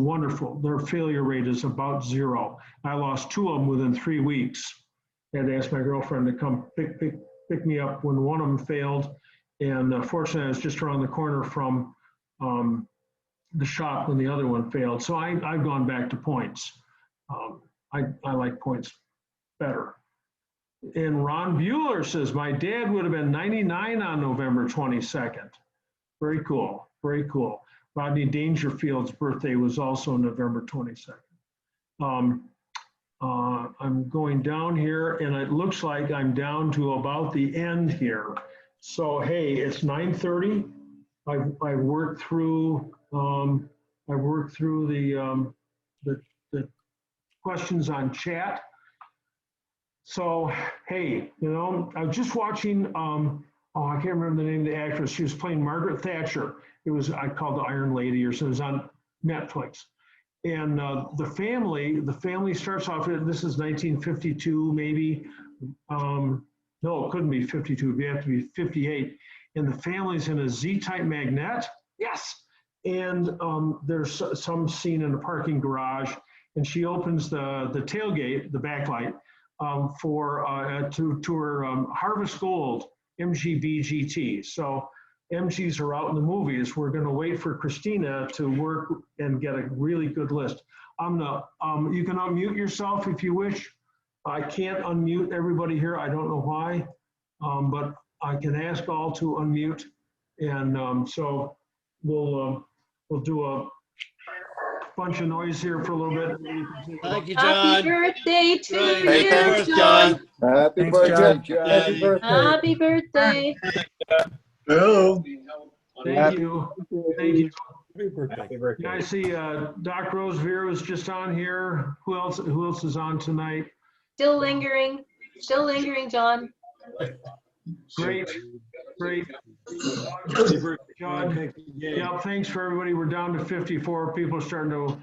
their failure rate is about 0. I lost two of them within 3 weeks. I had to ask my girlfriend to come pick me up when one of them failed. And fortunately, I was just around the corner from the shop when the other one failed. So I've gone back to points. I like points better. And Ron Bueller says, my dad would have been 99 on November 22nd. Very cool, very cool. Rodney Dangerfield's birthday was also November 22nd. I'm going down here and it looks like I'm down to about the end here. So, hey, it's 9:30. I've worked through, the questions on chat. So, hey, you know, I was just watching, I can't remember the name of the actress. She was playing Margaret Thatcher. It was, I called The Iron Lady, or so it was on Netflix. And the family starts off, this is 1952, maybe. No, it couldn't be 52, it'd have to be 58. And the family's in a Z-type Magnette. Yes. And there's some scene in a parking garage, and she opens the tailgate, the backlight, to her Harvest Gold MGB GT. So MGs are out in the movies. We're going to wait for Christina to work and get a really good list. You can unmute yourself if you wish. I can't unmute everybody here. I don't know why, but I can ask all to unmute. And so we'll do a bunch of noise here for a little bit. Thank you, John. Happy birthday to you, Hey, thanks, John. Happy Thanks, birthday, John. John. Happy birthday. Happy birthday. Hello. Thank you. Thank you. Happy birthday. Yeah, I see Doc Rosevere was just on here. Who else is on tonight? Still lingering, John. Great. John, yeah, thanks for everybody. We're down to 54. People are starting to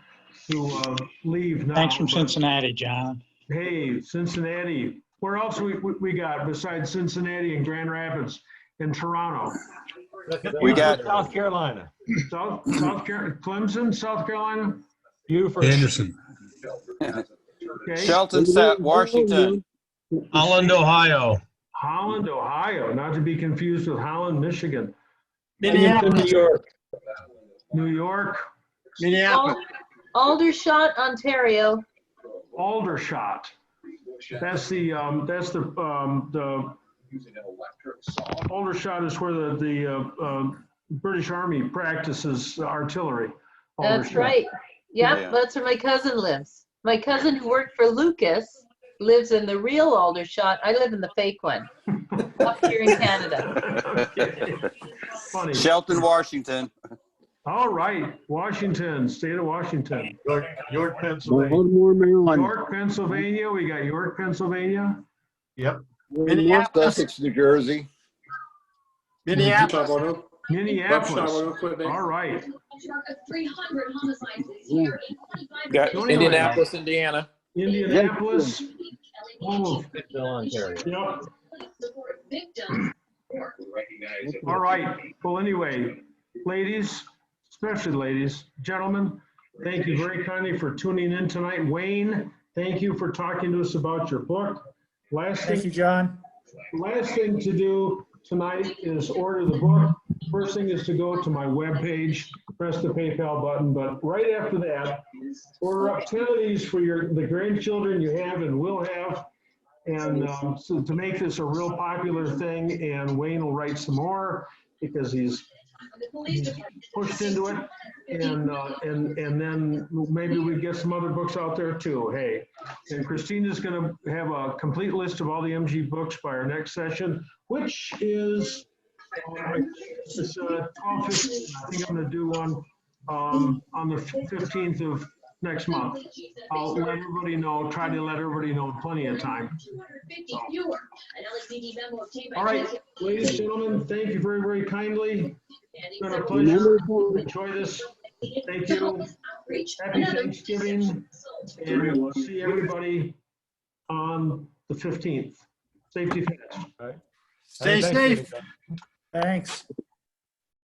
leave now. Thanks from Cincinnati, John. Hey, Cincinnati. Where else we got besides Cincinnati and Grand Rapids and Toronto? We got South Carolina. South Carolina, Clemson, South Carolina. Beautiful. Anderson. Okay. Shelton, Washington. Holland, Ohio. Holland, Ohio, not to be confused with Holland, Michigan. Minneapolis, New York. New York. Minneapolis. Aldershot, Ontario. Aldershot. That's the Aldershot is where the British Army practices artillery. That's Aldershot. right. Yep, Yeah. that's where my cousin lives. My cousin who worked for Lucas lives in the real Aldershot. I live in the fake one, up here in Canada. Okay. Funny. Shelton, Washington. All right, Washington, state of Washington. York, Pennsylvania. Baltimore, Maryland. York, Pennsylvania. We got York, Pennsylvania. Yep. Minneapolis, Sussex, New Jersey. Minneapolis. Minneapolis. All right. Got Indianapolis, Indiana. Indianapolis. Oh, Ontario. yep. All right. Well, anyway, ladies, especially ladies, gentlemen, thank you very kindly for tuning in tonight. Wayne, thank you for talking to us about your book. Thank you, John. Last thing to do tonight is order the book. First thing is to go to my webpage, press the PayPal button, but right after that, order up 10 of these for the grandchildren you have and will have. And so to make this a real popular thing, and Wayne will write some more because he's pushed into it, and then maybe we get some other books out there too. Hey, and Christina's going to have a complete list of all the MG books by our next session, which is 12:15. I think I'm going to do one on the 15th of next month. I'll let everybody know, try to let everybody know plenty of time. So. All right, ladies and gentlemen, thank you very, very kindly. It's been a pleasure. Enjoy this. Thank you. Happy Thanksgiving. And we'll see everybody on the 15th. Safety fast. Stay safe. Thanks.